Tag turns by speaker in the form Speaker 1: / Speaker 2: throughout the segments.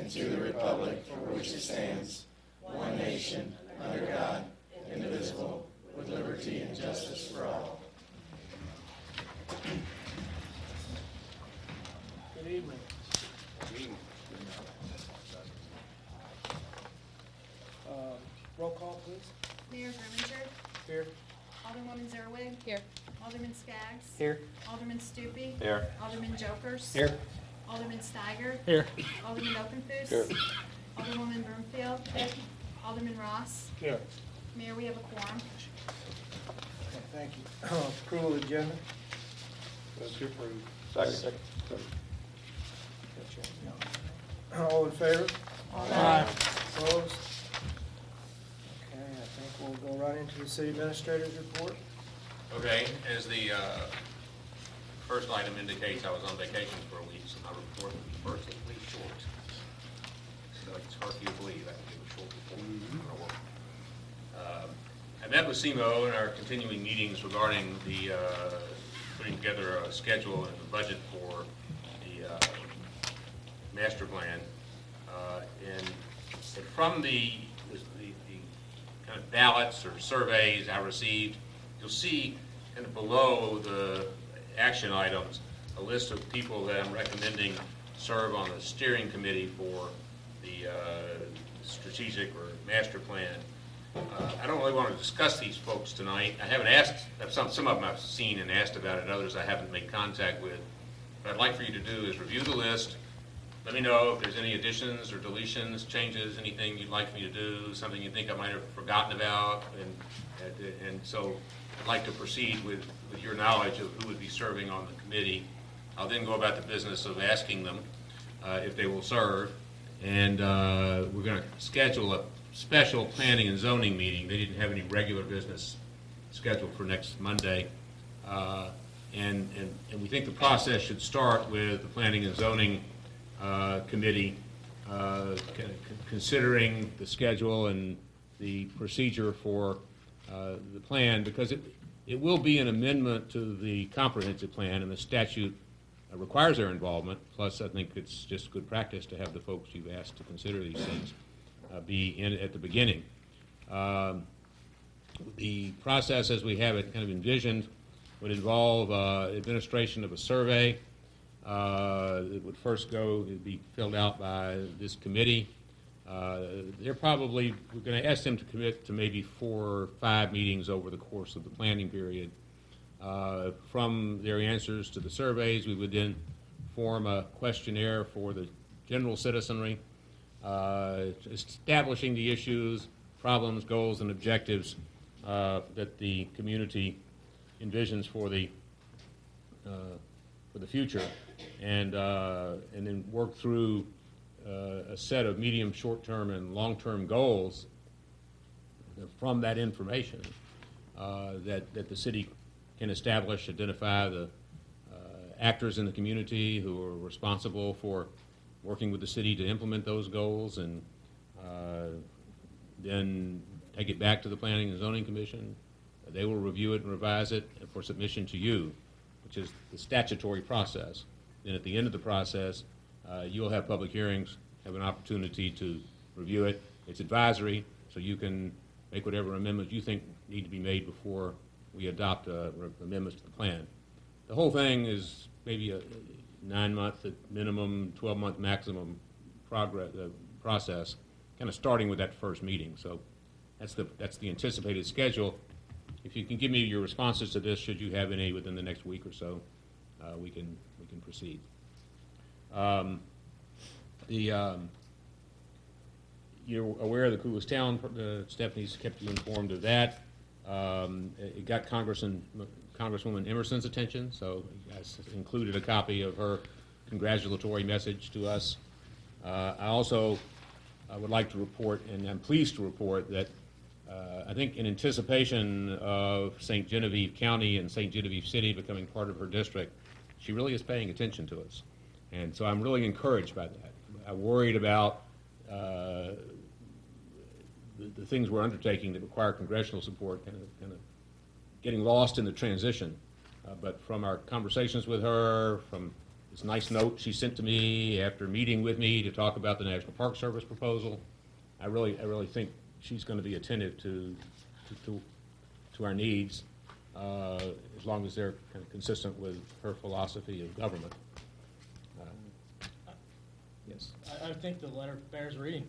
Speaker 1: and to the republic for which it stands, one nation, under God, indivisible, with liberty and justice for all.
Speaker 2: Good evening. Roll call, please.
Speaker 3: Mayor Grimminger?
Speaker 2: Here.
Speaker 3: Alderwoman Zerwig?
Speaker 4: Here.
Speaker 3: Alderman Skaggs?
Speaker 2: Here.
Speaker 3: Alderman Stupi?
Speaker 5: Here.
Speaker 3: Alderman Jokers?
Speaker 2: Here.
Speaker 3: Alderman Steiger?
Speaker 2: Here.
Speaker 3: Alderman Okenfuss?
Speaker 5: Here.
Speaker 3: Alderwoman Broomfield? Alderman Ross?
Speaker 2: Here.
Speaker 3: Mayor, we have a quorum.
Speaker 2: Okay, thank you. Approval of agenda.
Speaker 5: Move to approve. Second.
Speaker 2: All in favor?
Speaker 4: Aye.
Speaker 2: Opposed? Okay, I think we'll go right into the city administrator's report.
Speaker 6: Okay, as the first item indicates, I was on vacation for a week, so my report will be personally short. So it's hard for you to believe I can give a short report. I met with SEMO in our continuing meetings regarding the putting together a schedule and a budget for the master plan. And from the kind of ballots or surveys I received, you'll see kind of below the action items a list of people that I'm recommending serve on the steering committee for the strategic or master plan. I don't really want to discuss these folks tonight. I haven't asked, some of them I've seen and asked about it, others I haven't made contact with. What I'd like for you to do is review the list. Let me know if there's any additions or deletions, changes, anything you'd like me to do, something you think I might have forgotten about. And so I'd like to proceed with your knowledge of who would be serving on the committee. I'll then go about the business of asking them if they will serve. And we're going to schedule a special planning and zoning meeting. They didn't have any regular business scheduled for next Monday. And we think the process should start with the planning and zoning committee considering the schedule and the procedure for the plan, because it will be an amendment to the comprehensive plan, and the statute requires their involvement. Plus, I think it's just good practice to have the folks you've asked to consider these things be in at the beginning. The process, as we have it kind of envisioned, would involve administration of a survey. It would first be filled out by this committee. We're going to ask them to commit to maybe 4 or 5 meetings over the course of the planning period. From their answers to the surveys, we would then form a questionnaire for the general citizenry, establishing the issues, problems, goals, and objectives that the community envisions for the future, and then work through a set of medium, short-term, and long-term goals from that information that the city can establish, identify the actors in the community who are responsible for working with the city to implement those goals, and then take it back to the Planning and Zoning Commission. They will review it and revise it for submission to you, which is the statutory process. Then at the end of the process, you'll have public hearings, have an opportunity to review it. It's advisory, so you can make whatever amendments you think need to be made before we adopt amendments to the plan. The whole thing is maybe a 9-month at minimum, 12-month maximum process, kind of starting with that first meeting. So that's the anticipated schedule. If you can give me your responses to this, should you have any within the next week or so, we can proceed. You're aware of the Coolest Town. Stephanie's kept you informed of that. It got Congresswoman Emerson's attention, so I included a copy of her congratulatory message to us. I also would like to report, and I'm pleased to report, that I think in anticipation of St. Genevieve County and St. Genevieve City becoming part of her district, she really is paying attention to us. And so I'm really encouraged by that. I'm worried about the things we're undertaking that require congressional support kind of getting lost in the transition. But from our conversations with her, from this nice note she sent to me after meeting with me to talk about the National Park Service proposal. I really think she's going to be attentive to our needs, as long as they're kind of consistent with her philosophy of government. Yes.
Speaker 4: I think the letter bears reading.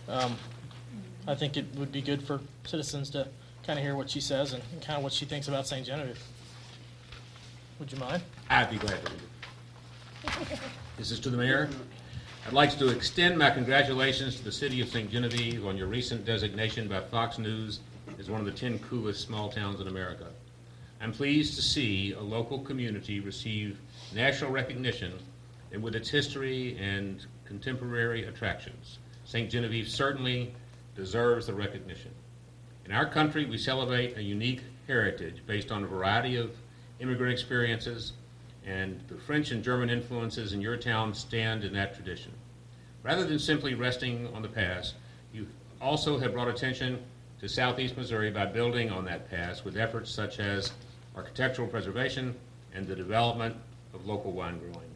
Speaker 4: I think it would be good for citizens to kind of hear what she says and kind of what she thinks about St. Genevieve. Would you mind?
Speaker 6: I'd be glad to read it. This is to the mayor. I'd like to extend my congratulations to the city of St. Genevieve on your recent designation by Fox News as one of the 10 coolest small towns in America. I'm pleased to see a local community receive national recognition, and with its history and contemporary attractions, St. Genevieve certainly deserves the recognition. In our country, we celebrate a unique heritage based on a variety of immigrant experiences, and the French and German influences in your town stand in that tradition. Rather than simply resting on the past, you also have brought attention to Southeast Missouri by building on that past with efforts such as architectural preservation and the development of local wine growing.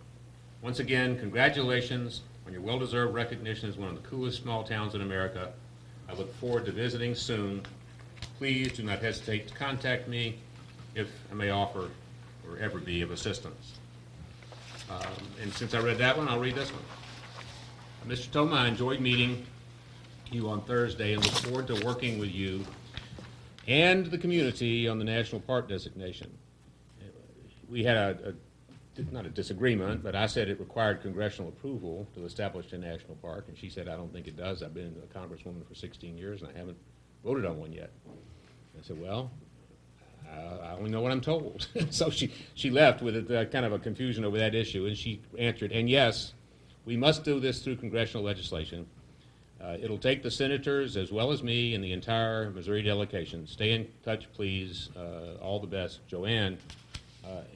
Speaker 6: Once again, congratulations on your well-deserved recognition as one of the coolest small towns in America. I look forward to visiting soon. Please do not hesitate to contact me if I may offer or ever be of assistance. And since I read that one, I'll read this one. Mr. Toma, I enjoyed meeting you on Thursday and look forward to working with you and the community on the national park designation. We had not a disagreement, but I said it required congressional approval to establish a national park, and she said, I don't think it does. I've been a congresswoman for 16 years, and I haven't voted on one yet. I said, well, I only know what I'm told. So she left with a kind of a confusion over that issue, and she answered, and yes, we must do this through congressional legislation. It'll take the senators as well as me and the entire Missouri delegation. Stay in touch, please. All the best, Joanne.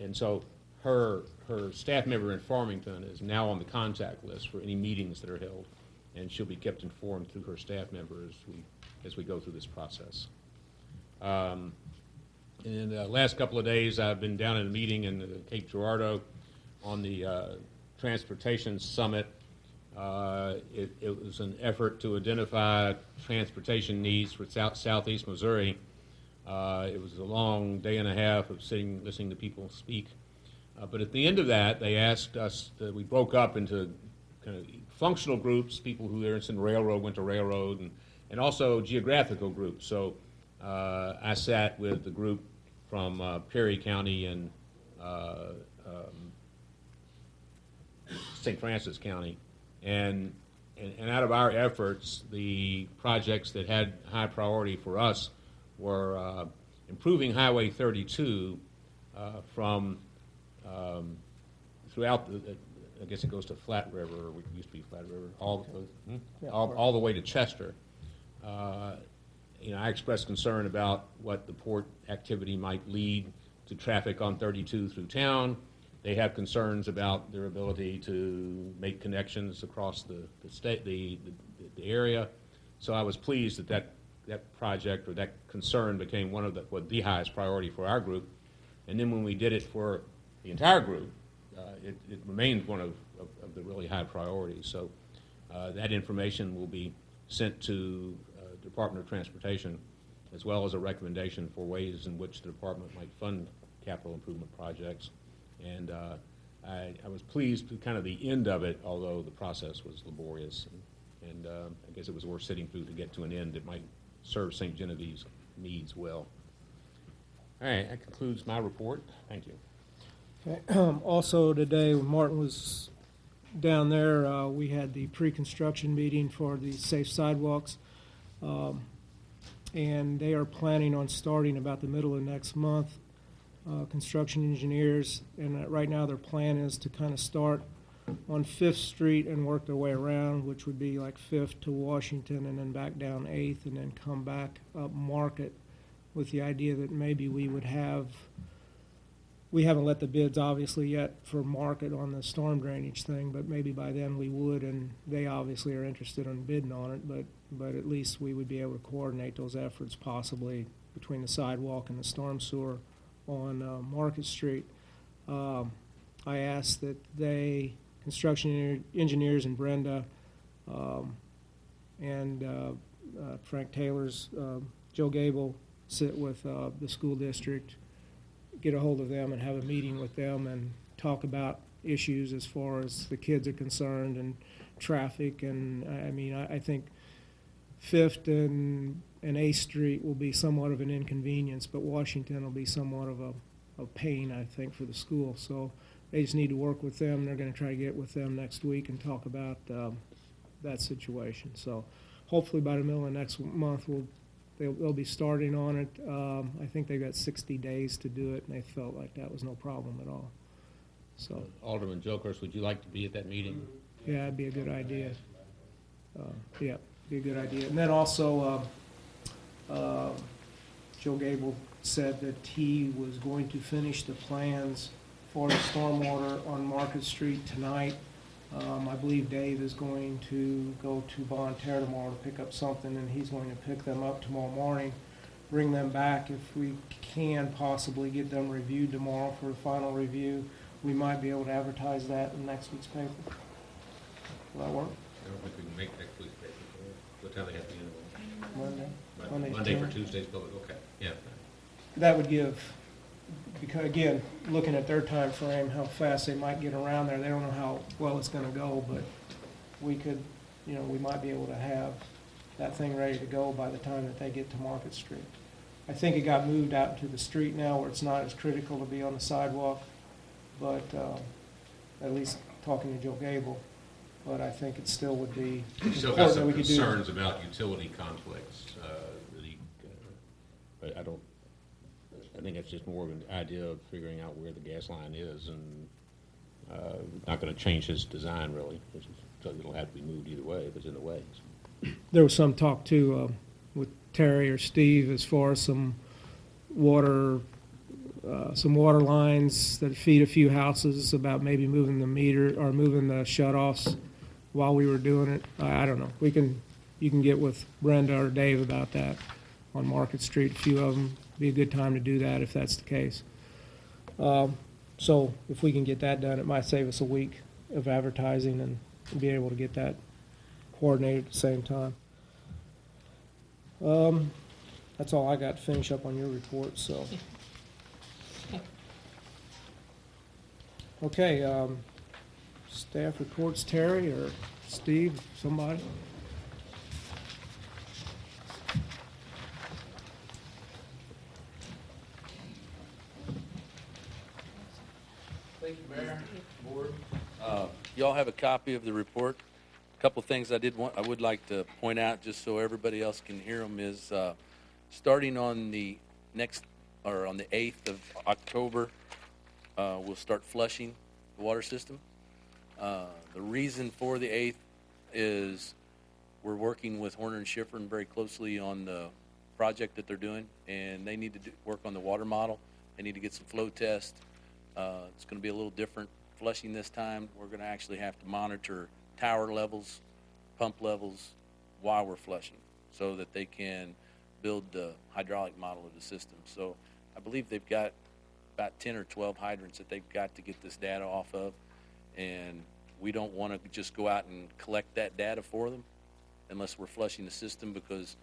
Speaker 6: And so her staff member in Farmington is now on the contact list for any meetings that are held, and she'll be kept informed through her staff member as we go through this process. In the last couple of days, I've been down at a meeting in Cape Girardeau on the Transportation Summit. It was an effort to identify transportation needs for Southeast Missouri. It was a long day and a half of sitting, listening to people speak. But at the end of that, they asked us, we broke up into kind of functional groups, people who are in railroad, went to railroad, and also geographical groups. So I sat with the group from Perry County and St. Francis County. And out of our efforts, the projects that had high priority for us were improving Highway 32 from throughout I guess it goes to Flat River, or it used to be Flat River, all the way to Chester. I expressed concern about what the port activity might lead to traffic on 32 through town. They have concerns about their ability to make connections across the state, the area. So I was pleased that project or that concern became one of the highest priority for our group. And then when we did it for the entire group, it remained one of the really high priorities. So that information will be sent to the Department of Transportation, as well as a recommendation for ways in which the department might fund capital improvement projects. And I was pleased with kind of the end of it, although the process was laborious. And I guess it was worth sitting through to get to an end that might serve St. Genevieve's needs well. All right, that concludes my report. Thank you.
Speaker 2: Okay. Also today, when Martin was down there, we had the pre-construction meeting for the safe sidewalks. And they are planning on starting about the middle of next month. Construction engineers, and right now their plan is to kind of start on 5th Street and work their way around, which would be like 5th to Washington and then back down 8th and then come back up Market, with the idea that maybe we haven't let the bids obviously yet for Market on the storm drainage thing, but maybe by then we would, and they obviously are interested in bidding on it, but at least we would be able to coordinate those efforts possibly between the sidewalk and the storm sewer on Market Street. I asked that construction engineers and Brenda, and Frank Taylor's, Joe Gable, sit with the school district, get a hold of them and have a meeting with them and talk about issues as far as the kids are concerned and traffic. And I mean, I think Fifth and 8th Street will be somewhat of an inconvenience, but Washington will be somewhat of a pain, I think, for the school. So they just need to work with them. They're going to try to get with them next week and talk about that situation. So hopefully by the middle of next month they'll be starting on it. I think they've got 60 days to do it, and they felt like that was no problem at all. So
Speaker 7: Alderman Jokers, would you like to be at that meeting?
Speaker 2: yeah, it'd be a good idea. Yeah, be a good idea. And then also, Joe Gable said that he was going to finish the plans for the stormwater on Market Street tonight. I believe Dave is going to go to Bon Terre tomorrow to pick up something, and he's going to pick them up tomorrow morning, bring them back. If we can possibly get them reviewed tomorrow for a final review, we might be able to advertise that in next week's paper. Will that work?
Speaker 7: I don't think we can make next week's paper. What time they have to be in?
Speaker 2: Monday?
Speaker 7: Monday for
Speaker 2: 10.
Speaker 7: Tuesday's public, okay, yeah.
Speaker 2: That would give, because again, looking at their time frame, how fast they might get around there, they don't know how well it's gonna go, but we could, we might be able to have that thing ready to go by the time that they get to Market Street. I think it got moved out into the street now where it's not as critical to be on the sidewalk, but at least talking to Joe Gable, but I think it still would be
Speaker 7: We still
Speaker 2: important
Speaker 7: got
Speaker 2: that
Speaker 7: some
Speaker 2: we could do that.
Speaker 7: concerns about utility conflicts. But I think it's just more of an idea of figuring out where the gas line is, and not going to change his design really. So it'll have to be moved either way if it's in the way.
Speaker 2: There was some talk too with Terry or Steve as far as some water lines that feed a few houses, about maybe moving the meter or moving the shutoffs while we were doing it. I don't know. You can get with Brenda or Dave about that on Market Street. A few of them. Be a good time to do that if that's the case. So if we can get that done, it might save us a week of advertising and be able to get that coordinated at the same time. That's all I got to finish up on your report. So, okay, staff reports. Terry or Steve, somebody.
Speaker 8: Thank you, Mayor, Board. Y'all have a copy of the report. A couple things I would like to point out, just so everybody else can hear them, is starting on the 8th of October, we'll start flushing the water system. The reason for the 8th is we're working with Horner and Schifrin very closely on the project that they're doing, and they need to work on the water model. They need to get some flow tests. It's going to be a little different flushing this time. We're going to actually have to monitor tower levels, pump levels while we're flushing so that they can build the hydraulic model of the system. So I believe they've got about 10 or 12 hydrants that they've got to get this data off of, and we don't want to just go out and collect that data for them unless we're flushing the system, because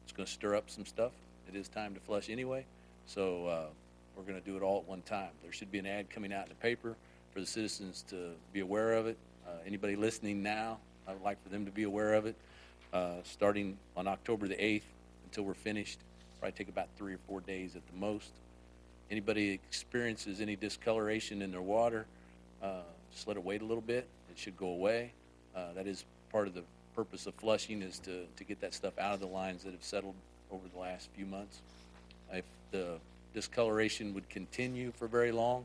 Speaker 8: it's going to stir up some stuff. It is time to flush anyway, so we're going to do it all at one time. There should be an ad coming out in the paper for the citizens to be aware of it. Anybody listening now, I would like for them to be aware of it. Starting on October the 8th until we're finished, probably take about 3 or 4 days at the most. Anybody experiences any discoloration in their water, just let it wait a little bit. It should go away. That is part of the purpose of flushing, is to get that stuff out of the lines that have settled over the last few months. If the discoloration would continue for very long,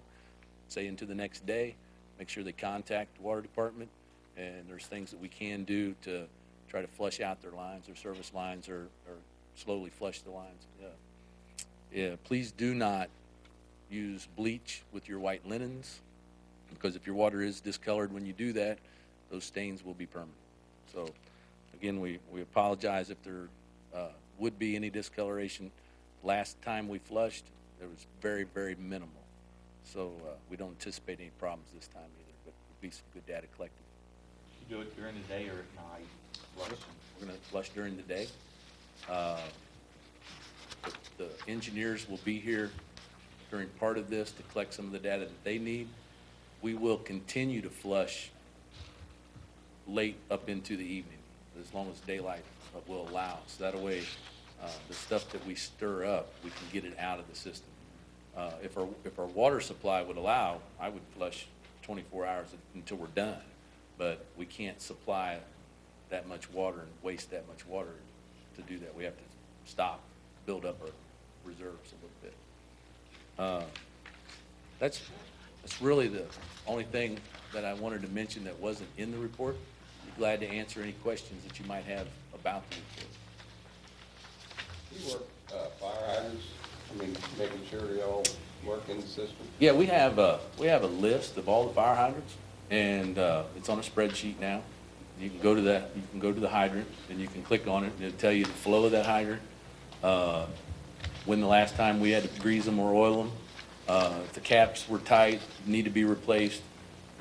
Speaker 8: say into the next day, make sure they contact the water department, and there's things that we can do to try to flush out their lines, their service lines, or slowly flush the lines. Please do not use bleach with your white linens, because if your water is discolored when you do that, those stains will be permanent. So again, we apologize if there would be any discoloration. Last time we flushed, there was very, very minimal. So we don't anticipate any problems this time either, but there'll be some good data collected.
Speaker 5: You do it during the day or at night?
Speaker 8: We're going to flush during the day. The engineers will be here during part of this to collect some of the data that they need. We will continue to flush late up into the evening, as long as daylight will allow. So that way, the stuff that we stir up, we can get it out of the system. If our water supply would allow, I would flush 24 hours until we're done. But we can't supply that much water and waste that much water to do that. We have to stop, build up our reserves a little bit. That's really the only thing that I wanted to mention that wasn't in the report. Be glad to answer any questions that you might have about the report.
Speaker 5: You work fire hydrants, I mean, making sure they all work in the system?
Speaker 8: Yeah, we have a list of all the fire hydrants, and it's on a spreadsheet now. You can go to that. You can go to the hydrant, and you can click on it, and it'll tell you the flow of that hydrant, when the last time we had to grease them or oil them, if the caps were tight, need to be replaced,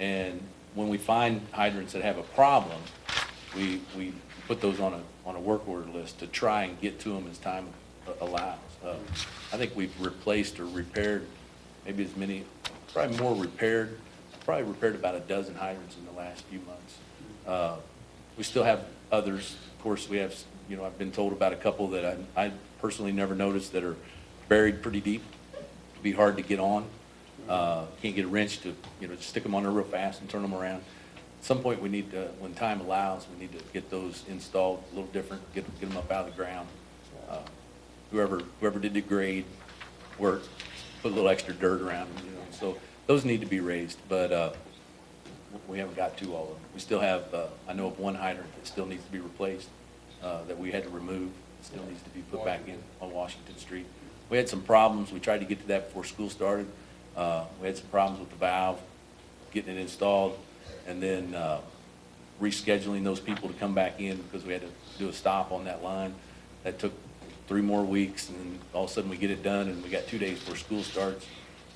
Speaker 8: and when we find hydrants that have a problem, we put those on a work order list to try and get to them as time allows. I think we've replaced or repaired maybe as many, probably more repaired. Probably repaired about a dozen hydrants in the last few months. We still have others. Of course, we have, I've been told about a couple that I personally never noticed that are buried pretty deep. It'd be hard to get on. Can't get a wrench to, just stick them on there real fast and turn them around. At some point, we need to, when time allows, we need to get those installed a little different, get them up out of the ground. Whoever did the grade work, put a little extra dirt around them, so those need to be raised, but we haven't got to all of them. We still have, I know of one hydrant that still needs to be replaced, that we had to remove, still needs to be put back in on Washington Street. We had some problems. We tried to get to that before school started. We had some problems with the valve, getting it installed, and then rescheduling those people to come back in because we had to do a stop on that line. That took 3 more weeks, and then all of a sudden we get it done, and we got 2 days before school starts.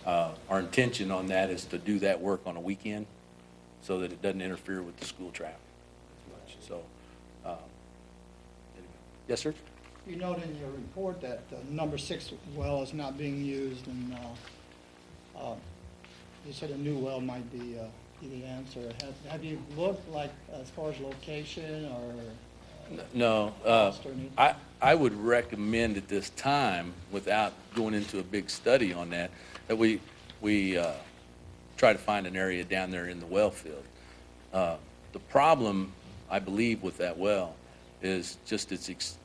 Speaker 8: Our intention on that is to do that work on a weekend so that it doesn't interfere with the school traffic as much. So, anyway. Yes, sir?
Speaker 9: You note in your report that number 6 well is not being used, and you said a new well might be the answer. Have you looked, like, as far as location or
Speaker 8: No.
Speaker 9: cost or anything?
Speaker 8: I would recommend at this time, without going into a big study on that, that we try to find an area down there in the well field. The problem, I believe, with that well is just it's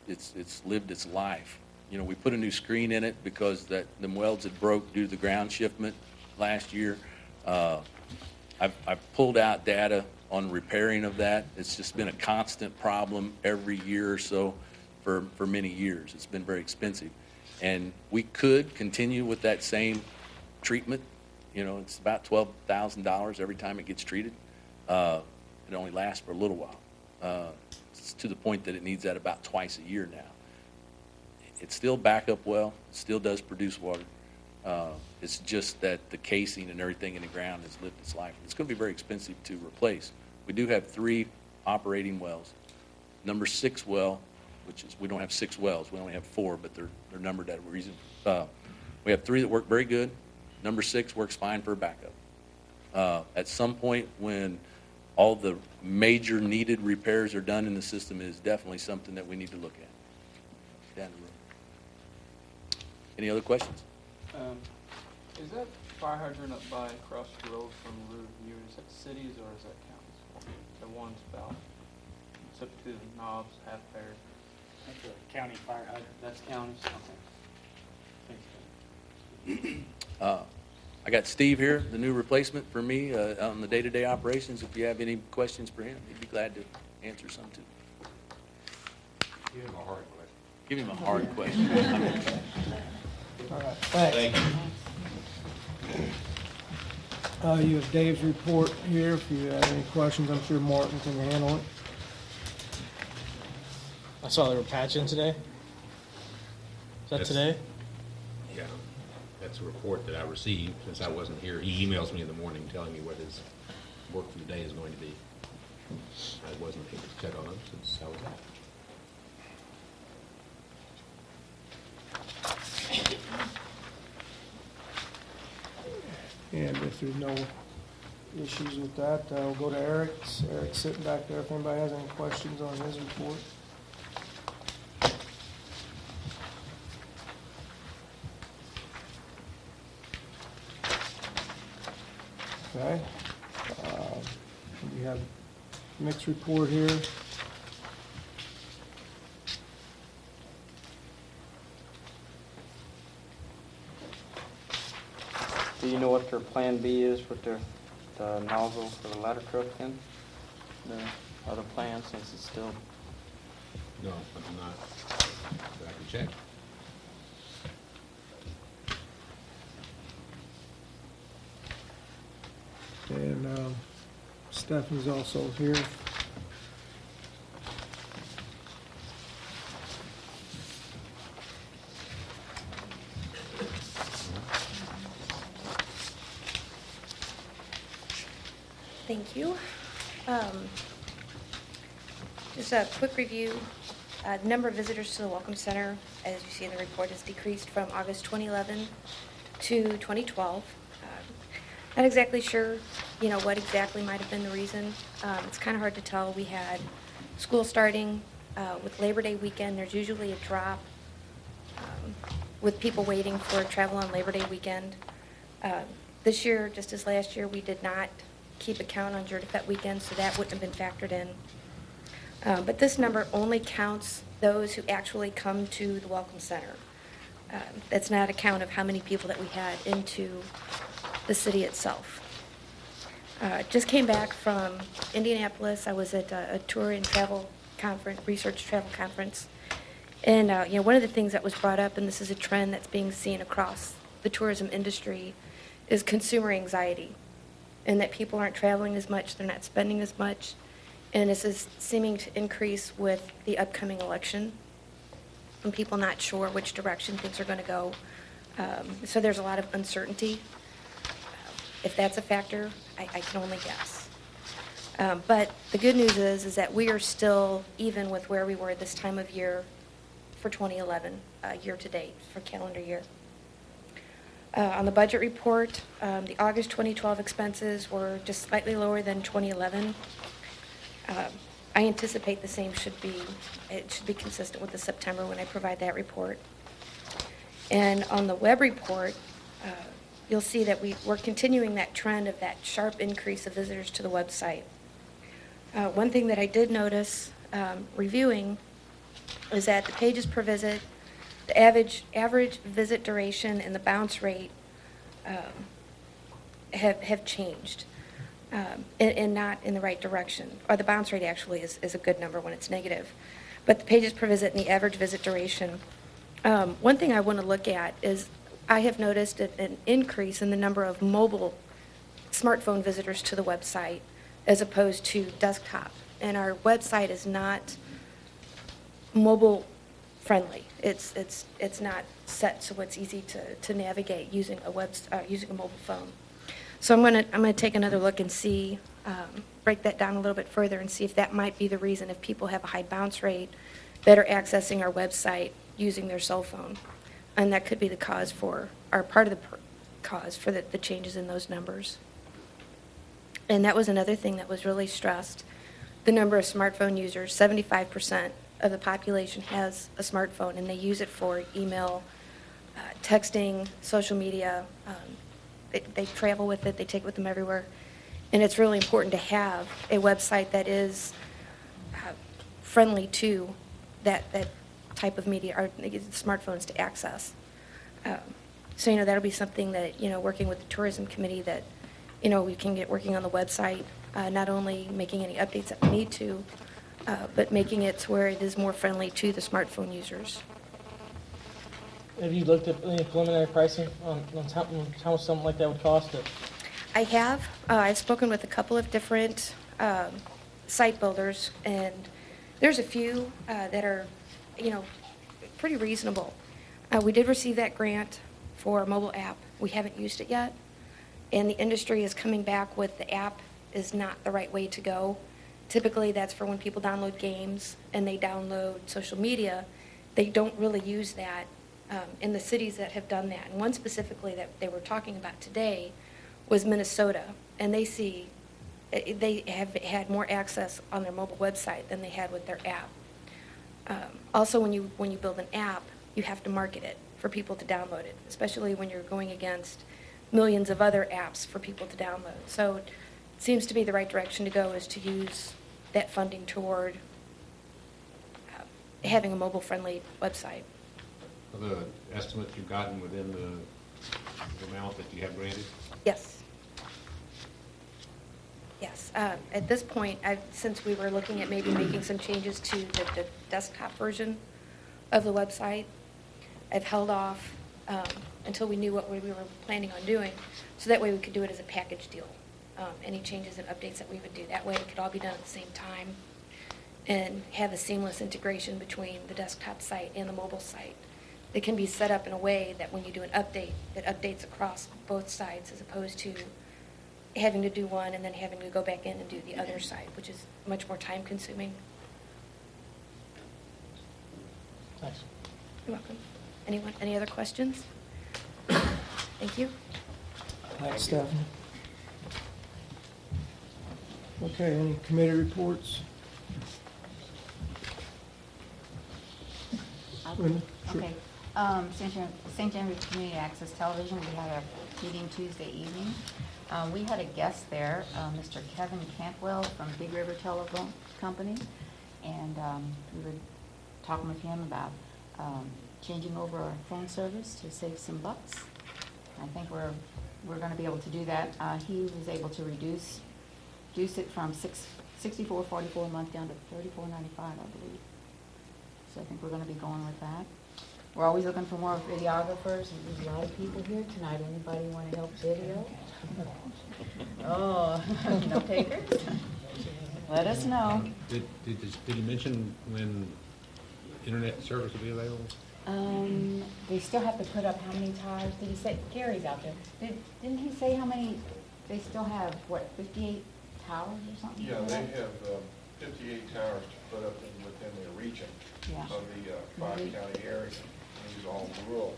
Speaker 8: lived its life. We put a new screen in it because them welds had broke due to the ground shiftment last year. I've pulled out data on repairing of that. It's just been a constant problem every year or so for many years. It's been very expensive. And we could continue with that same treatment. It's about $12,000 every time it gets treated. It only lasts for a little while. It's to the point that it needs that about twice a year now. It's still backup well. It still does produce water. It's just that the casing and everything in the ground has lived its life. It's going to be very expensive to replace. We do have 3 operating wells. Number 6 well, which is, we don't have 6 wells. We only have 4, but they're numbered that reason. We have 3 that work very good. Number 6 works fine for a backup. At some point when all the major needed repairs are done in the system, it is definitely something that we need to look at down the road. Any other questions?
Speaker 10: Is that fire hydrant up by across the road from Riverview, is that cities or is that counties? The one's about, it's up to the knobs, half pair.
Speaker 11: That's a county fire hydrant. That's counties? Okay. Thanks.
Speaker 8: I got Steve here, the new replacement for me on the day-to-day operations. If you have any questions for him, he'd be glad to answer some too.
Speaker 6: Give him a hard question.
Speaker 8: Give him a hard question.
Speaker 2: All right, thanks. You have Dave's report here. If you have any questions, I'm sure Martin can handle it.
Speaker 4: I saw they were patching today. Is that today?
Speaker 6: Yeah, that's
Speaker 7: that's a report that I received since I wasn't here. He emails me in the morning telling me what his work for the day is going to be. I wasn't able to check on him since I was out.
Speaker 2: And if there's no issues with that, we'll go to Eric's. Eric's sitting back there if anybody has any questions on his report. Okay. We have mixed report here.
Speaker 10: Do you know what their plan B is with their, the nozzle for the ladder truck then? The other plan, since it's still,
Speaker 7: No, I'm not. But I can check.
Speaker 2: And Stephanie's also here.
Speaker 12: Thank you. Just a quick review. The number of visitors to the Welcome Center, as you see in the report, has decreased from August 2011 to 2012. Not exactly sure, what exactly might have been the reason. It's kind of hard to tell. We had school starting with Labor Day weekend. There's usually a drop with people waiting for travel on Labor Day weekend. This year, just as last year, we did not keep a count on Jurtefet weekend, so that wouldn't have been factored in. But this number only counts those who actually come to the Welcome Center. That's not a count of how many people that we had into the city itself. Just came back from Indianapolis. I was at a tour and travel conference, research travel conference. And one of the things that was brought up, and this is a trend that's being seen across the tourism industry, is consumer anxiety. And that people aren't traveling as much, they're not spending as much. And this is seeming to increase with the upcoming election, and people not sure which direction things are going to go. So there's a lot of uncertainty. If that's a factor, I can only guess. But the good news is that we are still even with where we were this time of year for 2011, year to date, for calendar year. On the budget report, the August 2012 expenses were just slightly lower than 2011. I anticipate the same should be consistent with the September when I provide that report. And on the web report, you'll see that we're continuing that trend of that sharp increase of visitors to the website. One thing that I did notice reviewing is that the pages per visit, the average visit duration, and the bounce rate have changed. And not in the right direction. Or the bounce rate actually is a good number when it's negative. But the pages per visit and the average visit duration. One thing I want to look at is I have noticed an increase in the number of mobile smartphone visitors to the website as opposed to desktop. And our website is not mobile friendly. It's not set so it's easy to navigate using a mobile phone. So I'm gonna take another look and see, break that down a little bit further and see if that might be the reason if people have a high bounce rate that are accessing our website using their cell phone. And that could be the cause for, or part of the cause for the changes in those numbers. And that was another thing that was really stressed. The number of smartphone users, 75% of the population has a smartphone and they use it for email, texting, social media. They travel with it, they take it with them everywhere. And it's really important to have a website that is friendly to that type of media, or smartphones to access. So, that'll be something that, working with the tourism committee that, we can get working on the website, not only making any updates that we need to, but making it to where it is more friendly to the smartphone users.
Speaker 4: Have you looked at any preliminary pricing on how much something like that would cost?
Speaker 12: I have. I've spoken with a couple of different site builders, and there's a few that are, pretty reasonable. We did receive that grant for a mobile app We haven't used it yet. And the industry is coming back with the app is not the right way to go. Typically, that's for when people download games and they download social media. They don't really use that in the cities that have done that. And one specifically that they were talking about today was Minnesota. And they have had more access on their mobile website than they had with their app. Also, when you build an app, you have to market it for people to download it, especially when you're going against millions of other apps for people to download. So it seems to be the right direction to go is to use that funding toward having a mobile-friendly website.
Speaker 7: Are the estimates you've gotten within the amount that you have granted?
Speaker 12: Yes. Yes. At this point, since we were looking at maybe making some changes to the desktop version of the website, I've held off until we knew what we were planning on doing, so that way we could do it as a package deal. Any changes and updates that we would do. That way it could all be done at the same time and have a seamless integration between the desktop site and the mobile site. It can be set up in a way that when you do an update, it updates across both sides as opposed to having to do one and then having to go back in and do the other side, which is much more time consuming.
Speaker 4: Thanks.
Speaker 12: You're welcome. Anyone, any other questions? Thank you.
Speaker 2: Thanks, Stephanie. Okay, any committee reports? Linda? Sure.
Speaker 13: Okay. St. Genevieve Community Access Television, we had a meeting Tuesday evening. We had a guest there, Mr. Kevin Campwell from Big River Telephone Company, and we were talking with him about changing over our phone service to save some bucks. I think we're going to be able to do that. He was able to reduce it from $64.44 a month down to $34.95, I believe. So I think we're going to be going with that. We're always looking for more videographers, and there's a lot of people here tonight. Anybody want to help video? Oh, no takers? Let us know.
Speaker 7: Did you mention when internet service will be available?
Speaker 13: They still have to put up how many towers? Did he say, Gary's out there, didn't he say how many, they still have, what, 58 towers or something?
Speaker 14: Yeah, they have 58 towers to put up within their region of the five-county area. These are all rural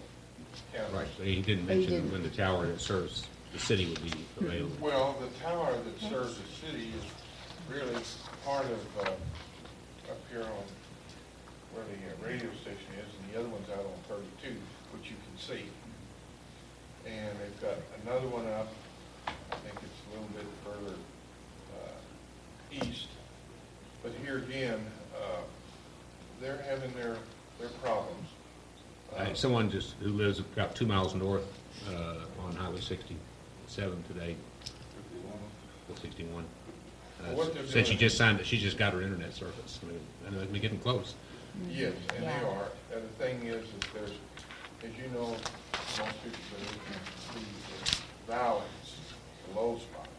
Speaker 14: counties.
Speaker 7: Right, so he didn't mention when the tower that serves the city would be available.
Speaker 14: Well, the tower that serves the city is really part of up here on where the radio station is, and the other one's out on 32, which you can see. And they've got another one up, I think it's a little bit further east. But here again, they're having their problems.
Speaker 7: Someone who lives about 2 miles north on Highway 67 today, 61, said she just got her internet service. I mean, they're getting close.
Speaker 14: Yes, and they are. And the thing is that there's, as you know, most people believe in the valleys, the low spots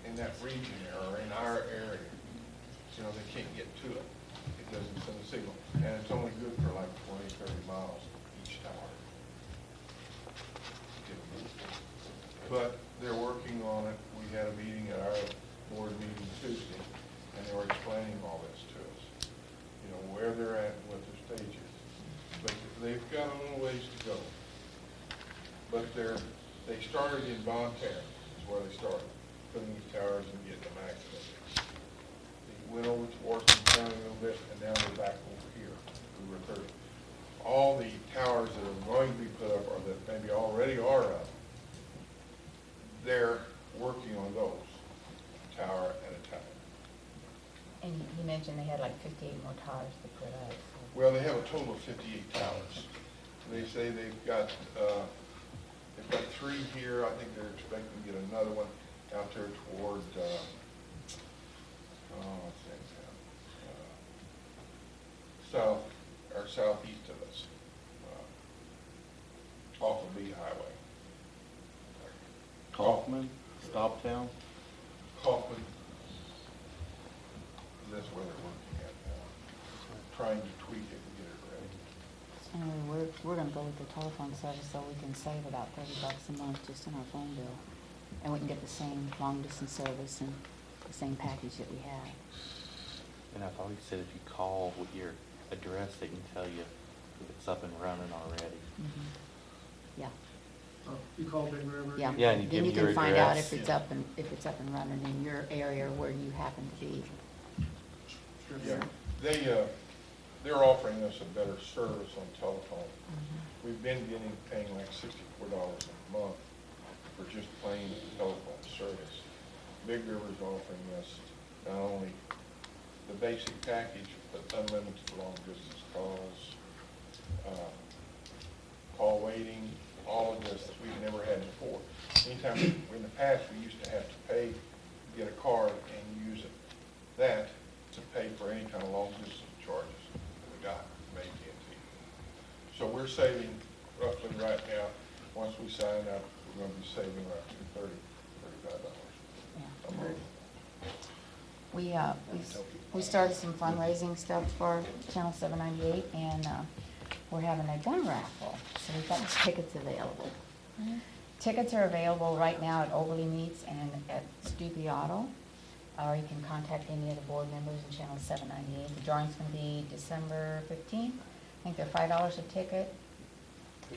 Speaker 14: in that region or in our area. You know, they can't get to it. It doesn't send a signal. And it's only good for like 20, 30 miles each tower. But they're working on it. We had a meeting at our board meeting Tuesday, and they were explaining all this to us. You know, where they're at and what their stage is. But they've got a little ways to go. But they started in Bonne Terre, is where they started, putting these towers and getting them activated. They went over to Washington County a little bit, and now they're back over here, over 30. All the towers that are going to be put up, or that maybe already are up, they're working on those, tower at a time.
Speaker 13: And you mentioned they had like 58 more towers to put up.
Speaker 14: Well, they have a total of 58 towers. They say they've got 3 here. I think they're expecting to get another one out there toward, south or southeast of us, off of B Highway.
Speaker 11: Kaufman, Stoptown.
Speaker 14: Kaufman. That's where they're working at now. Trying to tweak it and get it ready.
Speaker 13: Anyway, we're going to go with the telephone service, so we can save about $30 a month just in our phone bill. And we can get the same long-distance service and the same package that we have.
Speaker 11: And I thought he said if you call with your address, they can tell you if it's up and running already.
Speaker 13: Yeah.
Speaker 2: Oh, you call Big River?
Speaker 13: Yeah.
Speaker 11: Yeah, and you
Speaker 13: Then
Speaker 11: give
Speaker 13: you
Speaker 11: your
Speaker 13: can find out
Speaker 11: address.
Speaker 13: if it's up and running in your area where you happen to be.
Speaker 14: Yeah, they're offering us a better service on telephone. We've been paying like $64 a month for just plain telephone service. Big River's offering us not only the basic package, but unlimited long distance calls, call waiting, all of this that we've never had before. Anytime, in the past, we used to have to pay, get a card and use that to pay for any kind of long distance charges that we got from AT&T. So we're saving roughly right now, once we sign up, we're going to be saving roughly $35 a month.
Speaker 13: We started some fundraising stuff for Channel 798, and we're having a gun raffle, so we've got tickets available. Tickets are available right now at Overly Meats and at Stoopy Auto, or you can contact any of the board members in Channel 798. The drawing's going to be December 15th. I think they're $5 a ticket.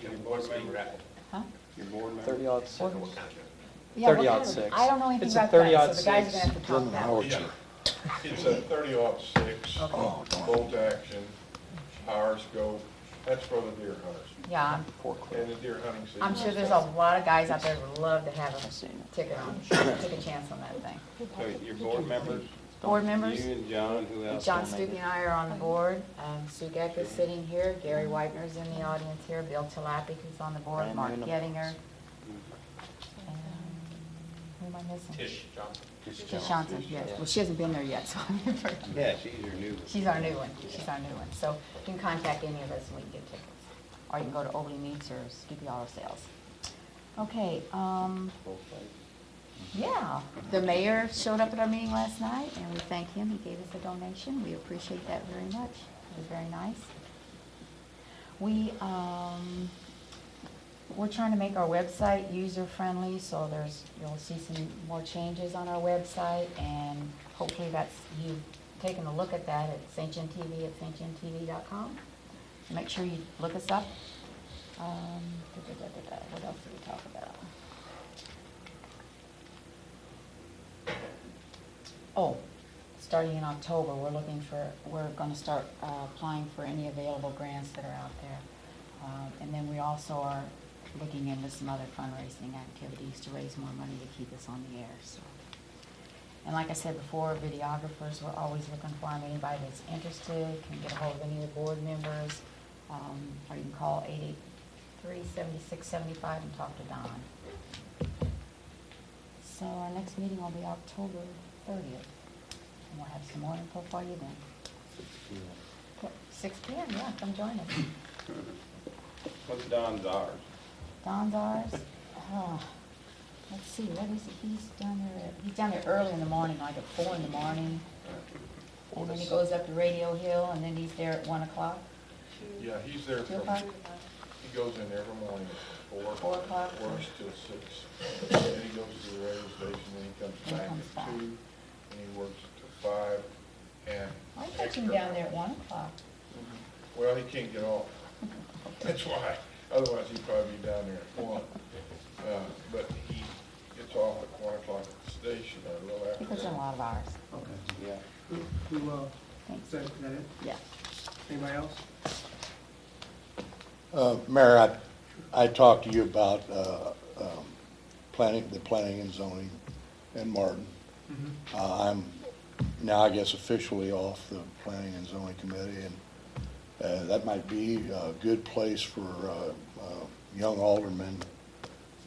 Speaker 5: Your board member.
Speaker 13: Huh?
Speaker 5: Your board member.
Speaker 11: 30 odd six.
Speaker 13: Yeah,
Speaker 11: 30
Speaker 13: what
Speaker 11: odd
Speaker 13: kind of-
Speaker 11: six.
Speaker 13: I don't know anything
Speaker 11: It's a
Speaker 13: about
Speaker 11: 30
Speaker 13: that,
Speaker 11: odd
Speaker 13: so the guys are
Speaker 11: six.
Speaker 13: going to have to talk about it.
Speaker 14: Yeah. It's a 30-06, bolt action, power scope. That's for the deer hunters.
Speaker 13: Yeah,
Speaker 14: And the deer hunting season.
Speaker 13: I'm sure there's a lot of guys out there who would love to have a ticket on, take a chance on that thing.
Speaker 5: So your board members?
Speaker 13: Board members?
Speaker 5: You and John, who else?
Speaker 13: John Stuckey and I are on the board. Sue Geck is sitting here. Gary Whitener's in the audience here. Bill Tillapi, who's on the board. Mark Gettinger. And who am I missing?
Speaker 6: Tish Johnson.
Speaker 13: Tish Johnson, yes. Well, she hasn't been there yet, so I'm
Speaker 5: Yeah, she's your new one.
Speaker 13: She's our new one. She's our new one. So you can contact any of us and we can get tickets. Or you can go to Overly Meats or Stoopy Auto Sales. Okay, yeah, the mayor showed up at our meeting last night, and we thank him. He gave us a donation. We appreciate that very much. It was very nice. We're trying to make our website user-friendly, so you'll see some more changes on our website, and hopefully you've taken a look at that at St. John TV at stjohntv.com. Make sure you look us up. What else did we talk about? Oh, starting in October, we're going to start applying for any available grants that are out there. And then we also are looking into some other fundraising activities to raise more money to keep us on the air. So. And like I said before, videographers, we're always looking for them. Anybody that's interested can get a hold of any of the board members, or you can call 883-7675 and talk to Don. So our next meeting will be October 30th, and we'll have some more info for you then. 6 p.m., yeah, come join us.
Speaker 5: What's Don's hours?
Speaker 13: Don's ours? Oh, let's see, what is it? He's down there early in the morning, like at 4 in the morning. And then he goes up to Radio Hill, and then he's there at 1 o'clock.
Speaker 14: Yeah, he's there
Speaker 13: 2
Speaker 14: from,
Speaker 13: o'clock?
Speaker 14: he goes in every morning at 4.
Speaker 13: 4 o'clock?
Speaker 14: Works till 6. Then he goes to the radio station, then he comes
Speaker 13: Then he
Speaker 14: back
Speaker 13: comes
Speaker 14: at
Speaker 13: back.
Speaker 14: 2, and he works till 5. And
Speaker 13: I catch him down there at 1 o'clock.
Speaker 14: Well, he can't get off. That's why. Otherwise, he'd probably be down there at 1. But he gets off at 1 o'clock at the station, or a little after
Speaker 13: He puts in a
Speaker 14: that.
Speaker 13: lot of hours.
Speaker 5: Yeah.
Speaker 2: Is that it?
Speaker 13: Yeah.
Speaker 2: Anybody else?
Speaker 15: Mayor, I talked to you about the planning and zoning and Martin. I'm now, I guess, officially off the planning and zoning committee, and that might be a good place for young aldermen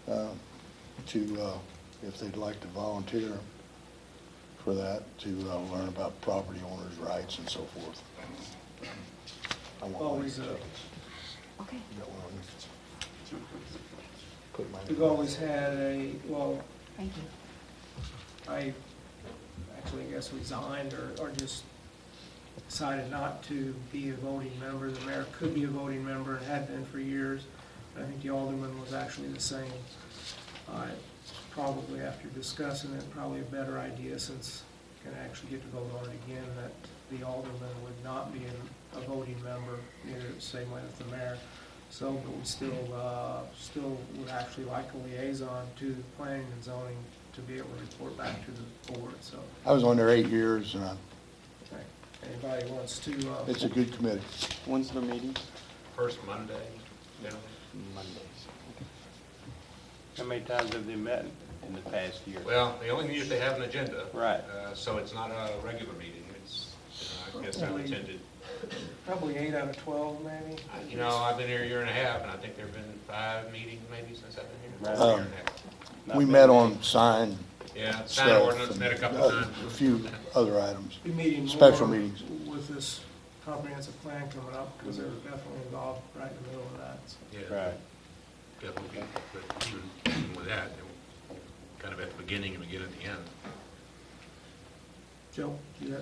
Speaker 15: to, if they'd like to volunteer for that, to learn about property owners' rights and so forth. I want
Speaker 2: Always,
Speaker 15: my tickets.
Speaker 13: Okay.
Speaker 15: You got one on you? Put mine in.
Speaker 2: We've always had
Speaker 13: Thank you.
Speaker 2: I actually, I guess, resigned or just decided not to be a voting member. The mayor could be a voting member and had been for years. I think the alderman was actually the same. Probably after discussing it, probably a better idea, since we're going to actually get to vote on it again, that the alderman would not be a voting member, neither the same way with the mayor. So, but we still would actually like a liaison to planning and zoning to be able to report back to the board. So,
Speaker 15: I was on there 8 years, and
Speaker 2: okay. Anybody wants to?
Speaker 15: it's a good committee.
Speaker 10: When's the meeting?
Speaker 6: First Monday, generally.
Speaker 11: Mondays.
Speaker 10: How many times have they met in the past year?
Speaker 6: Well, they only meet if they have an agenda.
Speaker 10: Right.
Speaker 6: So it's not a regular meeting. It's, I guess I've attended.
Speaker 2: Probably 8 out of 12, maybe.
Speaker 6: You know, I've been here a year and a half, and I think there've been 5 meetings maybe since I've been here.
Speaker 10: Right.
Speaker 6: Year and a half.
Speaker 15: We met on sign
Speaker 6: Yeah, sign
Speaker 15: stuff
Speaker 6: ordinance,
Speaker 15: and
Speaker 6: met a couple times.
Speaker 15: a few other items,
Speaker 2: Be meeting
Speaker 15: special
Speaker 2: more
Speaker 15: meetings.
Speaker 2: with this comprehensive plan coming up, because they're definitely involved right in the middle of that. So.
Speaker 6: Yeah.
Speaker 10: Right.
Speaker 6: Definitely, but even with that, kind of at the beginning and again at the end.
Speaker 2: Joe, you got?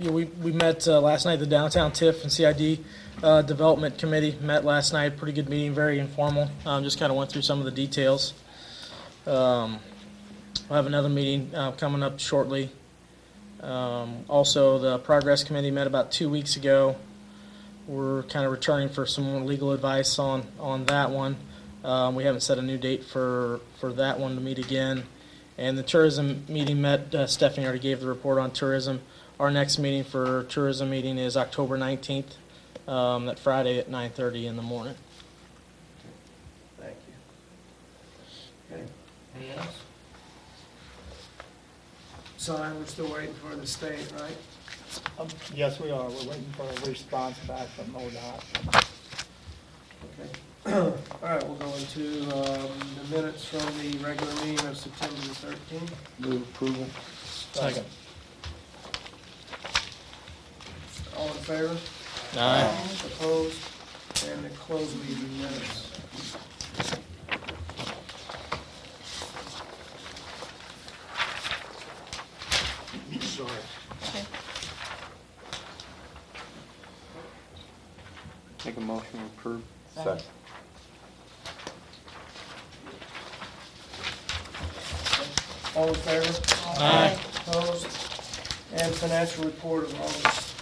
Speaker 4: Yeah, we met last night, the Downtown TIF and CID Development Committee met last night. Pretty good meeting, very informal. Just kind of went through some of the details. We'll have another meeting coming up shortly. Also, the Progress Committee met about 2 weeks ago. We're kind of returning for some more legal advice on that one. We haven't set a new date for that one to meet again. And the tourism meeting met, Stephanie already gave the report on tourism. Our next meeting for tourism meeting is October 19th, that Friday at 9:30 in the morning.
Speaker 2: Thank you. Okay, anything else? Sign, we're still waiting for the state, right?
Speaker 9: Yes, we are. We're waiting for a response back from ODOT.
Speaker 2: Okay. All right, we'll go into the minutes from the regular meeting of September the 13th.
Speaker 15: Move approval.
Speaker 4: Second.
Speaker 2: All in favor?
Speaker 4: Aye.
Speaker 2: Opposed? And the closed meeting minutes.
Speaker 15: Sorry.
Speaker 10: Make a motion to approve.
Speaker 11: Second.
Speaker 2: All in favor?
Speaker 4: Aye.
Speaker 2: Opposed? And financial report of August.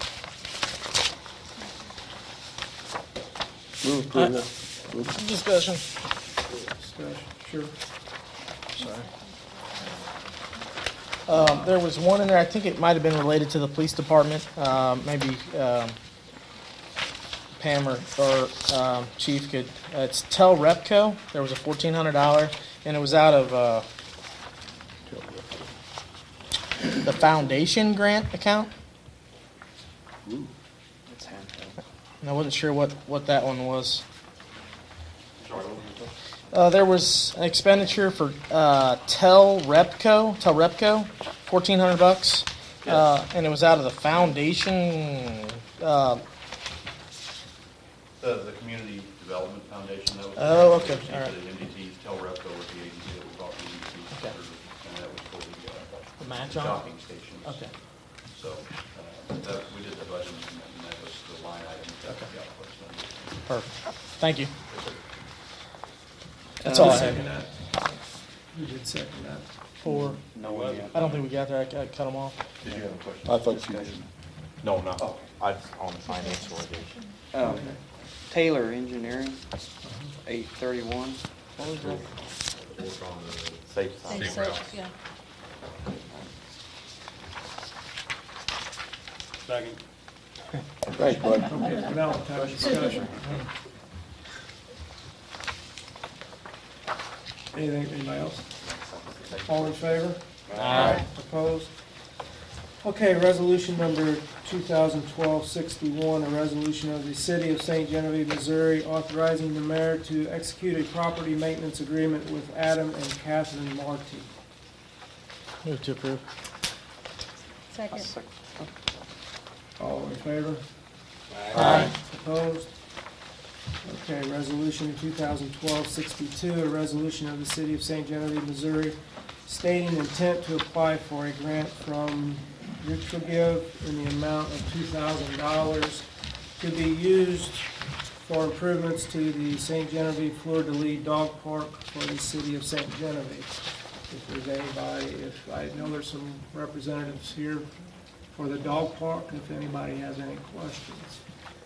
Speaker 15: Move approval.
Speaker 4: Discussion.
Speaker 2: Discussion, sure.
Speaker 4: There was one in there, I think it might have been related to the police department, maybe Pam or Chief could, it's Tel Repco, there was a $1,400, and it was out of the foundation grant account.
Speaker 11: It's handheld.
Speaker 4: And I wasn't sure what that one was. There was an expenditure for Tel Repco, $1,400, and it was out of the foundation.
Speaker 16: The Community Development Foundation, that was.
Speaker 4: Oh, okay, all right.
Speaker 16: The MDT, Tel Repco was the agency that we bought the MDT,
Speaker 4: Okay.
Speaker 16: and that was for
Speaker 4: The
Speaker 16: the
Speaker 4: match on it?
Speaker 16: docking stations.
Speaker 4: Okay.
Speaker 16: So, we did the budget, and that was the line item. that
Speaker 4: Okay.
Speaker 16: the output spending.
Speaker 4: Perfect. Thank you.
Speaker 16: Yes, sir.
Speaker 4: That's all I
Speaker 2: Second
Speaker 4: have.
Speaker 2: that. Who did second that?
Speaker 4: For,
Speaker 11: No one yet.
Speaker 4: I don't think we got there. I cut them off.
Speaker 16: Did you have a question?
Speaker 15: I thought you did.
Speaker 11: No, no. I, on the finance order.
Speaker 10: Taylor Engineering, 831.
Speaker 4: What was that?
Speaker 16: Work on the
Speaker 11: Safe side.
Speaker 6: Safe routes.
Speaker 3: Yeah.
Speaker 10: Second.
Speaker 15: Thanks, bud.
Speaker 2: Okay, now we'll have a discussion. Anybody else? All in favor?
Speaker 4: Aye.
Speaker 2: Opposed? Okay, resolution number 2012-61, a resolution of the City of St. Genevieve, Missouri, authorizing the mayor to execute a property maintenance agreement with Adam and Catherine Marty.
Speaker 4: Move to approve.
Speaker 3: Second.
Speaker 2: All in favor?
Speaker 4: Aye.
Speaker 2: Opposed? Okay, resolution 2012-62, a resolution of the City of St. Genevieve, Missouri, stating intent to apply for a grant from mutual give in the amount of $2,000 to be used for improvements to the St. Genevieve Fleur-de-Lis Dog Park for the city of St. Genevieve. If there's anybody, I know there's some representatives here for the dog park, if anybody has any questions.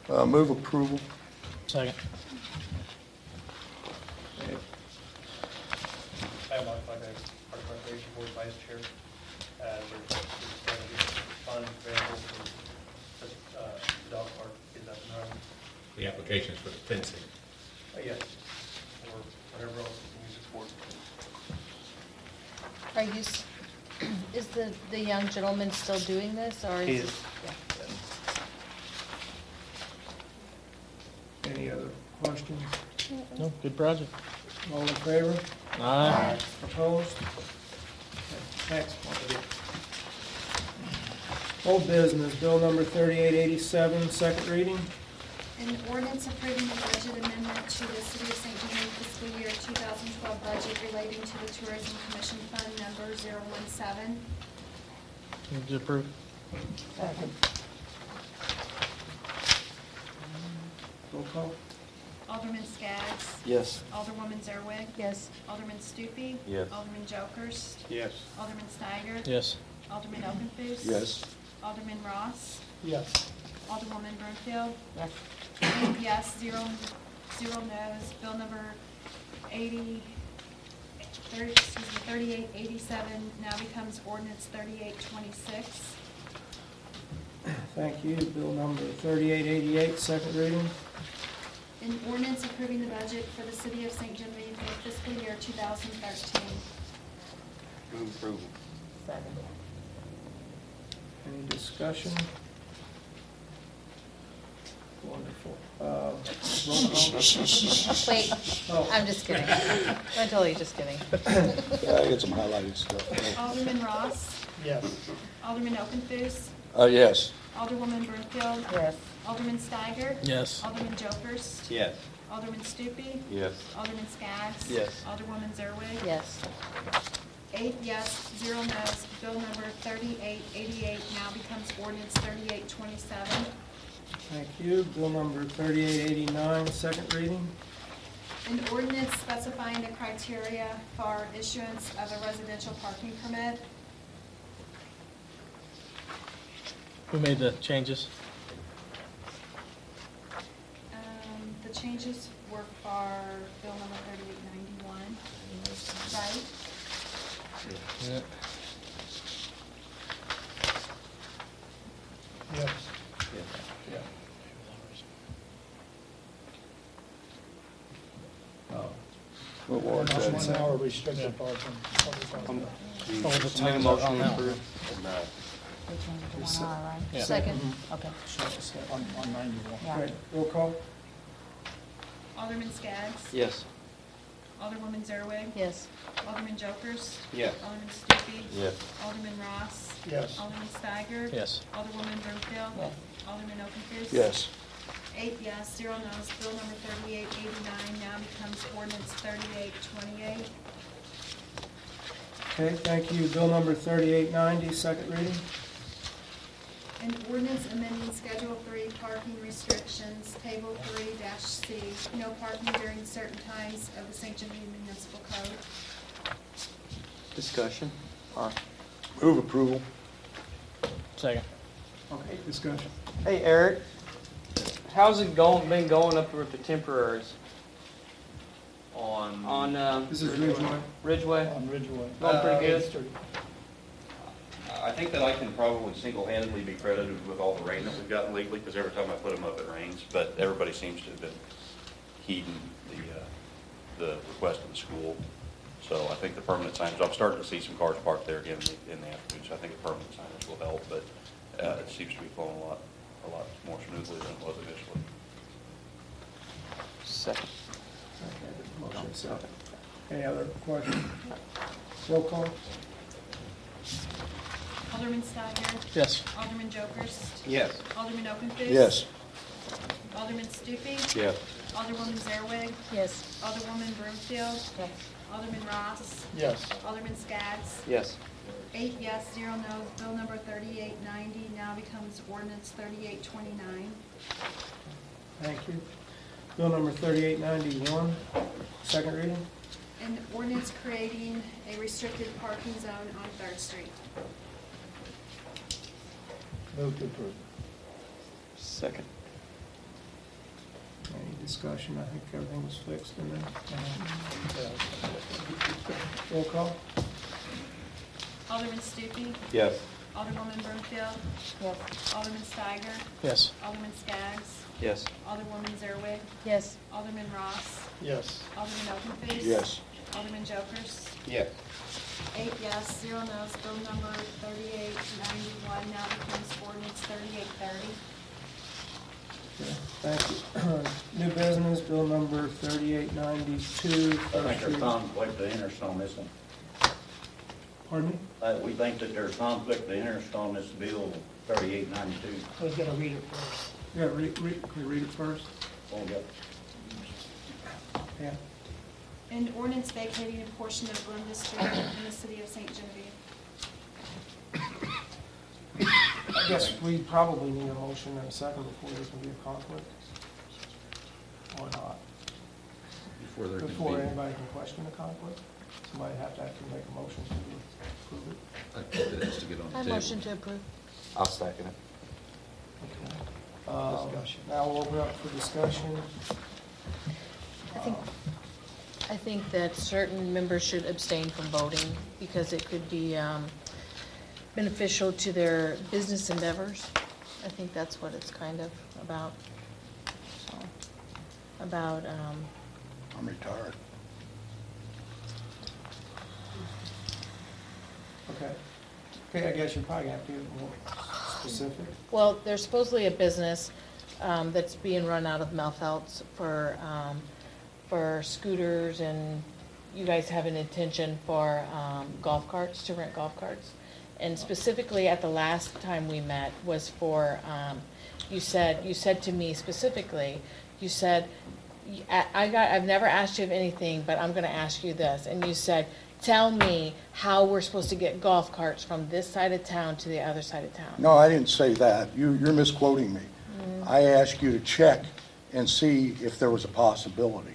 Speaker 15: Move approval.
Speaker 4: Second.
Speaker 2: Okay.
Speaker 17: I modify the Park and Recreation Board Vice Chair. There's going to be funds available for the dog park, get up and running.
Speaker 7: The applications for the fencing.
Speaker 17: Yes, or whatever else we can use it for.
Speaker 3: Are you, is the young gentleman still doing this, or is?
Speaker 17: He
Speaker 3: it-
Speaker 17: is.
Speaker 3: yeah.
Speaker 2: Any other questions?
Speaker 4: No, good project.
Speaker 2: All in favor?
Speaker 4: Aye.
Speaker 2: Opposed? Okay, next one. Old business, bill number 3887, second reading.
Speaker 18: An ordinance approving the budget amendment to the City of St. Genevieve fiscal year 2012 budget relating to the Tourism Commission Fund number 017.
Speaker 4: Move to approve.
Speaker 2: Roll call.
Speaker 18: Alderman Skaggs.
Speaker 11: Yes.
Speaker 18: Alderwoman Zerwig.
Speaker 3: Yes.
Speaker 18: Alderman Stupi.
Speaker 11: Yes.
Speaker 18: Alderman Jokers.
Speaker 14: Yes.
Speaker 18: Alderman Steiger.
Speaker 4: Yes.
Speaker 18: Alderman Okenfuss.
Speaker 15: Yes.
Speaker 18: Alderman Ross.
Speaker 9: Yes.
Speaker 18: Alderwoman Brumfield.
Speaker 3: Yes.
Speaker 18: 8 yes, 0 no's. Bill number 3887 now becomes ordinance 3826.
Speaker 2: Thank you. Bill number 3888, second reading.
Speaker 18: An ordinance approving the budget for the City of St. Genevieve for fiscal year 2013.
Speaker 11: Move approval.
Speaker 3: Second.
Speaker 2: Any discussion? Wonderful. Roll call.
Speaker 3: Wait,
Speaker 2: Oh.
Speaker 3: I'm just kidding. I'm totally just kidding.
Speaker 15: Yeah, I got some highlighted stuff.
Speaker 18: Alderman Ross.
Speaker 9: Yes.
Speaker 18: Alderman Okenfuss.
Speaker 15: Yes.
Speaker 18: Alderwoman Brumfield.
Speaker 3: Yes.
Speaker 18: Alderman Steiger.
Speaker 4: Yes.
Speaker 18: Alderman Jokers.
Speaker 11: Yes.
Speaker 18: Alderman Stupi.
Speaker 11: Yes.
Speaker 18: Alderman Skaggs.
Speaker 11: Yes.
Speaker 18: Alderwoman Zerwig.
Speaker 3: Yes.
Speaker 18: 8 yes, 0 no's. Bill number 3888 now becomes ordinance 3827.
Speaker 2: Thank you. Bill number 3889, second reading.
Speaker 18: An ordinance specifying the criteria for issuance of a residential parking permit.
Speaker 4: Who made the changes?
Speaker 18: The changes were for bill number 3891, right?
Speaker 4: Yeah.
Speaker 9: Yes.
Speaker 14: Yeah.
Speaker 15: What was that?
Speaker 9: 1 hour restricted parking.
Speaker 4: Oh, the
Speaker 11: Make a
Speaker 4: times
Speaker 11: motion
Speaker 4: on
Speaker 11: to
Speaker 4: that.
Speaker 11: approve.
Speaker 13: We changed it to 1 hour, right?
Speaker 4: Yeah.
Speaker 3: Second.
Speaker 13: Okay.
Speaker 9: On 91.
Speaker 13: Yeah.
Speaker 2: Great. Roll call.
Speaker 18: Alderman Skaggs.
Speaker 11: Yes.
Speaker 18: Alderwoman Zerwig.
Speaker 3: Yes.
Speaker 18: Alderman Jokers.
Speaker 11: Yes.
Speaker 18: Alderman Stupi.
Speaker 11: Yes.
Speaker 18: Alderman Ross.
Speaker 9: Yes.
Speaker 18: Alderman Steiger.
Speaker 4: Yes.
Speaker 18: Alderwoman Brumfield.
Speaker 3: Yes.
Speaker 18: Alderman Okenfuss.
Speaker 15: Yes.
Speaker 18: 8 yes, 0 no's. Bill number 3889 now becomes ordinance 3828.
Speaker 2: Okay, thank you. Bill number 3890, second reading.
Speaker 18: An ordinance amending Schedule 3 parking restrictions, Table 3-C, no parking during certain times of the St. Genevieve Municipal Code.
Speaker 11: Discussion.
Speaker 15: Move approval.
Speaker 4: Second.
Speaker 2: Okay, discussion.
Speaker 10: Hey, Eric, how's it been going up with the temporaries on,
Speaker 2: This is Ridgeway.
Speaker 10: Ridgeway?
Speaker 9: On Ridgeway.
Speaker 10: Going pretty good?
Speaker 9: 8th Street.
Speaker 16: I think that I can probably single-handedly be credited with all the rain that we've gotten lately, because every time I put them up, it rains. But everybody seems to have been heeding the request of the school. So I think the permanent signage, I'm starting to see some cars parked there again in the afternoon, so I think the permanent signage will help. But it seems to be flowing a lot more smoothly than it was initially.
Speaker 10: Second.
Speaker 2: Okay, motion second. Any other questions? Roll call.
Speaker 18: Alderman Steiger.
Speaker 4: Yes.
Speaker 18: Alderman Jokers.
Speaker 11: Yes.
Speaker 18: Alderman Okenfuss.
Speaker 15: Yes.
Speaker 18: Alderman Stupi.
Speaker 11: Yes.
Speaker 18: Alderwoman Zerwig.
Speaker 3: Yes.
Speaker 18: Alderwoman Broomfield.
Speaker 3: Yes.
Speaker 18: Alderman Ross.
Speaker 9: Yes.
Speaker 18: Alderman Skaggs.
Speaker 10: Yes.
Speaker 18: 8 yes, 0 no. Bill number 3890 now becomes ordinance 3829.
Speaker 2: Thank you. Bill number 3891, second reading.
Speaker 18: An ordinance creating a restricted parking zone on 3rd Street.
Speaker 9: Move to approve.
Speaker 1: Second.
Speaker 2: Any discussion? I think everything was fixed in there. Roll call?
Speaker 18: Alderman Stupi.
Speaker 1: Yes.
Speaker 18: Alderwoman Brumfield.
Speaker 3: Yes.
Speaker 18: Alderman Steiger.
Speaker 4: Yes.
Speaker 18: Alderman Skaggs.
Speaker 1: Yes.
Speaker 18: Alderwoman Zerwig.
Speaker 3: Yes.
Speaker 18: Alderman Ross.
Speaker 9: Yes.
Speaker 18: Alderman Okenthus.
Speaker 15: Yes.
Speaker 18: Alderman Jokers.
Speaker 14: Yes.
Speaker 18: 8 yes, 0 no's. Bill number 3891 now becomes ordinance 3830.
Speaker 2: Okay, thank you. New business, bill number 3892.
Speaker 19: I think there's conflict of interest on this one.
Speaker 2: Pardon me?
Speaker 19: We think that there's conflict of interest on this bill 3892.
Speaker 9: Who's gonna read it first?
Speaker 2: Yeah, can we read it first?
Speaker 19: Oh, yeah.
Speaker 2: Yeah.
Speaker 18: An ordinance vacating a portion of Glenda Street in the city of St. Genevieve.
Speaker 2: I guess we probably need a motion and a second before there can be a conflict. Or not. Before anybody can question the conflict. Somebody have to actually make a motion to approve it.
Speaker 7: I think that has to get on the
Speaker 3: I
Speaker 7: table.
Speaker 3: motion to approve.
Speaker 1: I'll second it.
Speaker 2: Discussion. Now we'll open up for discussion.
Speaker 3: I think that certain members should abstain from voting because it could be beneficial to their business endeavors. I think that's what it's kind of about. So, about,
Speaker 15: I'm retired.
Speaker 2: Okay. Okay, I guess you probably have to get more specific.
Speaker 3: well, there's supposedly a business that's being run out of Melfelt's for scooters, and you guys have an intention for golf carts, to rent golf carts. And specifically at the last time we met was for, you said to me specifically, you said, I've never asked you of anything, but I'm gonna ask you this. And you said, tell me how we're supposed to get golf carts from this side of town to the other side of town.
Speaker 15: No, I didn't say that. You're misquoting me. I asked you to check and see if there was a possibility.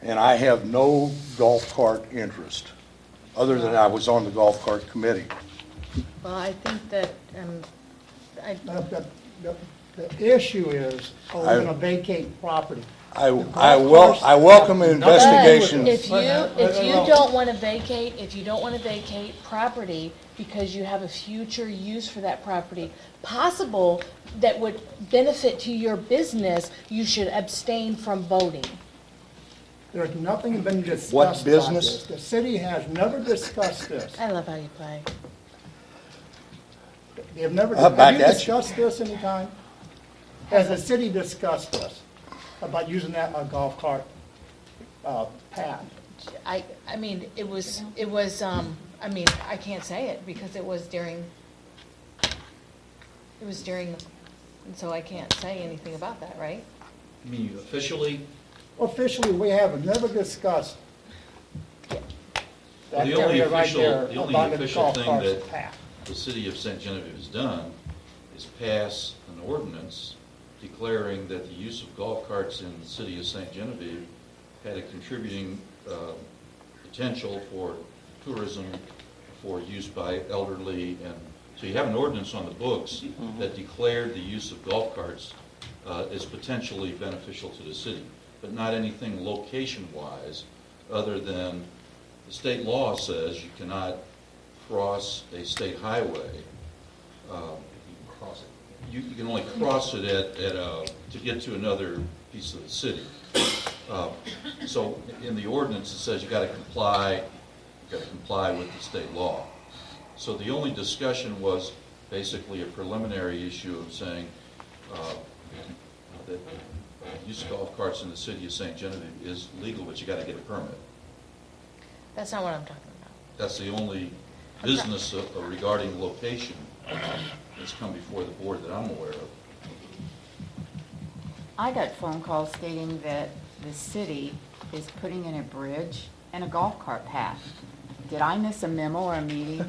Speaker 15: And I have no golf cart interest, other than I was on the golf cart committee.
Speaker 3: Well, I think that,
Speaker 9: The issue is, are we gonna vacate property?
Speaker 15: I welcome an investigation.
Speaker 3: If you don't want to vacate property because you have a future use for that property, possible that would benefit to your business, you should abstain from voting.
Speaker 9: There's nothing been discussed
Speaker 15: What
Speaker 9: about
Speaker 15: business?
Speaker 9: this. The city has never discussed this.
Speaker 3: I love how you play.
Speaker 9: They've never,
Speaker 15: Back
Speaker 9: have you
Speaker 15: at you.
Speaker 9: discussed this anytime? Has the city discussed this, about using that golf cart path?
Speaker 3: I mean, it was, I mean, I can't say it because it was during, and so I can't say anything about that, right?
Speaker 20: You mean officially?
Speaker 9: Officially, we have never discussed
Speaker 20: Well,
Speaker 9: that
Speaker 20: the only
Speaker 9: area right there
Speaker 20: official
Speaker 9: about the
Speaker 20: official
Speaker 9: golf
Speaker 20: thing
Speaker 9: cart
Speaker 20: that
Speaker 9: path.
Speaker 20: the city of St. Genevieve has done is pass an ordinance declaring that the use of golf carts in the city of St. Genevieve had a contributing potential for tourism, for use by elderly, and so you have an ordinance on the books that declared the use of golf carts is potentially beneficial to the city, but not anything location-wise, other than the state law says you cannot cross a state highway. You can only cross it to get to another piece of the city. So in the ordinance it says you got to comply with the state law. So the only discussion was basically a preliminary issue of saying that use of golf carts in the city of St. Genevieve is legal, but you got to get a permit.
Speaker 3: That's not what I'm talking about.
Speaker 20: That's the only business regarding location that's come before the board that I'm aware of.
Speaker 13: I got phone calls stating that the city is putting in a bridge and a golf cart path did I miss a memo or a meeting?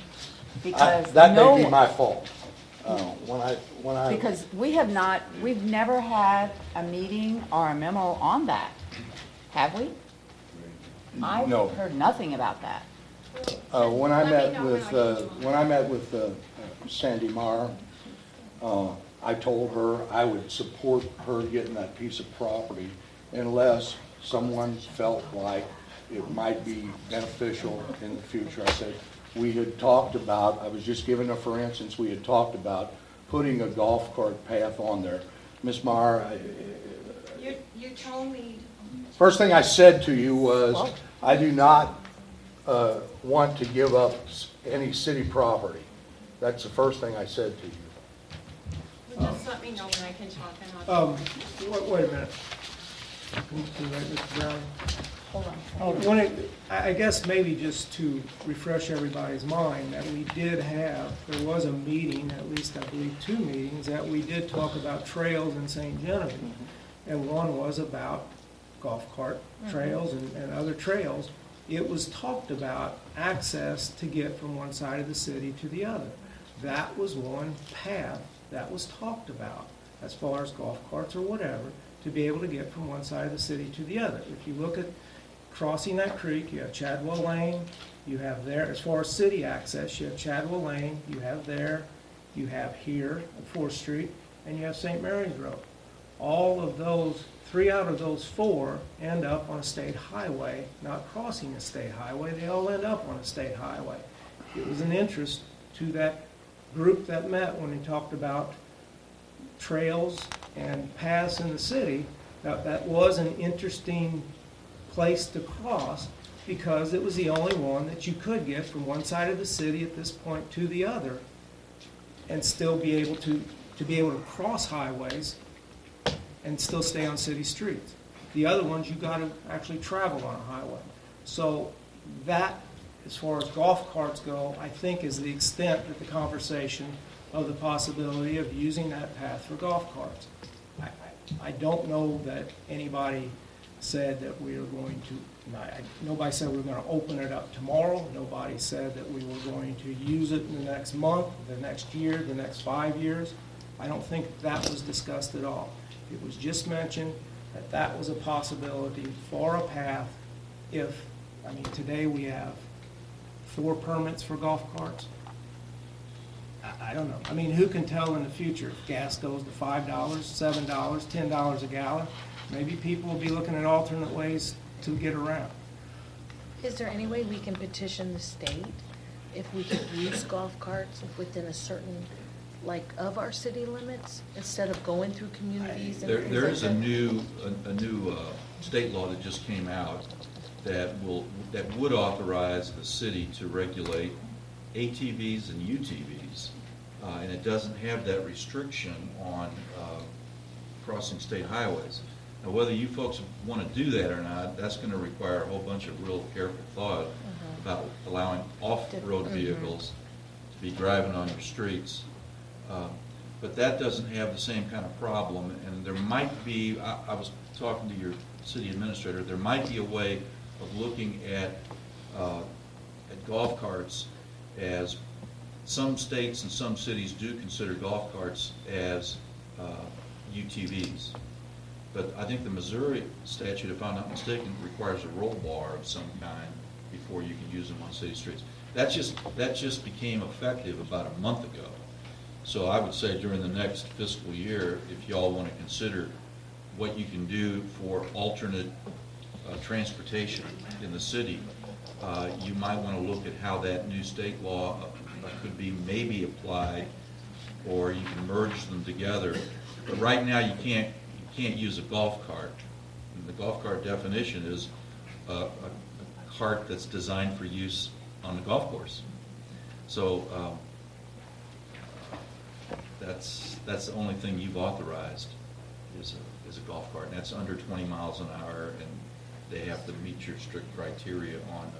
Speaker 13: Because
Speaker 15: That
Speaker 13: no
Speaker 15: may be
Speaker 13: one-
Speaker 15: my fault. When I.
Speaker 13: Because we've never had a meeting or a memo on that, have we? I've
Speaker 15: No.
Speaker 13: heard nothing about that.
Speaker 15: When I met with Sandy Meyer, I told her I would support her getting that piece of property unless someone felt like it might be beneficial in the future. I said, we had talked about, I was just giving a for instance, we had talked about putting a golf cart path on there. Ms. Meyer,
Speaker 18: You told me.
Speaker 15: first thing I said to you was, I do not want to give up any city property. That's the first thing I said to you.
Speaker 18: Well, just let me know when I can talk and I'll.
Speaker 2: Wait a minute. Can you write Mr. Brown?
Speaker 13: Hold on.
Speaker 2: I guess maybe just to refresh everybody's mind, that we did have, there was a meeting, at least I believe 2 meetings, that we did talk about trails in St. Genevieve. And one was about golf cart trails and other trails. It was talked about access to get from one side of the city to the other. That was one path that was talked about, as far as golf carts or whatever, to be able to get from one side of the city to the other. If you look at crossing that creek, you have Chadwell Lane, you have there, as far as city access, you have Chadwell Lane, you have there, you have here at 4th Street, and you have St. Mary's Road. All of those, 3 out of those 4 end up on a state highway, not crossing a state highway, they all end up on a state highway. It was an interest to that group that met when they talked about trails and paths in the city, that was an interesting place to cross because it was the only one that you could get from one side of the city at this point to the other and still be able to cross highways and still stay on city streets. The other ones, you got to actually travel on a highway. So that, as far as golf carts go, I think is the extent that the conversation of the possibility of using that path for golf carts. I don't know that anybody said that we are going to, nobody said we were going to open it up tomorrow. Nobody said that we were going to use it in the next month, the next year, the next 5 years. I don't think that was discussed at all. It was just mentioned that that was a possibility for a path if, today we have 4 permits for golf carts. I don't know. Who can tell in the future if gas goes to $5, $7, $10 a gallon? Maybe people will be looking at alternate ways to get around.
Speaker 3: Is there any way we can petition the state if we could use golf carts within a certain, of our city limits, instead of going through communities and things like that?
Speaker 20: There is a new state law that just came out that would authorize the city to regulate ATVs and UTVs, and it doesn't have that restriction on crossing state highways. Now, whether you folks want to do that or not, that's going to require a whole bunch of real careful thought about allowing off-road vehicles to be driving on your streets. But that doesn't have the same kind of problem, and there might be, I was talking to your city administrator, there might be a way of looking at golf carts, as some states and some cities do consider golf carts as UTVs. But I think the Missouri statute, if I'm not mistaken, requires a roll bar of some kind before you can use them on city streets. That just became effective about a month ago. So I would say during the next fiscal year, if y'all want to consider what you can do for alternate transportation in the city, you might want to look at how that new state law could be maybe applied, or you can merge them together. But right now you can't use a golf cart. And the golf cart definition is a cart that's designed for use on the golf course. So that's the only thing you've authorized is a golf cart, and that's under 20 miles an hour, and they have to meet your strict criteria on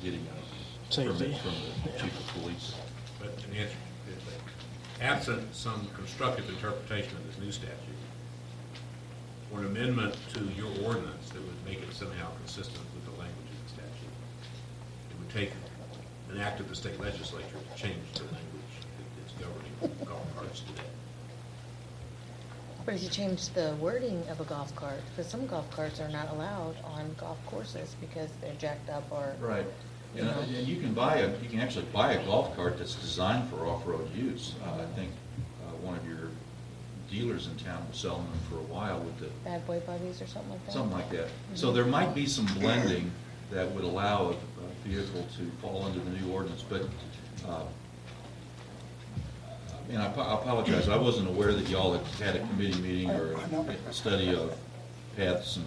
Speaker 20: getting a permit from the chief of police.
Speaker 7: But in answer, absent some constructive interpretation of this new statute, or an amendment to your ordinance that would make it somehow consistent with the language of the statute, it would take an act of the state legislature to change the language that's governing golf carts today.
Speaker 3: But if you change the wording of a golf cart, because some golf carts are not allowed on golf courses because they're jacked up or.
Speaker 20: Right.
Speaker 3: You
Speaker 20: And,
Speaker 3: know.
Speaker 20: and you can actually buy a golf cart that's designed for off-road use. I think one of your dealers in town was selling them for a while with the
Speaker 3: Bad boy buggies or something like that?
Speaker 20: something like that. So there might be some blending that would allow a vehicle to fall under the new ordinance, but, and I apologize, I wasn't aware that y'all had a committee meeting or a study of paths and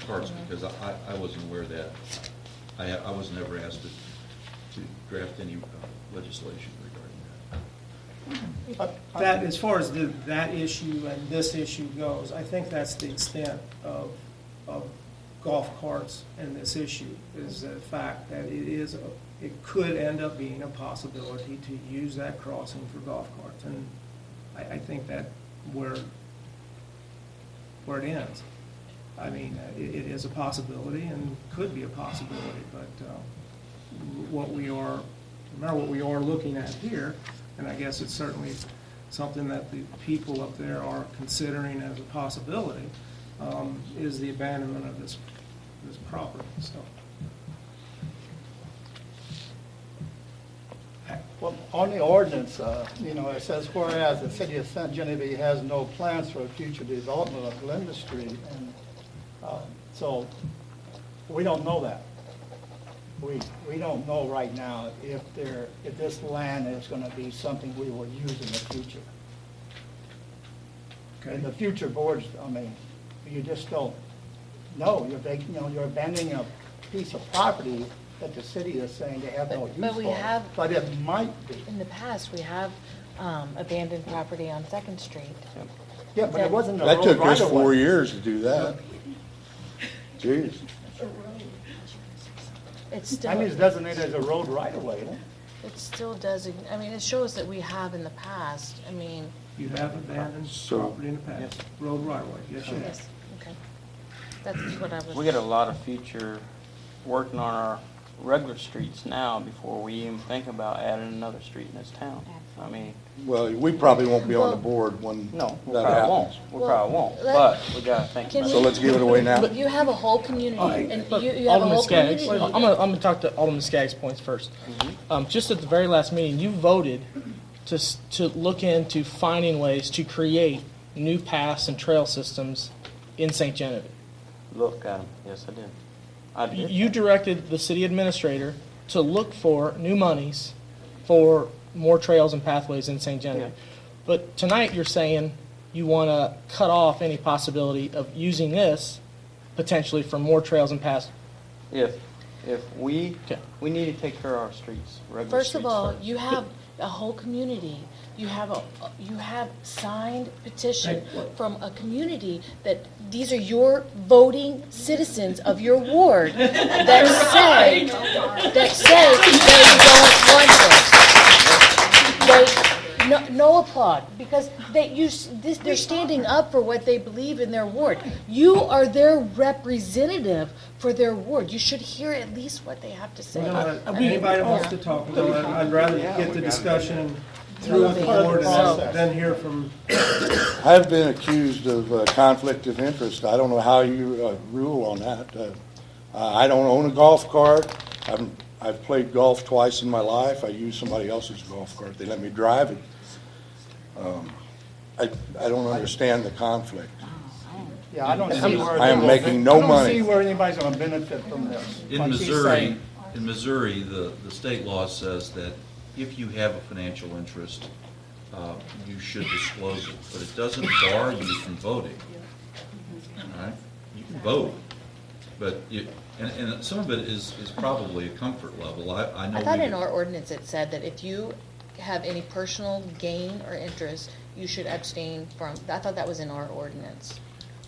Speaker 20: carts, because I wasn't aware of that. I was never asked to draft any legislation regarding that.
Speaker 2: That, as far as that issue and this issue goes, I think that's the extent of golf carts and this issue, is the fact that it could end up being a possibility to use that crossing for golf carts. And I think that where it ends. I mean, it is a possibility and could be a possibility, but what we are looking at here, and I guess it's certainly something that the people up there are considering as a possibility, is the abandonment of this property. So,
Speaker 9: Well, on the ordinance, it says, whereas the city of St. Genevieve has no plans for a future development of Glenda Street, and so we don't know that. We don't know right now if this land is going to be something we will use in the future.
Speaker 2: okay.
Speaker 9: In the future boards, I mean, you just don't know. You're abandoning a piece of property that the city is saying they have no use
Speaker 3: But we
Speaker 9: for.
Speaker 3: have.
Speaker 9: But it might be.
Speaker 3: In the past, we have abandoned property on Second Street.
Speaker 9: Yeah, but it wasn't a
Speaker 15: That
Speaker 9: road
Speaker 15: took us
Speaker 9: right of
Speaker 15: 4
Speaker 9: way.
Speaker 15: years to do that. Jeez.
Speaker 3: It's still.
Speaker 9: That means designated as a road right of way,
Speaker 3: It's still designated, I mean, it shows that we have in the past, I mean.
Speaker 2: You have abandoned property in the past, road right away, yes, you have.
Speaker 3: Yes, okay. That's what I was.
Speaker 10: We get a lot of future working on our regular streets now before we even think about adding another street in this town. I mean.
Speaker 15: Well, we probably won't be on the board when
Speaker 10: No, we
Speaker 15: that
Speaker 10: probably won't.
Speaker 15: happens.
Speaker 10: We probably won't, but we gotta think about it.
Speaker 15: So let's give it away now.
Speaker 3: You have a whole community, and you have a
Speaker 4: Alderman
Speaker 3: whole
Speaker 4: Skaggs,
Speaker 3: community.
Speaker 4: I'm gonna talk to Alderman Skaggs' points first. Just at the very last meeting, you voted to look into finding ways to create new paths and trail systems in St. Genevieve.
Speaker 10: Look at them, yes, I did.
Speaker 4: You directed the city administrator to look for new monies for more trails and pathways in St. Genevieve.
Speaker 10: Yeah.
Speaker 4: But tonight you're saying you want to cut off any possibility of using this potentially for more trails and paths.
Speaker 10: If we need to take care of our streets, regular
Speaker 3: First
Speaker 10: streets
Speaker 3: of all,
Speaker 10: first.
Speaker 3: you have a whole community. You have signed petition from a community that these are your voting citizens of your ward that say they don't want this. No applaud, because they're standing up for what they believe in their ward. You are their representative for their ward. You should hear at least what they have to say.
Speaker 2: Anybody wants to talk, I'd rather get the discussion through the board and then hear from.
Speaker 15: I've been accused of conflict of interest. I don't know how you rule on that. I don't own a golf cart. I've played golf twice in my life. I use somebody else's golf cart. They let me drive it. I don't understand the conflict.
Speaker 9: Yeah, I don't see where.
Speaker 15: I am making no
Speaker 9: I don't
Speaker 15: money.
Speaker 9: see where anybody's going to benefit from this.
Speaker 20: In
Speaker 9: Like she's
Speaker 20: Missouri,
Speaker 9: saying.
Speaker 20: the state law says that if you have a financial interest, you should disclose it, but it doesn't bar you from voting. All right? You can vote, but and some of it is probably a comfort level. I know.
Speaker 3: I thought in our ordinance it said that if you have any personal gain or interest, you should abstain from. I thought that was in our ordinance.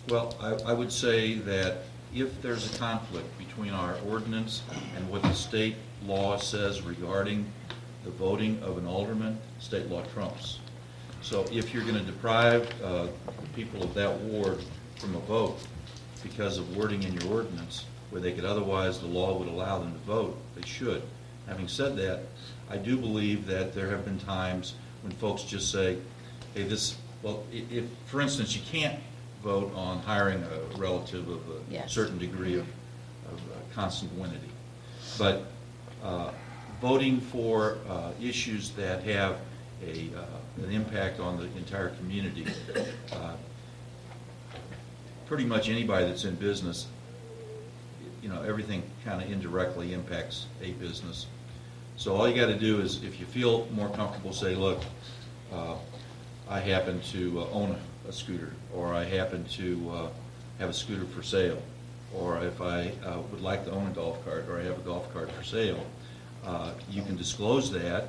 Speaker 20: Well, I would say that if there's a conflict between our ordinance and what the state law says regarding the voting of an alderman, state law trumps. So if you're going to deprive people of that ward from a vote because of wording in your ordinance, where they could otherwise, the law would allow them to vote, they should. Having said that, I do believe that there have been times when folks just say, hey, if, for instance, you can't vote on hiring a relative of a
Speaker 3: Yes.
Speaker 20: certain degree of consanguinity. But voting for issues that have an impact on the entire community, pretty much anybody that's in business, everything kind of indirectly impacts a business. So all you got to do is, if you feel more comfortable, say, look, I happen to own a scooter, or I happen to have a scooter for sale, or if I would like to own a golf cart, or I have a golf cart for sale, you can disclose that.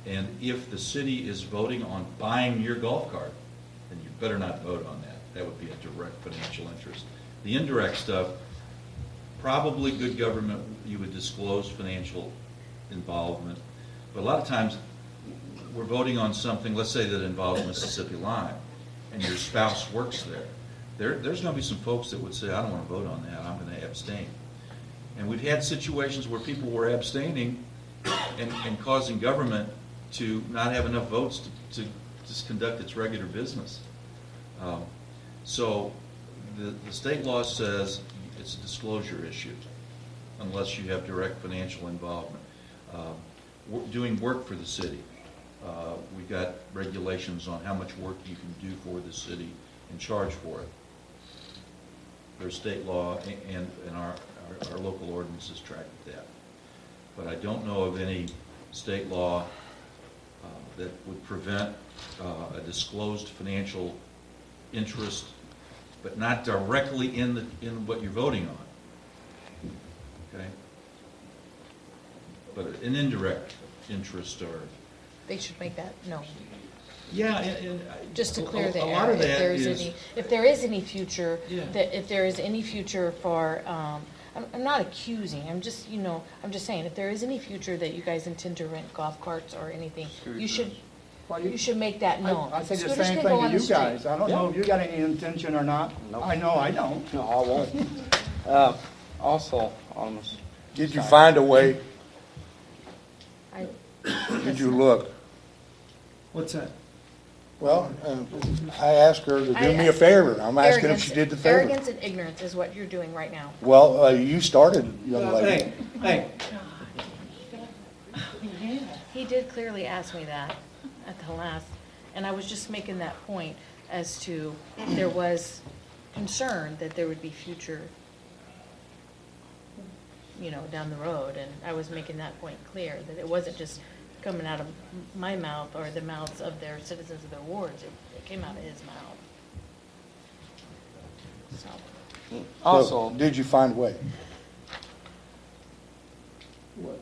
Speaker 20: And if the city is voting on buying your golf cart, then you better not vote on that. That would be a direct financial interest. The indirect stuff, probably good government, you would disclose financial involvement. But a lot of times, we're voting on something, let's say that involves Mississippi Lime, and your spouse works there. There's going to be some folks that would say, I don't want to vote on that, I'm going to abstain. And we've had situations where people were abstaining and causing government to not have enough votes to just conduct its regular business. So the state law says it's a disclosure issue unless you have direct financial involvement. Doing work for the city. We've got regulations on how much work you can do for the city and charge for it. There's state law and our local ordinances track that. But I don't know of any state law that would prevent a disclosed financial interest, but not directly in what you're voting on. Okay? But an indirect interest or...
Speaker 3: They should make that known.
Speaker 20: Yeah, and
Speaker 3: just to clear the
Speaker 20: a
Speaker 3: air.
Speaker 20: lot of that
Speaker 3: If there is any future,
Speaker 20: Yeah.
Speaker 3: if there is any future for, I'm not accusing, I'm just saying, if there is any future that you guys intend to rent golf carts or anything, you should make that known.
Speaker 9: I say the
Speaker 3: Scooters
Speaker 9: same
Speaker 3: can go
Speaker 9: thing
Speaker 3: on
Speaker 9: to
Speaker 3: the
Speaker 9: you guys.
Speaker 3: street.
Speaker 9: I don't know if you got any intention or not.
Speaker 21: Nope.
Speaker 9: I know I don't.
Speaker 21: No, I won't. Also, almost.
Speaker 15: Did you find a way?
Speaker 3: I-
Speaker 15: Did you look?
Speaker 2: What's that?
Speaker 15: Well, I asked her to do me a favor. I'm asking if she did the favor.
Speaker 3: Arrogance and ignorance is what you're doing right now.
Speaker 15: Well, you started, young lady.
Speaker 2: Hey,
Speaker 3: He did clearly ask me that at the last, and I was just making that point as to there was concern that there would be future, down the road, and I was making that point clear, that it wasn't just coming out of my mouth or the mouths of their citizens of their wards, it came out of his mouth. So.
Speaker 21: Also,
Speaker 15: So, did you find a way?
Speaker 2: what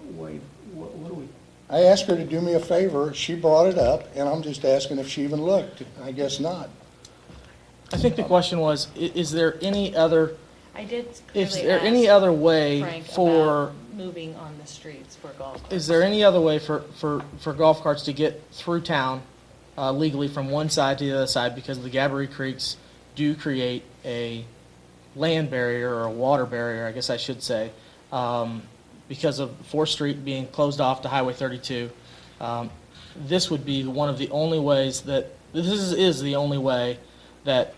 Speaker 2: do we?
Speaker 15: I asked her to do me a favor. She brought it up, and I'm just asking if she even looked. I guess not.
Speaker 4: I think the question was, is there any other,
Speaker 3: I did
Speaker 4: is
Speaker 3: clearly
Speaker 4: there any
Speaker 3: ask
Speaker 4: other way
Speaker 3: Frank
Speaker 4: for,
Speaker 3: about moving on the streets for golf carts.
Speaker 4: is there any other way for golf carts to get through town legally from one side to the other side, because the Gabbery Creeks do create a land barrier or a water barrier, I guess I should say, because of 4th Street being closed off to Highway 32. This would be one of the only ways that, this is the only way that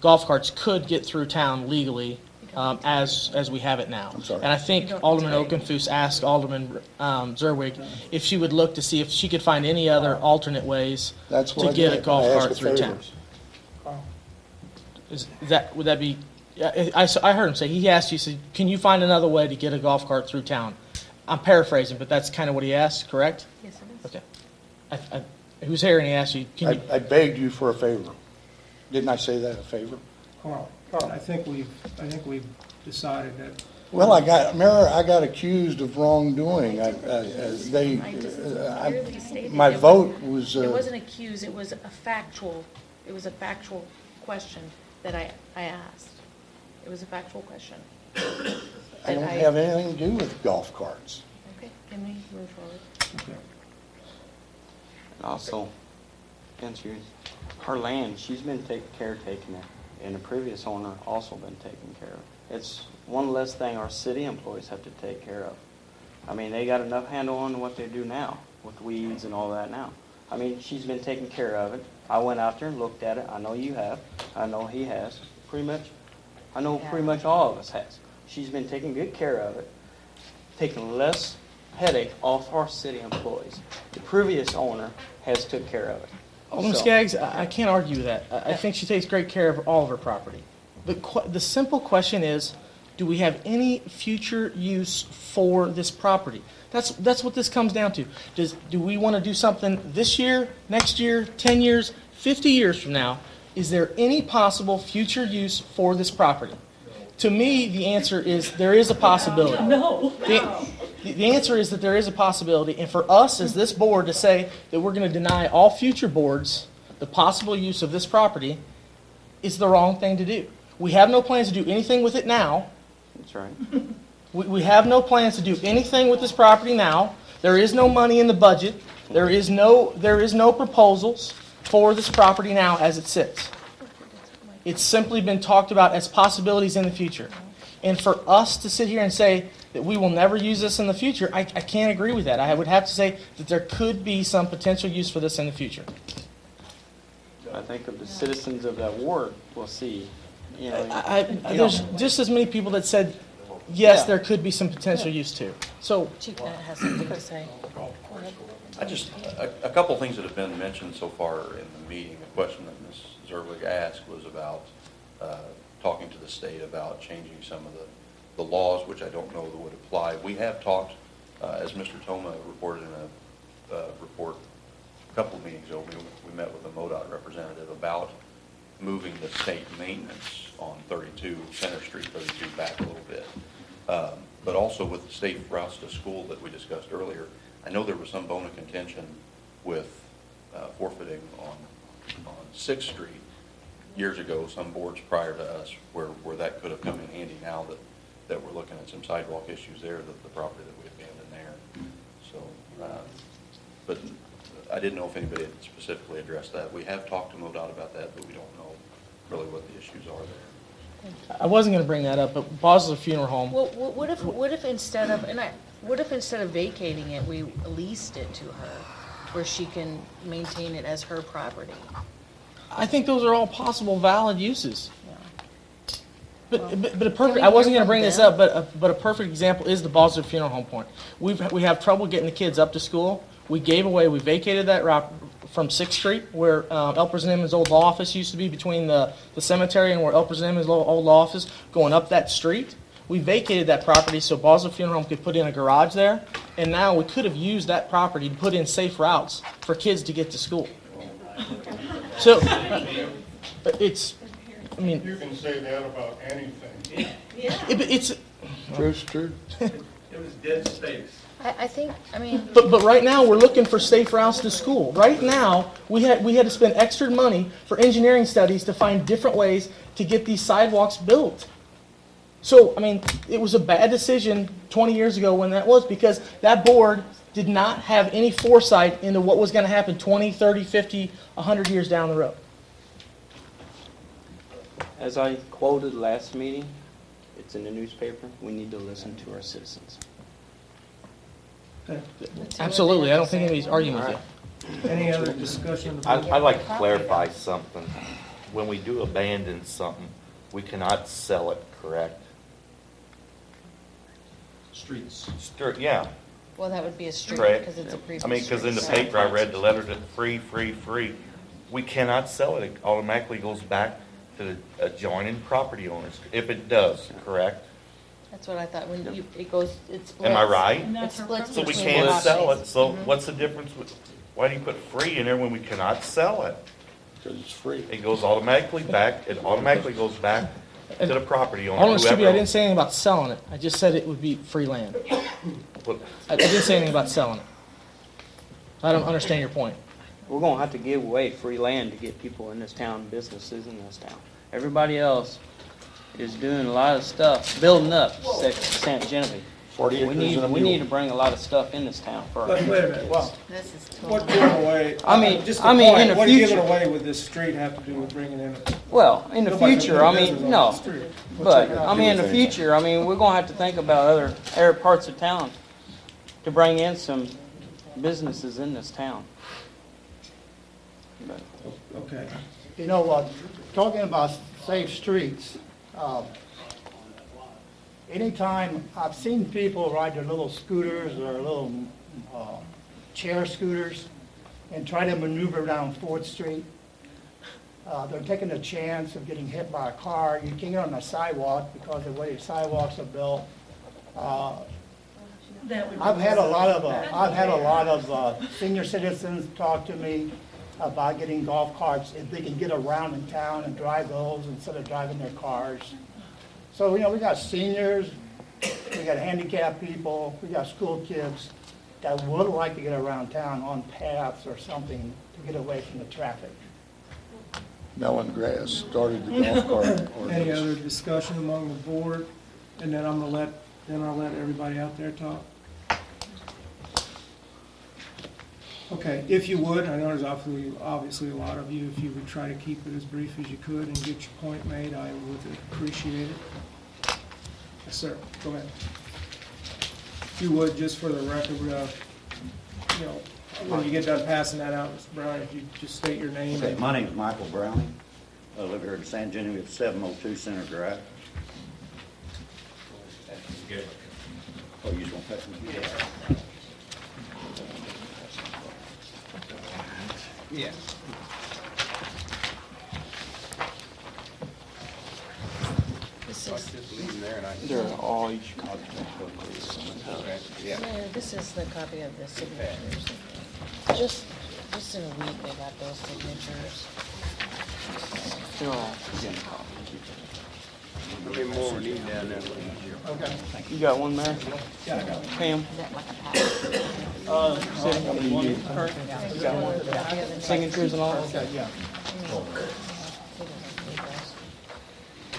Speaker 4: golf carts could get through town legally as we have it now.
Speaker 15: I'm sorry.
Speaker 4: And I think Alderman Okenfoos asked Alderman Zerwig if she would look to see if she could find any other alternate ways
Speaker 15: That's what
Speaker 4: to
Speaker 15: I
Speaker 4: get
Speaker 15: did.
Speaker 4: a golf
Speaker 15: I asked
Speaker 4: cart
Speaker 15: for
Speaker 4: through town.
Speaker 15: favors.
Speaker 4: Would that be? Yeah, I heard him say, he asked you, said, can you find another way to get a golf cart through town? I'm paraphrasing, but that's kind of what he asked, correct?
Speaker 3: Yes, it is.
Speaker 4: Okay. He was here and he asked you, can you?
Speaker 15: I begged you for a favor. Didn't I say that, a favor?
Speaker 2: Carl, I think we've decided that.
Speaker 15: Well, Mayor, I got accused of wrongdoing.
Speaker 3: Clearly stated
Speaker 15: My
Speaker 3: it
Speaker 15: vote was.
Speaker 3: It wasn't accused, it was a factual question that I asked. It was a factual question.
Speaker 15: I don't have anything to do with golf carts.
Speaker 3: Okay, can we move forward?
Speaker 2: Okay.
Speaker 21: and also, answer her land, she's been taking it.
Speaker 8: and the previous owner also been taken care of. It's one less thing our city employees have to take care of. I mean, they got enough handle on what they do now with weeds and all that now. I mean, she's been taking care of it. I went out there and looked at it. I know you have. I know he has. Pretty much, I know pretty much all of us has. She's been taking good care of it, taking less headache off our city employees. The previous owner has took care of it.
Speaker 4: Alderman Skaggs, I can't argue with that. I think she takes great care of all of her property. The simple question is, do we have any future use for this property? That's what this comes down to. Do we want to do something this year, next year, 10 years, 50 years from now? Is there any possible future use for this property? To me, the answer is there is a possibility.
Speaker 3: No.
Speaker 4: The answer is that there is a possibility, and for us as this board to say that we're going to deny all future boards the possible use of this property is the wrong thing to do. We have no plans to do anything with it now.
Speaker 8: That's right.
Speaker 4: We have no plans to do anything with this property now. There is no money in the budget. There is no proposals for this property now as it sits. It's simply been talked about as possibilities in the future. And for us to sit here and say that we will never use this in the future, I can't agree with that. I would have to say that there could be some potential use for this in the future.
Speaker 8: I think of the citizens of that ward will see. You know,
Speaker 4: There's just as many people that said, yes, there could be some potential use too. So,
Speaker 3: Chief Matt has something to say.
Speaker 16: I just, a couple things that have been mentioned so far in the meeting. The question that Ms. Zerwig asked was about talking to the state about changing some of the laws, which I don't know that would apply. We have talked, as Mr. Toma reported in a report a couple of meetings ago, we met with a MoDOT representative about moving the state maintenance on 32 Center Street, 32 back a little bit. But also with the safe routes to school that we discussed earlier, I know there was some bone of contention with forfeiting on 6th Street years ago, some boards prior to us, where that could have come in handy now that we're looking at some sidewalk issues there, the property that we abandoned there. So, but I didn't know if anybody had specifically addressed that. We have talked to MoDOT about that, but we don't know really what the issues are there.
Speaker 4: I wasn't going to bring that up, but Bosler Funeral Home.
Speaker 3: Well, what if instead of vacating it, we leased it to her, where she can maintain it as her property?
Speaker 4: I think those are all possible valid uses.
Speaker 3: Yeah.
Speaker 4: But a perfect.
Speaker 3: Can we
Speaker 4: I wasn't
Speaker 3: hear
Speaker 4: going to bring
Speaker 3: from
Speaker 4: this
Speaker 3: them?
Speaker 4: up, but a perfect example is the Bosler Funeral Home point. We have trouble getting the kids up to school. We vacated that route from 6th Street, where El President's old law office used to be, between the cemetery and where El President's old law office, going up that street. We vacated that property so Bosler Funeral Home could put in a garage there, and now we could have used that property to put in safe routes for kids to get to school. So, it's, I mean...
Speaker 14: You can say that about anything.
Speaker 4: It's...
Speaker 15: True.
Speaker 14: It was dead space.
Speaker 3: I think, I mean...
Speaker 4: But right now, we're looking for safe routes to school. Right now, we had to spend extra money for engineering studies to find different ways to get these sidewalks built. So, I mean, it was a bad decision 20 years ago when that was, because that board did not have any foresight into what was going to happen 20, 30, 50, 100 years down the road.
Speaker 8: as I quoted last meeting, it's in the newspaper, we need to listen to our citizens.
Speaker 4: Absolutely, I don't think anybody's arguing with you.
Speaker 2: Any other discussion?
Speaker 11: I'd like to clarify something. When we do abandon something, we cannot sell it, correct?
Speaker 7: Streets.
Speaker 11: Yeah.
Speaker 3: Well, that would be a street
Speaker 11: Correct.
Speaker 3: because it's a previous
Speaker 11: I mean, because in the
Speaker 3: street.
Speaker 11: paper, I read the letter that free. We cannot sell it. It automatically goes back to the adjoining property owners, if it does, correct?
Speaker 3: That's what I thought, when you, it goes, it splits.
Speaker 11: Am I right?
Speaker 3: It splits
Speaker 11: So we
Speaker 3: between
Speaker 11: can't sell
Speaker 3: properties.
Speaker 11: it, so
Speaker 3: Mhm.
Speaker 11: what's the difference with, why do you put free in there when we cannot sell it?
Speaker 15: Because it's free.
Speaker 11: It goes automatically back, it automatically goes back to the property owner.
Speaker 4: Hold on, Stevie, I
Speaker 11: whoever-
Speaker 4: didn't say anything about selling it. I just said it would be free land. I didn't say anything about selling it. I don't understand your point.
Speaker 8: We're gonna have to give away free land to get people in this town, businesses in this town. Everybody else is doing a lot of stuff, building up St. Genevieve.
Speaker 15: 40
Speaker 8: We
Speaker 15: acres
Speaker 8: need,
Speaker 15: and a
Speaker 8: we need to
Speaker 15: mule.
Speaker 8: bring a lot of stuff in this town
Speaker 2: But
Speaker 8: first.
Speaker 2: wait a minute, well,
Speaker 13: This is
Speaker 2: what
Speaker 13: totally.
Speaker 2: giving away,
Speaker 8: I mean-
Speaker 2: just the
Speaker 8: I mean, in
Speaker 2: point,
Speaker 8: the
Speaker 2: what are you
Speaker 8: future-
Speaker 2: giving away with this street have to do with bringing in?
Speaker 8: Well, in the
Speaker 2: Nobody can
Speaker 8: future,
Speaker 2: put a
Speaker 8: I
Speaker 2: business
Speaker 8: mean,
Speaker 2: on
Speaker 8: no.
Speaker 2: the street. What's
Speaker 8: But,
Speaker 2: that got to
Speaker 8: I
Speaker 2: do
Speaker 8: mean, in
Speaker 2: with
Speaker 8: the
Speaker 2: anything?
Speaker 8: future, I mean, we're gonna have to think about other parts of town to bring in some businesses in this town. But-
Speaker 2: Okay.
Speaker 9: You know what, talking about safe streets, anytime I've seen people ride their little scooters or little chair scooters and try to maneuver down 4th Street, they're taking a chance of getting hit by a car. You can't get on the sidewalk because of the way the sidewalks are built. I've had a lot of senior citizens talk to me about getting golf carts if they can get around in town and drive those instead of driving their cars. So, we got seniors, we got handicapped people, we got school kids that would like to get around town on paths or something to get away from the traffic.
Speaker 15: Melon Grass started the golf cart
Speaker 2: Any
Speaker 15: ordinance.
Speaker 2: other discussion among the board? And then I'll let everybody out there talk. Okay, if you would, I know there's obviously a lot of you, if you would try to keep it as brief as you could and get your point made, I would appreciate it. Yes, sir, go ahead. If you would, just for the record, when you get done passing that out, Mr. Brown, if you just state your name.
Speaker 19: Okay, my name is Michael Browning. I live here in San Genevieve, 702 Center Drive. Oh, you just want to pass me?
Speaker 8: Yeah.
Speaker 3: This is,
Speaker 8: They're all each copy.
Speaker 3: Mayor, this is the copy of the signatures. Just in a week, they got those signatures.
Speaker 8: They're all again copies.
Speaker 5: How many more we need down there?
Speaker 9: Okay.
Speaker 8: You got one, Mayor?
Speaker 2: Yeah, I got it.
Speaker 8: Pam?
Speaker 13: Is that like a packet?
Speaker 8: You got one? Signatures and all?
Speaker 9: Okay, yeah.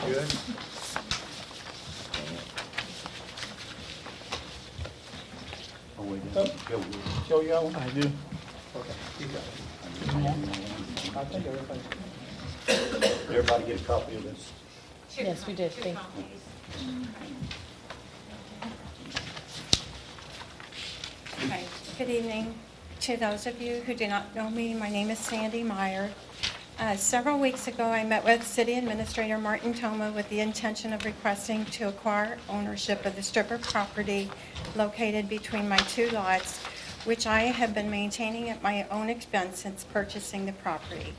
Speaker 5: Good?
Speaker 19: Oh, wait,
Speaker 9: Joe, you got one?
Speaker 8: I do.
Speaker 9: Okay, you got it. I think everybody.
Speaker 19: everybody get a copy of this?
Speaker 3: Yes, we did, thank you.
Speaker 12: Okay, good evening to those of you who do not know me. My name is Sandy Meyer. Several weeks ago, I met with City Administrator Martin Toma with the intention of requesting to acquire ownership of the strip of property located between my two lots, which I have been maintaining at my own expense since purchasing the property.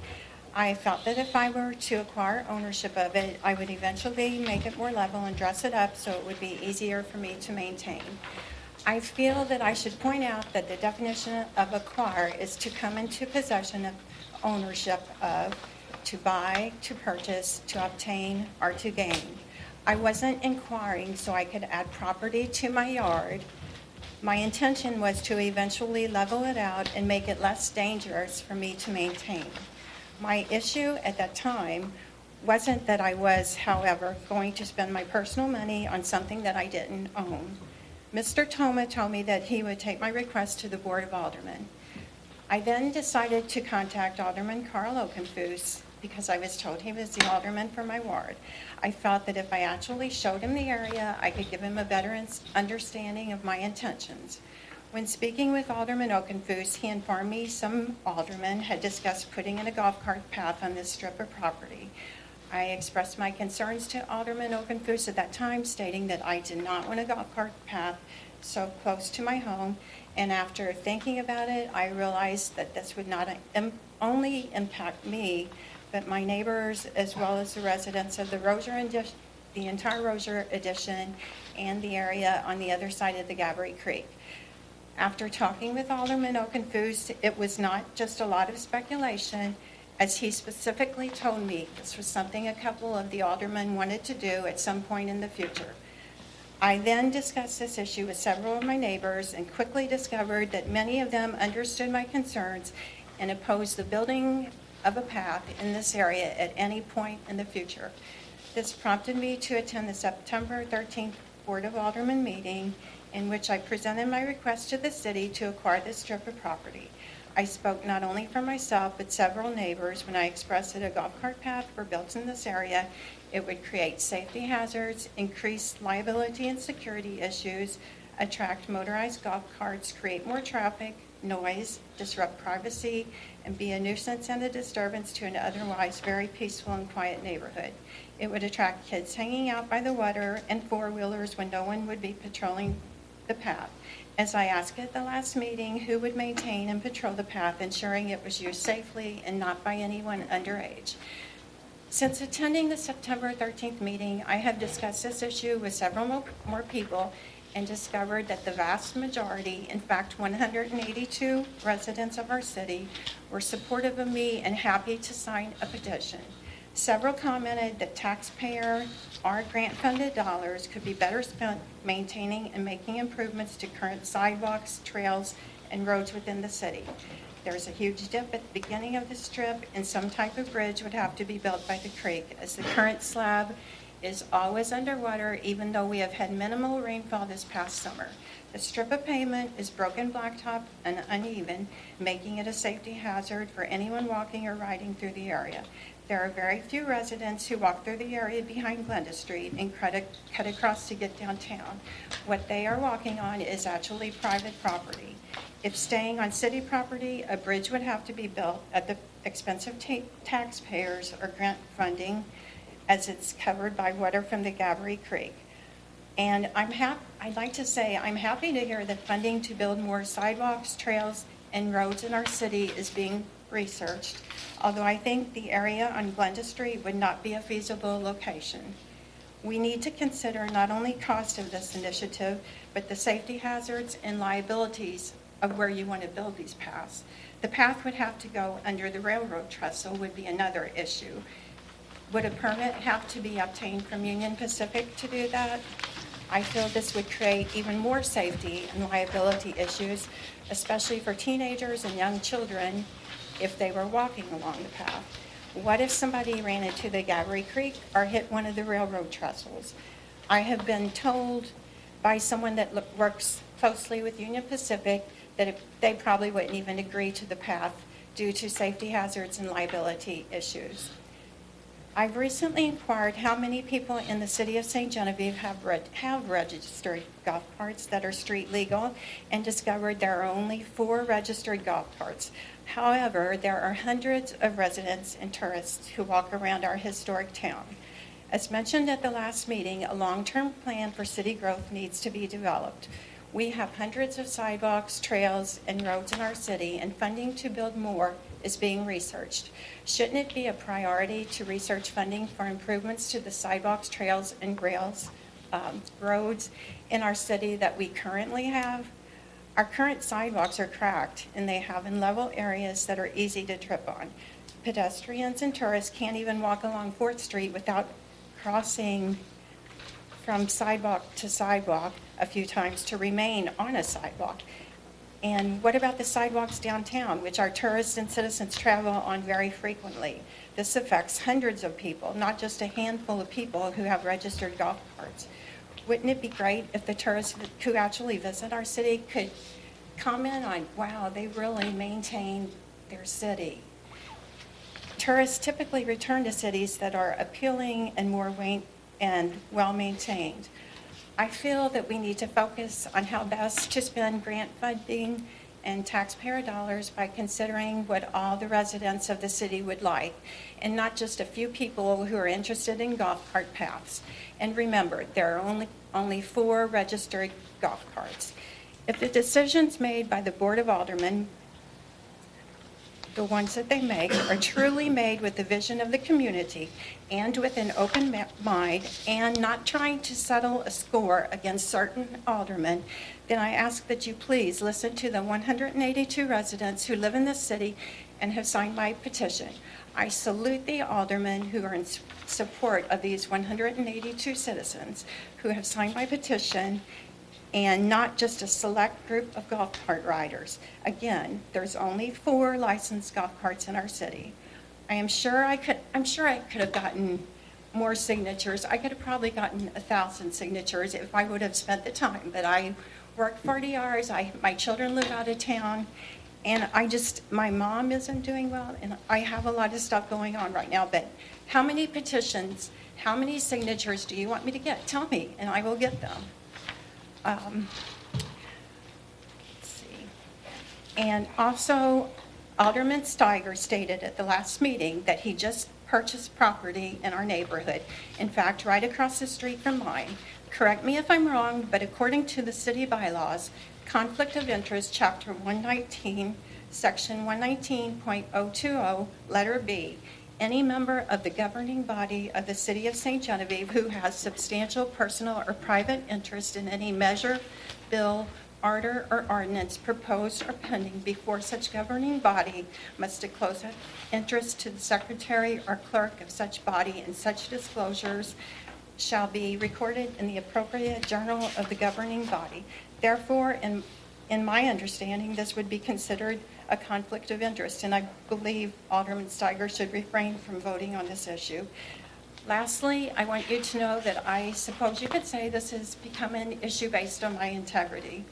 Speaker 12: I felt that if I were to acquire ownership of it, I would eventually make it more level and dress it up so it would be easier for me to maintain. I feel that I should point out that the definition of acquire is to come into possession of ownership of, to buy, to purchase, to obtain, or to gain. I wasn't inquiring so I could add property to my yard. My intention was to eventually level it out and make it less dangerous for me to maintain. My issue at that time wasn't that I was, however, going to spend my personal money on something that I didn't own. Mr. Toma told me that he would take my request to the Board of Aldermen. I then decided to contact Alderman Carl Okenfuss because I was told he was the alderman for my ward. I felt that if I actually showed him the area, I could give him a better understanding of my intentions. When speaking with Alderman Okenfuss, he informed me some aldermen had discussed putting in a golf cart path on this strip of property. I expressed my concerns to Alderman Okenfuss at that time, stating that I did not want a golf cart path so close to my home, and after thinking about it, I realized that this would not only impact me, but my neighbors as well as the residents of the entire Rozier addition and the area on the other side of the Gabbery Creek. After talking with Alderman Okenfuss, it was not just a lot of speculation, as he specifically told me this was something a couple of the aldermen wanted to do at some point in the future. I then discussed this issue with several of my neighbors and quickly discovered that many of them understood my concerns and opposed the building of a path in this area at any point in the future. This prompted me to attend the September 13th Board of Aldermen meeting in which I presented my request to the city to acquire this strip of property. I spoke not only for myself, but several neighbors when I expressed that a golf cart path were built in this area. It would create safety hazards, increase liability and security issues, attract motorized golf carts, create more traffic, noise, disrupt privacy, and be a nuisance and a disturbance to an otherwise very peaceful and quiet neighborhood. It would attract kids hanging out by the water and four-wheelers when no one would be patrolling the path. As I asked at the last meeting, who would maintain and patrol the path, ensuring it was used safely and not by anyone underage. Since attending the September 13th meeting, I have discussed this issue with several more people and discovered that the vast majority, in fact 182 residents of our city, were supportive of me and happy to sign a petition. Several commented that taxpayer or grant-funded dollars could be better spent maintaining and making improvements to current sidewalks, trails, and roads within the city. There's a huge dip at the beginning of the strip, and some type of bridge would have to be built by the creek, as the current slab is always underwater, even though we have had minimal rainfall this past summer. The strip of pavement is broken blacktop and uneven, making it a safety hazard for anyone walking or riding through the area. There are very few residents who walk through the area behind Glenda Street and cut across to get downtown. What they are walking on is actually private property. If staying on city property, a bridge would have to be built at the expense of taxpayers or grant funding, as it's covered by water from the Gabry Creek. And I'd like to say I'm happy to hear that funding to build more sidewalks, trails, and roads in our city is being researched, although I think the area on Glenda Street would not be a feasible location. We need to consider not only cost of this initiative, but the safety hazards and liabilities of where you want to build these paths. The path would have to go under the railroad trestle would be another issue. Would a permit have to be obtained from Union Pacific to do that? I feel this would create even more safety and liability issues, especially for teenagers and young children if they were walking along the path. What if somebody ran into the Gabry Creek or hit one of the railroad trestles? I have been told by someone that works closely with Union Pacific that they probably wouldn't even agree to the path due to safety hazards and liability issues. I've recently inquired how many people in the city of St. Genevieve have registered golf carts that are street legal, and discovered there are only 4 registered golf carts. However, there are hundreds of residents and tourists who walk around our historic town. As mentioned at the last meeting, a long-term plan for city growth needs to be developed. We have hundreds of sidewalks, trails, and roads in our city, and funding to build more is being researched. Shouldn't it be a priority to research funding for improvements to the sidewalks, trails, and roads in our city that we currently have? Our current sidewalks are cracked, and they have unlevel areas that are easy to trip on. Pedestrians and tourists can't even walk along 4th Street without crossing from sidewalk to sidewalk a few times to remain on a sidewalk. And what about the sidewalks downtown, which our tourists and citizens travel on very frequently? This affects hundreds of people, not just a handful of people who have registered golf carts. Wouldn't it be great if the tourists who actually visit our city could comment on, wow, they really maintain their city? Tourists typically return to cities that are appealing and more well-maintained. I feel that we need to focus on how best to spend grant funding and taxpayer dollars by considering what all the residents of the city would like, and not just a few people who are interested in golf cart paths. And remember, there are only 4 registered golf carts. If the decisions made by the Board of Aldermen, the ones that they make, are truly made with the vision of the community and with an open mind and not trying to settle a score against certain aldermen, then I ask that you please listen to the 182 residents who live in this city and have signed my petition. I salute the aldermen who are in support of these 182 citizens who have signed my petition, and not just a select group of golf cart riders. Again, there's only 4 licensed golf carts in our city. I'm sure I could have gotten more signatures. I could have probably gotten 1,000 signatures if I would have spent the time, but I work 40 hours. My children live out of town. And my mom isn't doing well, and I have a lot of stuff going on right now. But how many petitions, how many signatures do you want me to get? Tell me, and I will get them. Let's see. And also, Alderman Steiger stated at the last meeting that he just purchased property in our neighborhood. In fact, right across the street from mine. Correct me if I'm wrong, but according to the city bylaws, Conflict of Interest, Chapter 119, Section 119.020, Letter B, any member of the governing body of the City of St. Genevieve who has substantial personal or private interest in any measure, bill, order, or ordinance proposed or pending before such governing body must disclose interest to the secretary or clerk of such body, and such disclosures shall be recorded in the appropriate journal of the governing body. Therefore, in my understanding, this would be considered a conflict of interest, and I believe Alderman Steiger should refrain from voting on this issue. Lastly, I want you to know that I suppose you could say this has become an issue based on my integrity,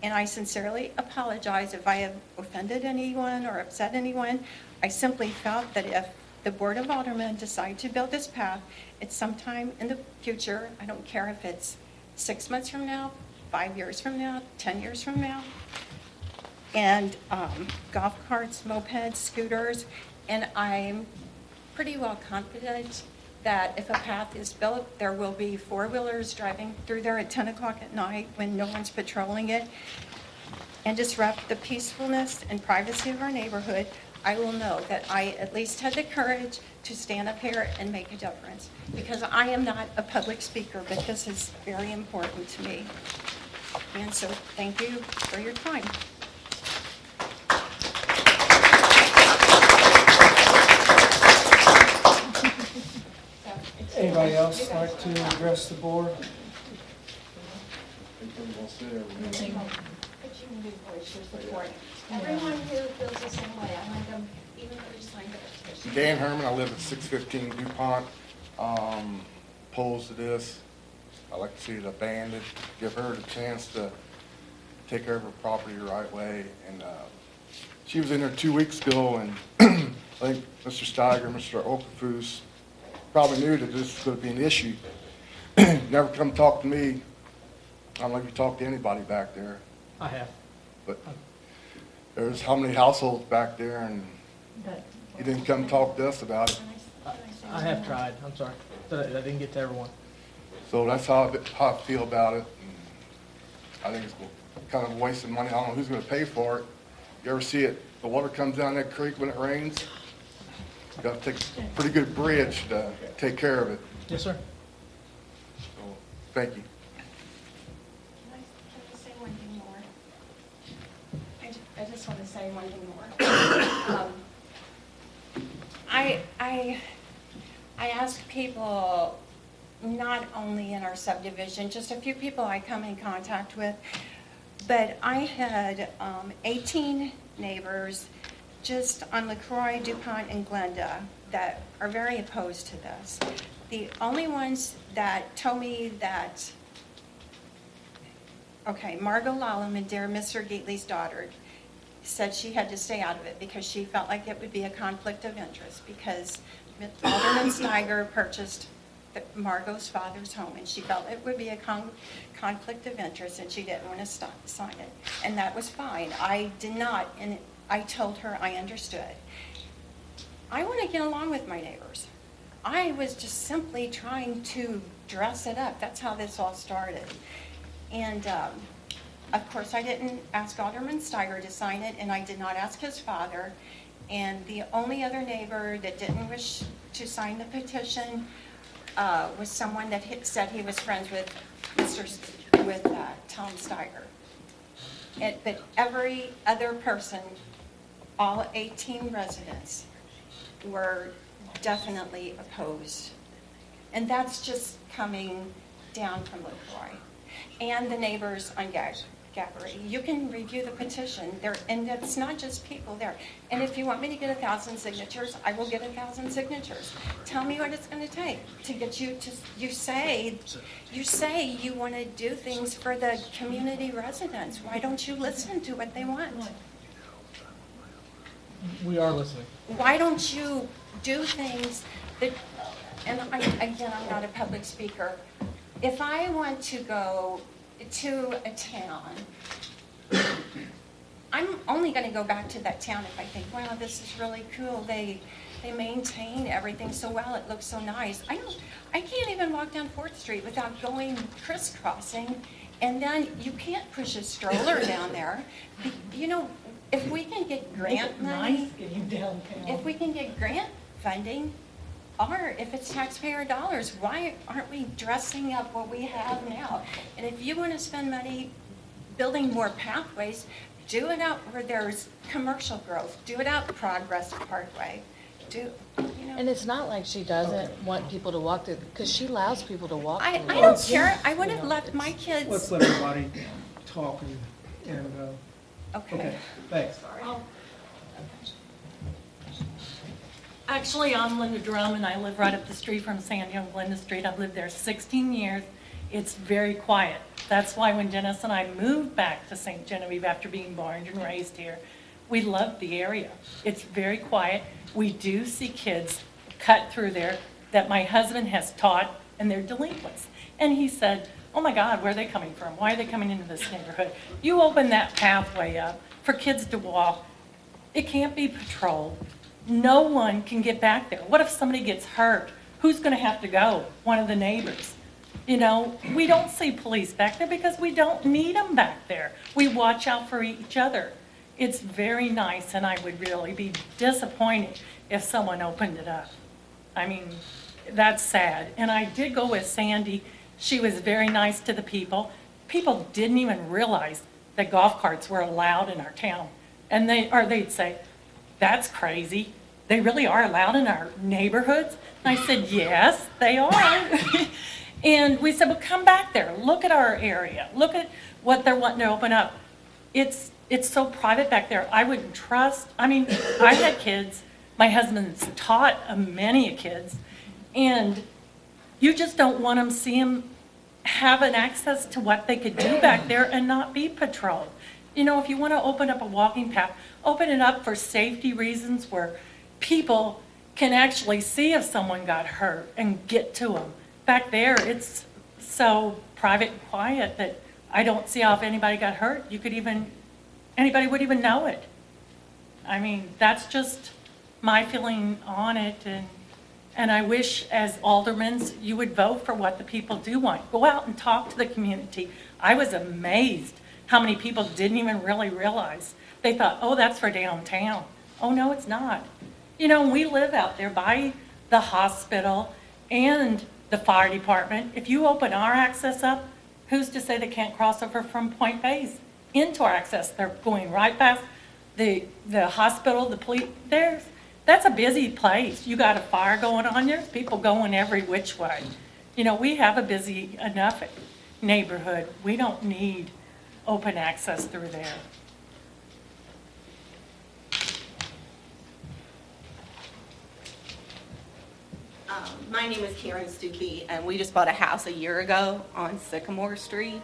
Speaker 12: and I sincerely apologize if I have offended anyone or upset anyone. I simply felt that if the Board of Aldermen decide to build this path, it's sometime in the future. I don't care if it's 6 months from now, 5 years from now, 10 years from now. And golf carts, mopeds, scooters, and I'm pretty well confident that if a path is built, there will be four-wheelers driving through there at 10 o'clock at night when no one's patrolling it, and disrupt the peacefulness and privacy of our neighborhood. I will know that I at least had the courage to stand up here and make a difference, because I am not a public speaker, but this is very important to me. And so thank you for your time.
Speaker 2: Anybody else like to address the board?
Speaker 18: Everyone who feels the same way, I want them, even though they signed the petition.
Speaker 14: Dan Herman, I live at 615 DuPont. Opposed to this. I like to see it abandoned, give her the chance to take care of her property the right way. And she was in there 2 weeks ago, and I think Mr. Steiger, Mr. Okafus probably knew that this was going to be an issue. Never come talk to me. I don't know if you talked to anybody back there.
Speaker 4: I have.
Speaker 14: But there's how many households back there, and you didn't come talk to us about it.
Speaker 4: I have tried. I'm sorry. But I didn't get to everyone.
Speaker 14: So that's how I feel about it. And I think it's kind of wasting money. I don't know who's going to pay for it. You ever see it? The water comes down that creek when it rains. You got to take a pretty good bridge to take care of it.
Speaker 4: Yes, sir.
Speaker 14: So, thank you.
Speaker 12: Can I say one thing more? I just want to say one thing more. I ask people, not only in our subdivision, just a few people I come in contact with, but I had 18 neighbors just on LaCroix, DuPont, and Glenda that are very opposed to this. The only ones that told me that, okay, Margot Lallam, dear Mr. Geatley's daughter, said she had to stay out of it because she felt like it would be a conflict of interest, because Alderman Steiger purchased Margot's father's home, and she felt it would be a conflict of interest, and she didn't want to sign it. And that was fine. I did not, and I told her I understood. I want to get along with my neighbors. I was just simply trying to dress it up. That's how this all started. And of course, I didn't ask Alderman Steiger to sign it, and I did not ask his father. And the only other neighbor that didn't wish to sign the petition was someone that said he was friends with Tom Steiger. But every other person, all 18 residents, were definitely opposed. And that's just coming down from LaCroix. And the neighbors on Gag. Gabby. You can review the petition there, and it's not just people there. And if you want me to get 1,000 signatures, I will get 1,000 signatures. Tell me what it's going to take to get you to. You say you want to do things for the community residents. Why don't you listen to what they want?
Speaker 4: We are listening.
Speaker 12: Why don't you do things that? And again, I'm not a public speaker. If I want to go to a town, I'm only going to go back to that town if I think, wow, this is really cool. They maintain everything so well. It looks so nice. I can't even walk down 4th Street without going crisscrossing. And then you can't push a stroller down there. You know, if we can get grant money, if we can get grant funding, or if it's taxpayer dollars, why aren't we dressing up what we have now? And if you want to spend money building more pathways, do it out where there's commercial growth. Do it out Progress Parkway.
Speaker 3: And it's not like she doesn't want people to walk through, because she allows people to walk
Speaker 12: I
Speaker 3: through.
Speaker 12: don't care. I would have left my kids.
Speaker 2: Let's let everybody talk and
Speaker 12: Okay.
Speaker 2: Thanks.
Speaker 6: Actually, I'm Linda Drum, and I live right up the street from San Young Glenda Street. I've lived there 16 years. It's very quiet. That's why when Dennis and I moved back to St. Genevieve after being born and raised here, we loved the area. It's very quiet. We do see kids cut through there that my husband has taught, and they're delinquents. And he said, oh my God, where are they coming from? Why are they coming into this neighborhood? You open that pathway up for kids to walk. It can't be patrolled. No one can get back there. What if somebody gets hurt? Who's going to have to go? One of the neighbors. You know, we don't see police back there because we don't need them back there. We watch out for each other. It's very nice, and I would really be disappointed if someone opened it up. I mean, that's sad. And I did go with Sandy. She was very nice to the people. People didn't even realize that golf carts were allowed in our town. And they'd say, that's crazy. They really are allowed in our neighborhoods? And I said, yes, they are. And we said, well, come back there. Look at our area. Look at what they're wanting to open up. It's so private back there. I wouldn't trust. I mean, I had kids. My husband's taught many kids. And you just don't want them to see them have an access to what they could do back there and not be patrolled. You know, if you want to open up a walking path, open it up for safety reasons where people can actually see if someone got hurt and get to them. Back there, it's so private and quiet that I don't see how if anybody got hurt, anybody would even know it. I mean, that's just my feeling on it. And I wish as aldermen, you would vote for what the people do want. Go out and talk to the community. I was amazed how many people didn't even really realize. They thought, oh, that's for downtown. Oh, no, it's not. You know, we live out there by the hospital and the fire department. If you open our access up, who's to say they can't cross over from Point Bay's into our access? They're going right past the hospital, the police. That's a busy place. You got a fire going on, there's people going every which way. You know, we have a busy enough neighborhood. We don't need open access through there.
Speaker 22: My name is Karen Stuckey, and we just bought a house a year ago on Sycamore Street,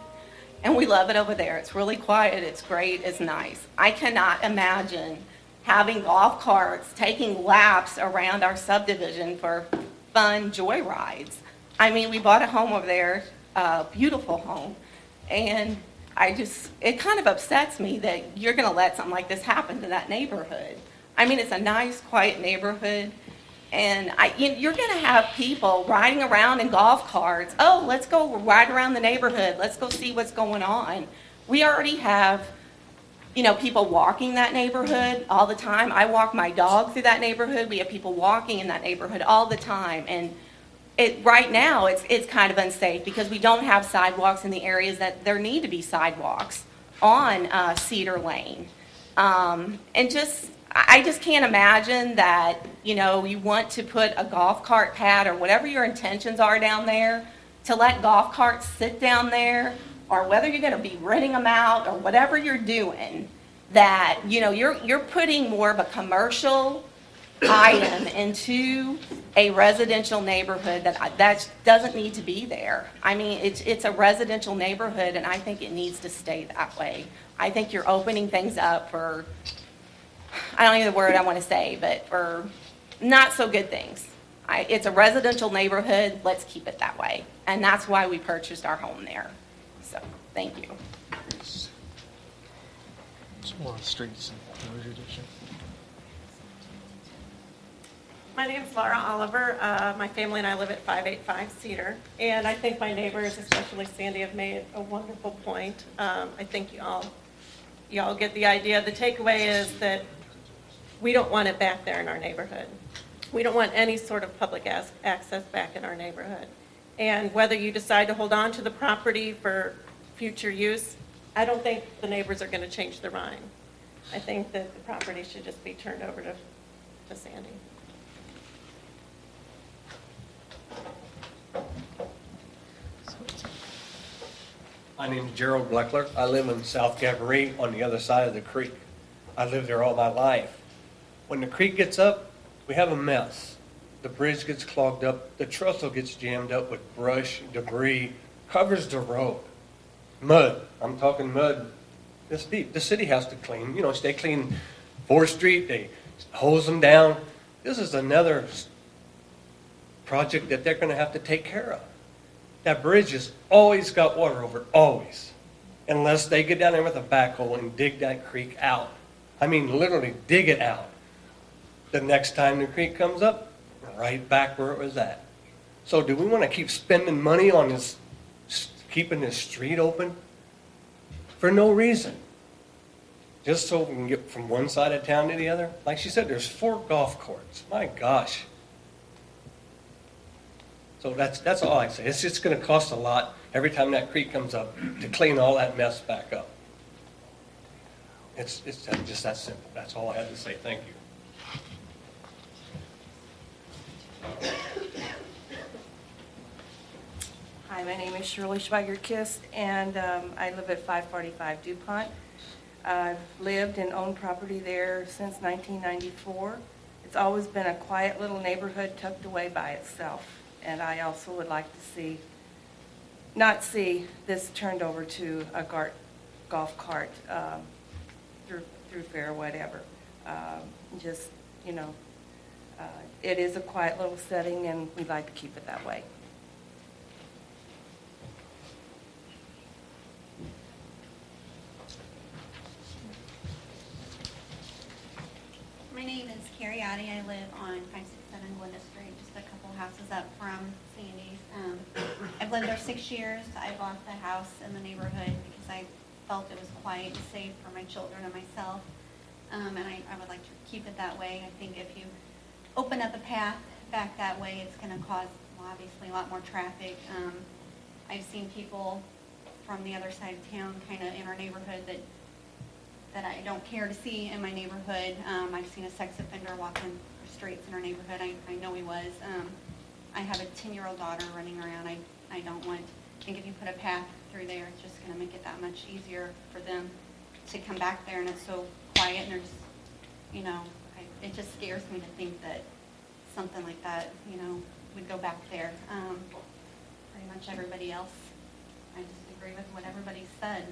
Speaker 22: and we love it over there. It's really quiet, it's great, it's nice. I cannot imagine having golf carts taking laps around our subdivision for fun joy rides. I mean, we bought a home over there, a beautiful home, and it kind of upsets me that you're going to let something like this happen to that neighborhood. I mean, it's a nice, quiet neighborhood. And you're going to have people riding around in golf carts. Oh, let's go ride around the neighborhood. Let's go see what's going on. We already have, people walking that neighborhood all the time. I walk my dog through that neighborhood. We have people walking in that neighborhood all the time. And right now, it's kind of unsafe because we don't have sidewalks in the areas that there need to be sidewalks on Cedar Lane. I just can't imagine that, you want to put a golf cart pad or whatever your intentions are down there, to let golf carts sit down there or whether you're gonna be renting them out, or whatever you're doing, that, you know, you're putting more of a commercial item into a residential neighborhood that doesn't need to be there. I mean, it's a residential neighborhood, and I think it needs to stay that way. I think you're opening things up for, I don't know the word I want to say, but for not so good things. It's a residential neighborhood, let's keep it that way. And that's why we purchased our home there. So, thank you.
Speaker 4: Some more streets and road addition.
Speaker 1: My name's Laura Oliver. My family and I live at 585 Cedar. And I think my neighbors, especially Sandy, have made a wonderful point. I think y'all get the idea. The takeaway is that we don't want it back there in our neighborhood. We don't want any sort of public access back in our neighborhood. And whether you decide to hold on to the property for future use, I don't think the neighbors are going to change their mind. I think that the property should just be turned over to Sandy.
Speaker 17: My name is Gerald Bleckler. I live in South Gavaree on the other side of the creek. I lived there all my life. When the creek gets up, we have a mess. The bridge gets clogged up. The trestle gets jammed up with brush, debris, covers the road. Mud. I'm talking mud this deep. The city has to clean. You know, they clean 4th Street. They hose them down. This is another project that they're going to have to take care of. That bridge has always got water over it, always. Unless they get down there with a backhoe and dig that creek out. I mean, literally dig it out. The next time the creek comes up, right back where it was at. So do we want to keep spending money on this, keeping this street open? For no reason. Just so we can get from one side of town to the other? Like she said, there's 4 golf courts. My gosh. So that's all I say. It's just going to cost a lot every time that creek comes up to clean all that mess back up. It's just that simple. That's all I had to say. Thank you.
Speaker 23: Hi, my name is Shirley Schweiger-Kist, and I live at 545 DuPont. I've lived and owned property there since 1994. It's always been a quiet little neighborhood tucked away by itself. And I also would like to not see this turned over to a golf cart through fair or whatever. Just, you know, it is a quiet little setting, and we'd like to keep it that way.
Speaker 24: My name is Carrie Addy. I live on 567 Glenda Street, just a couple houses up from Sandy's. I've lived there 6 years. I bought the house in the neighborhood because I felt it was quiet and safe for my children and myself. And I would like to keep it that way. I think if you open up a path back that way, it's going to cause, well, obviously, a lot more traffic. I've seen people from the other side of town kind of in our neighborhood that I don't care to see in my neighborhood. I've seen a sex offender walking the streets in our neighborhood. I know he was. I have a 10-year-old daughter running around. I don't want, I think if you put a path through there, it's just going to make it that much easier for them to come back there, and it's so quiet, and they're just, you know, it just scares me to think that something like that, you know, would go back there. Pretty much everybody else, I just agree with what everybody said.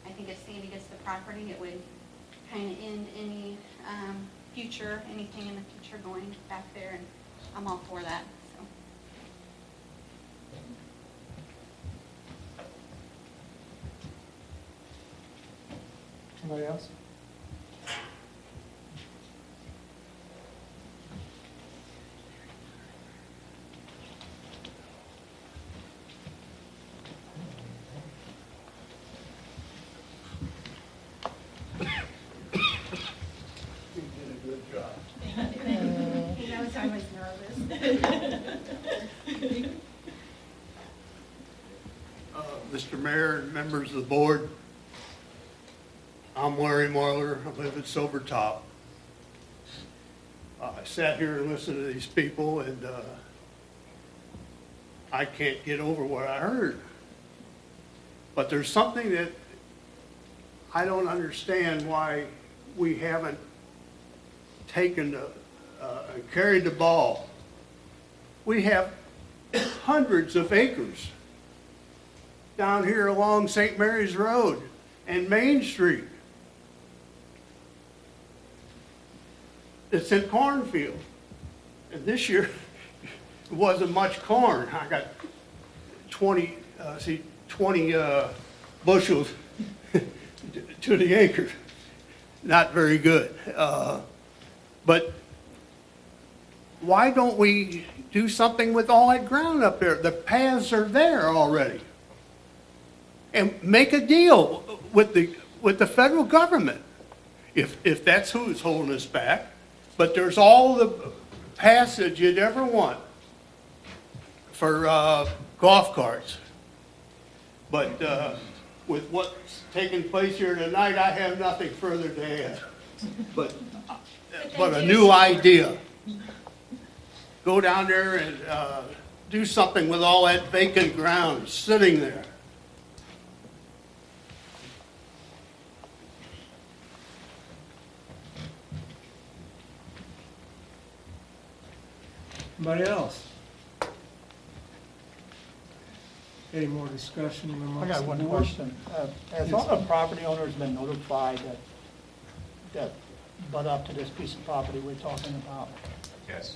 Speaker 24: I think if Sandy gets the property, it would kind of end any anything in the future going back there, and I'm all for that. So.
Speaker 2: Anybody else?
Speaker 18: I was nervous.
Speaker 25: Mr. Mayor and members of the board, I'm Larry Marler. I live at Sobertop. I sat here and listened to these people, and I can't get over what I heard.
Speaker 7: But there's something that I don't understand why we haven't taken carried the ball. We have hundreds of acres down here along St. Mary's Road and Main Street. It's in cornfield. And this year, it wasn't much corn. I got 20 bushels to the acre. Not very good. But why don't we do something with all that ground up there? The paths are there already. And make a deal with the federal government, if that's who's holding us back. But there's all the passage you'd ever want for golf carts. But with what's taking place here tonight, I have nothing further to add. But a new idea. Go down there and do something with all that vacant ground sitting there.
Speaker 2: Anybody else? Any more discussion
Speaker 9: I
Speaker 2: amongst
Speaker 9: got
Speaker 2: the
Speaker 9: one
Speaker 2: board?
Speaker 9: question. Has all the property owners been notified that butt up to this piece of property we're talking about?
Speaker 11: Yes.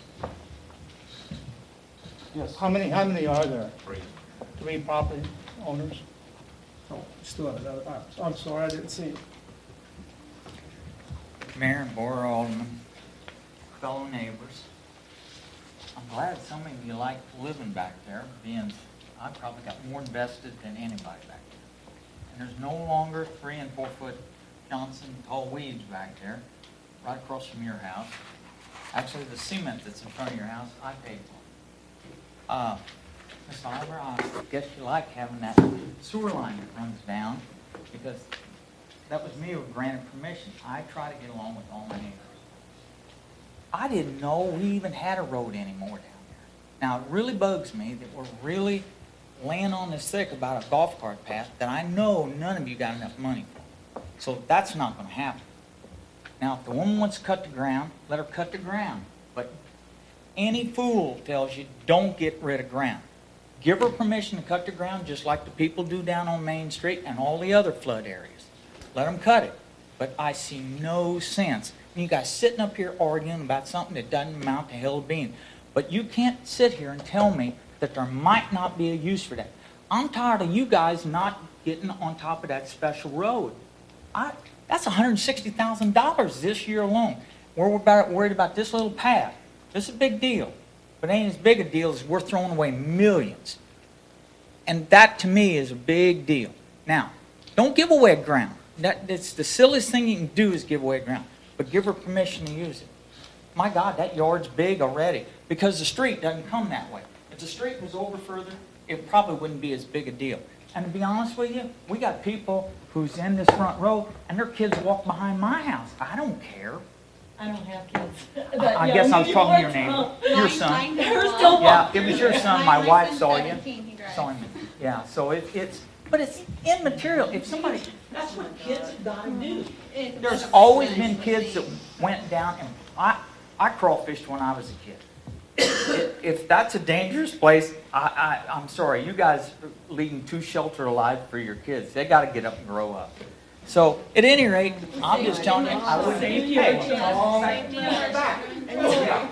Speaker 9: Yes. How many are there?
Speaker 11: 3.
Speaker 9: 3 property owners?
Speaker 2: Oh, still have another, I'm sorry, I didn't see it.
Speaker 10: Mayor and Board Alderman, fellow neighbors, I'm glad some of you like living back there, being I've probably got more invested than anybody back there. And there's no longer 3 and 4 foot Johnson tall weeds back there, right across from your house. Actually, the cement that's in front of your house, I paid for. Ms. Oliver, I guess you like having that sewer line that runs down, because that was me who granted permission. I try to get along with all my neighbors. I didn't know we even had a road anymore down there. Now, it really bugs me that we're really laying on this thick about a golf cart path that I know none of you got enough money for. So that's not going to happen. Now, if the woman wants to cut the ground, let her cut the ground. But any fool tells you don't get rid of ground. Give her permission to cut the ground just like the people do down on Main Street and all the other flood areas. Let them cut it. But I see no sense. You guys sitting up here arguing about something that doesn't amount to hell of being. But you can't sit here and tell me that there might not be a use for that. I'm tired of you guys not getting on top of that special road. That's $160,000 this year alone. We're worried about this little path. This is a big deal. But it ain't as big a deal as we're throwing away millions. And that, to me, is a big deal. Now, don't give away ground. It's the silliest thing you can do is give away ground. But give her permission to use it. My God, that yard's big already. Because the street doesn't come that way. If the street was over further, it probably wouldn't be as big a deal. And to be honest with you, we got people who's in this front row, and their kids walk behind my house. I don't care.
Speaker 6: I don't have kids.
Speaker 10: I guess I was talking to your neighbor, your son. Yeah, it was your son. My wife saw you. Saw him. Yeah, so but it's immaterial. If somebody, that's what kids have got to do. There's always been kids that went down, and I crawfished when I was a kid. If that's a dangerous place, I'm sorry. You guys are leading too sheltered a life for your kids. They got to get up and grow up. So, at any rate, I'm just telling you, I wouldn't be paid.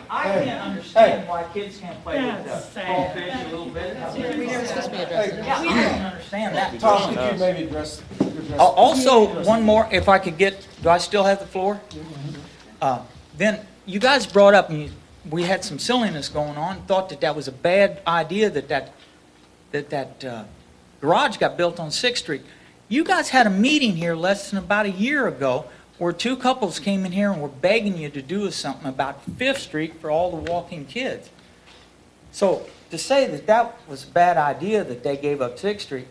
Speaker 10: I can't understand why kids can't play with crawfish a little bit.
Speaker 3: We were supposed to be addressing
Speaker 10: Yeah, I don't understand that.
Speaker 2: Tom, could you maybe address?
Speaker 10: Also, one more, if I could get, do I still have the floor? Then, you guys brought up, and we had some silliness going on, thought that was a bad idea that garage got built on 6th Street. You guys had a meeting here less than about a year ago where 2 couples came in here and were begging you to do something about 5th Street for all the walking kids. So to say that was a bad idea that they gave up 6th Street,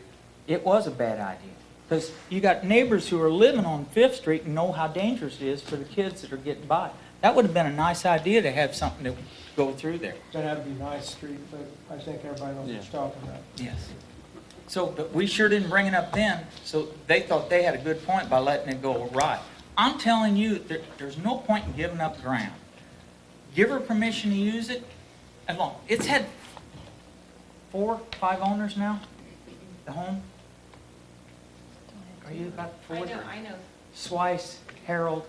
Speaker 10: it was a bad idea. Because you got neighbors who are living on 5th Street and know how dangerous it is for the kids that are getting by. That would have been a nice idea to have something that would go through there.
Speaker 2: That'd have to be nice street, but I think everybody knows what you're talking about.
Speaker 10: Yes. So, but we sure didn't bring it up then, so they thought they had a good point by letting it go awry. I'm telling you, there's no point in giving up ground. Give her permission to use it, as long, it's had 4, 5 owners now, the home? Are you about 4?
Speaker 1: I know.
Speaker 10: Swice, Harold,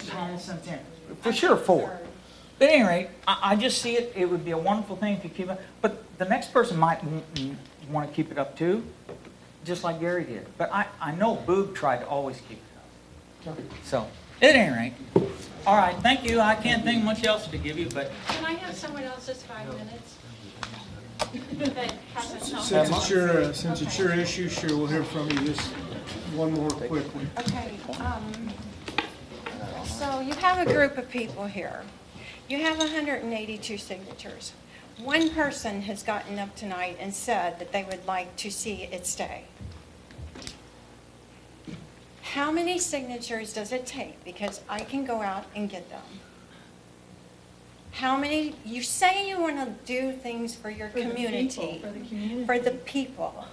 Speaker 10: Thompson, for sure 4. But at any rate, I just see it, it would be a wonderful thing if you keep it, but the next person might want to keep it up too, just like Gary did. But I know Boog tried to always keep it up. So, at any rate, all right, thank you. I can't think much else to give you, but
Speaker 12: Can I have someone else's 5 minutes? That hasn't
Speaker 2: Since it's your issue, sure, we'll hear from you. Just one more quickly.
Speaker 12: Okay, so you have a group of people here. You have 182 signatures. One person has gotten up tonight and said that they would like to see it stay. How many signatures does it take? Because I can go out and get them. How many, you say you want to do things for your community. For the people.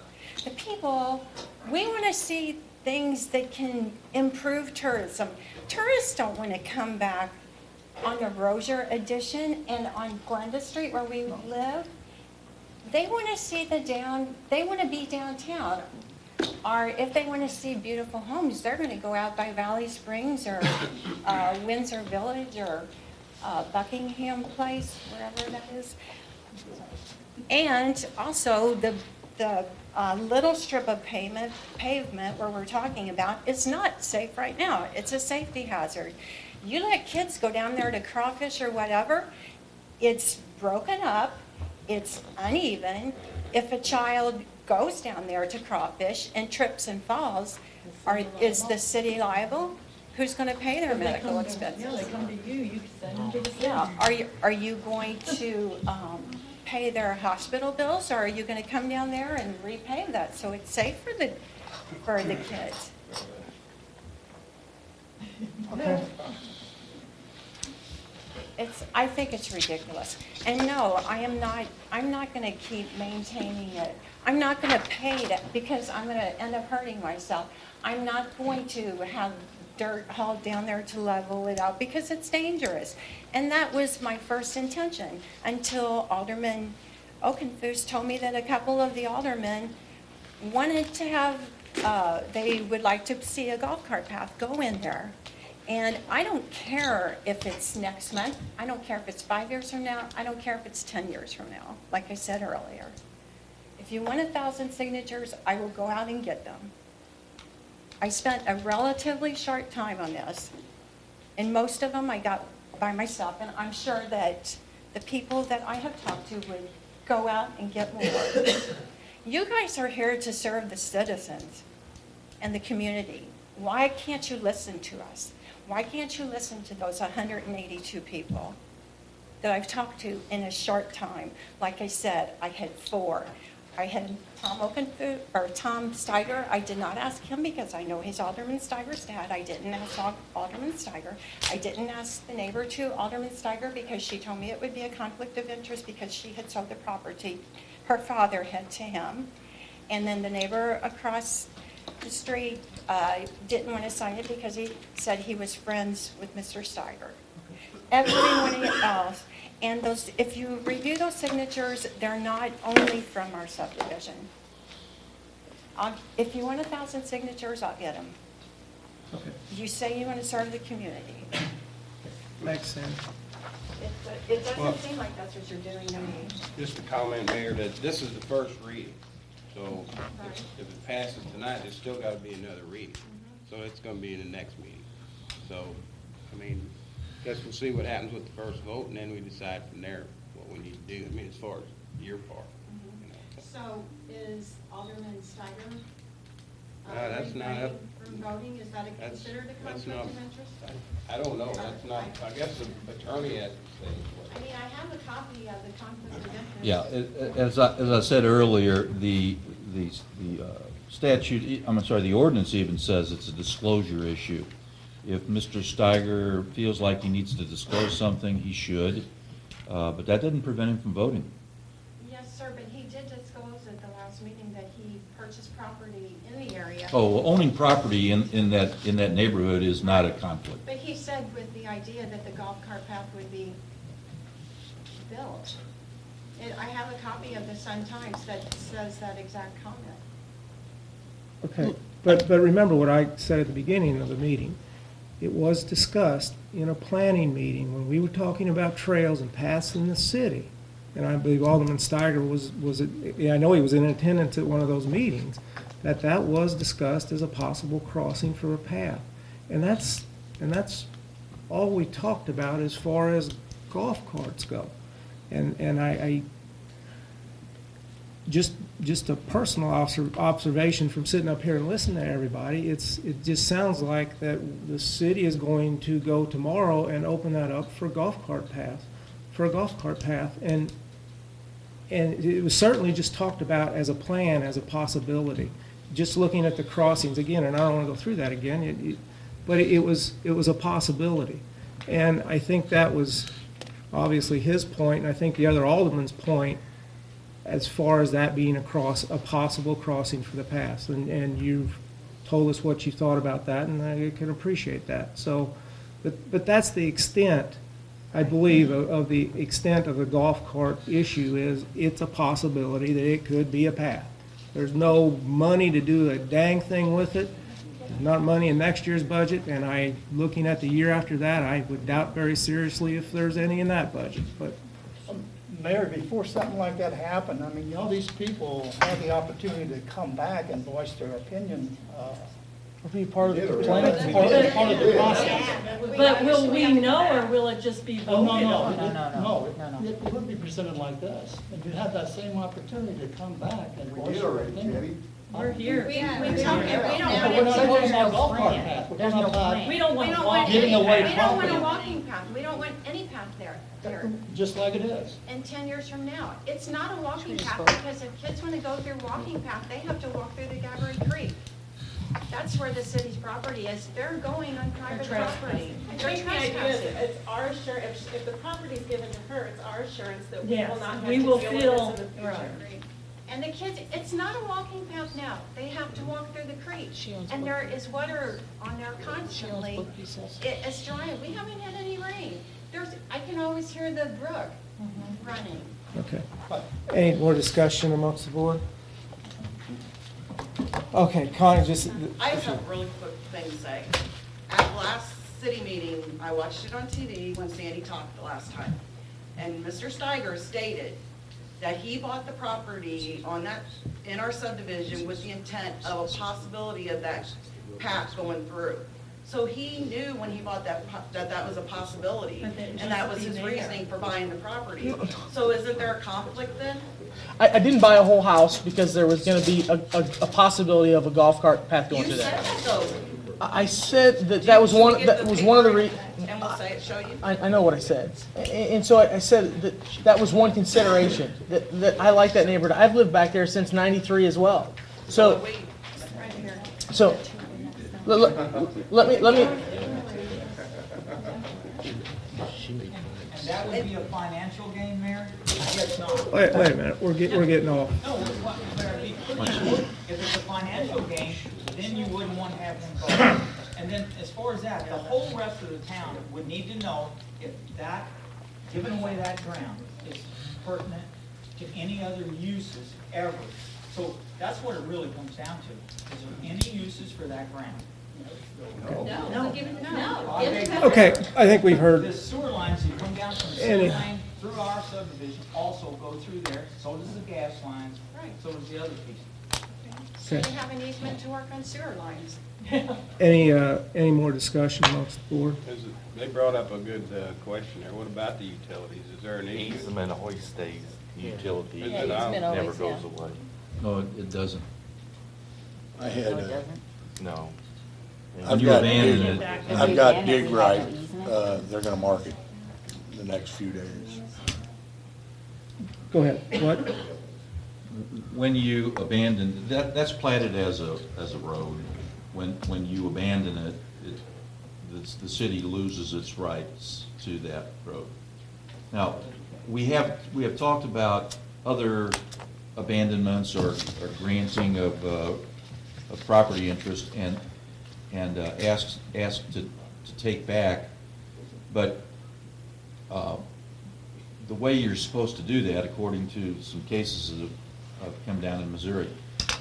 Speaker 12: The people, we want to see things that can improve tourism. Tourists don't want to come back on the Rozier Addition and on Glenda Street where we live. They want to see they want to be downtown. Or if they want to see beautiful homes, they're going to go out by Valley Springs or Windsor Village or Buckingham Place, wherever that is. And also the little strip of pavement where we're talking about, it's not safe right now. It's a safety hazard. You let kids go down there to crawfish or whatever, it's broken up, it's uneven. If a child goes down there to crawfish and trips and falls, is the city liable? Who's going to pay their medical expenses?
Speaker 6: Yeah, they come to you, you can send them to the city.
Speaker 12: Yeah, are you going to pay their hospital bills, or are you going to come down there and repay that so it's safe for the kids?
Speaker 2: Okay.
Speaker 12: I think it's ridiculous. And no, I'm not going to keep maintaining it. I'm not going to pay it because I'm going to end up hurting myself. I'm not going to have dirt hauled down there to level it out because it's dangerous. And that was my first intention until Alderman Oakenfoos told me that a couple of the aldermen wanted to have, they would like to see a golf cart path go in there. And I don't care if it's next month. I don't care if it's 5 years from now. I don't care if it's 10 years from now, like I said earlier. If you want 1,000 signatures, I will go out and get them. I spent a relatively short time on this, and most of them I got by myself, and I'm sure that the people that I have talked to would go out and get more. You guys are here to serve the citizens and the community. Why can't you listen to us? Why can't you listen to those 182 people that I've talked to in a short time? Like I said, I had 4. I had Tom Steiger. I did not ask him because I know he's Alderman Steiger's dad. I didn't ask Alderman Steiger. I didn't ask the neighbor to Alderman Steiger because she told me it would be a conflict of interest because she had sold the property. Her father had to him. And then the neighbor across the street didn't want to sign it because he said he was friends with Mr. Steiger. Everyone else, and those, if you review those signatures, they're not only from our subdivision. If you want 1,000 signatures, I'll get them.
Speaker 2: Okay.
Speaker 12: You say you want to serve the community.
Speaker 2: Makes sense.
Speaker 12: It doesn't seem like that's what you're doing to me.
Speaker 5: Just a comment, Mayor, that this is the first reading. So if it passes tonight, there's still got to be another reading. So it's going to be in the next meeting. So, I mean, guess we'll see what happens with the first vote, and then we decide from there what we need to do. I mean, as far as your part. You know.
Speaker 12: So is Alderman Steiger
Speaker 5: That's not up.
Speaker 12: from voting? Is that considered a conflict of interest?
Speaker 5: I don't know. That's not, I guess the attorney has to say.
Speaker 12: I mean, I have a copy of the conflict of interest.
Speaker 13: Yeah, as I said earlier, the statute, I'm sorry, the ordinance even says it's a disclosure issue. If Mr. Steiger feels like he needs to disclose something, he should, but that doesn't prevent him from voting.
Speaker 12: Yes, sir, but he did
Speaker 18: purchase property in the area.
Speaker 13: Oh, well, owning property in that neighborhood is not a conflict.
Speaker 18: But he said with the idea that the golf cart path would be built. I have a copy of the Sun-Times that says that exact comment.
Speaker 2: Okay, but remember what I said at the beginning of the meeting. It was discussed in a planning meeting when we were talking about trails and paths in the city. And I believe Alderman Steiger I know he was in attendance at one of those meetings, that was discussed as a possible crossing for a path. And that's all we talked about as far as golf carts go. And I just a personal observation from sitting up here and listening to everybody, it just sounds like that the city is going to go tomorrow and open that up for a golf cart path. And it was certainly just talked about as a plan, as a possibility. Just looking at the crossings again, and I don't want to go through that again, but it was a possibility. And I think that was obviously his point, and I think the other alderman's point, as far as that being a possible crossing for the path. And you've told us what you thought about that, and I can appreciate that. So, but that's the extent, I believe, of the extent of the golf cart issue is it's a possibility that it could be a path. There's no money to do a dang thing with it. There's not money in next year's budget, and looking at the year after that, I would doubt very seriously if there's any in that budget. But
Speaker 9: Mayor, before something like that happened, I mean, these people had the opportunity to come back and voice their opinion.
Speaker 4: Be part of the
Speaker 9: plan, part of the process.
Speaker 6: But will we know, or will it just be voted on?
Speaker 9: No. It wouldn't be presented like this. And you'd have that same opportunity to come back and voice your opinion.
Speaker 6: We're here.
Speaker 18: We don't
Speaker 9: We're not talking about golf cart path. We're talking about
Speaker 6: We don't want
Speaker 9: giving away
Speaker 18: We don't want a
Speaker 9: property,
Speaker 18: walking path. We don't want any path there.
Speaker 9: just like it is.
Speaker 18: And 10 years from now, it's not a walking path because if kids want to go through walking path, they have to walk through the Gabory Creek. That's where the city's property is. They're going on private property.
Speaker 1: I
Speaker 18: They're
Speaker 1: think the idea is
Speaker 18: trespassing.
Speaker 1: it's our assurance, if the property's given to her, it's our assurance that we
Speaker 6: Yes,
Speaker 1: will not have to
Speaker 6: we
Speaker 1: deal
Speaker 6: will
Speaker 1: with
Speaker 6: feel-
Speaker 1: this in the future.
Speaker 18: And the kids, it's not a walking path now. They have to walk through the creek. And there is water on there constantly. It's dry. We haven't had any rain. I can always hear the brook running.
Speaker 2: okay. Any more discussion amongst the board? Okay, Connie, just.
Speaker 8: I just have a really quick thing to say. At the last city meeting, I watched it on TV when Sandy talked the last time. And Mr. Steiger stated that he bought the property in our subdivision with the intent of a possibility of that path going through. So he knew when he bought that was a possibility, and that was his reasoning for buying the property. So isn't there a conflict then?
Speaker 4: I didn't buy a whole house because there was going to be a possibility of a golf cart path going
Speaker 8: You
Speaker 4: through
Speaker 8: said
Speaker 4: that.
Speaker 8: so.
Speaker 4: I said that was one of the
Speaker 8: And we'll show you.
Speaker 4: I know what I said. And so I said that was one consideration, that I like that neighborhood. I've lived back there since '93 as well. So let me.
Speaker 10: And that would be a financial gain, Mayor? I guess not.
Speaker 2: Wait a minute, we're getting off.
Speaker 10: No, if it's a financial gain, then you wouldn't want to have them go. And then as far as that, the whole rest of the town would need to know if that, giving away that ground is pertinent to any other uses ever. So that's what it really comes down to. Is there any uses for that ground?
Speaker 2: Okay, I think we've heard.
Speaker 10: The sewer lines that come down from the sewer line through our subdivision also go through there. So does the gas lines.
Speaker 18: Right.
Speaker 10: So does the other piece.
Speaker 18: So you have an easement to work on sewer lines.
Speaker 2: Any more discussion amongst the board?
Speaker 5: They brought up a good question there. What about the utilities? Is there an issue?
Speaker 11: Easement always stays, utility
Speaker 5: Never
Speaker 11: goes away.
Speaker 13: No, it doesn't.
Speaker 15: I had,
Speaker 11: No.
Speaker 13: When you abandon it.
Speaker 15: I've got dig right, they're gonna mark it in the next few days.
Speaker 2: Go ahead, what?
Speaker 13: When you abandon, that's platted as a road. When you abandon it, the city loses its rights to that road. Now, we have talked about other abandonments or granting of property interest and asked to take back, but the way you're supposed to do that, according to some cases that have come down in Missouri,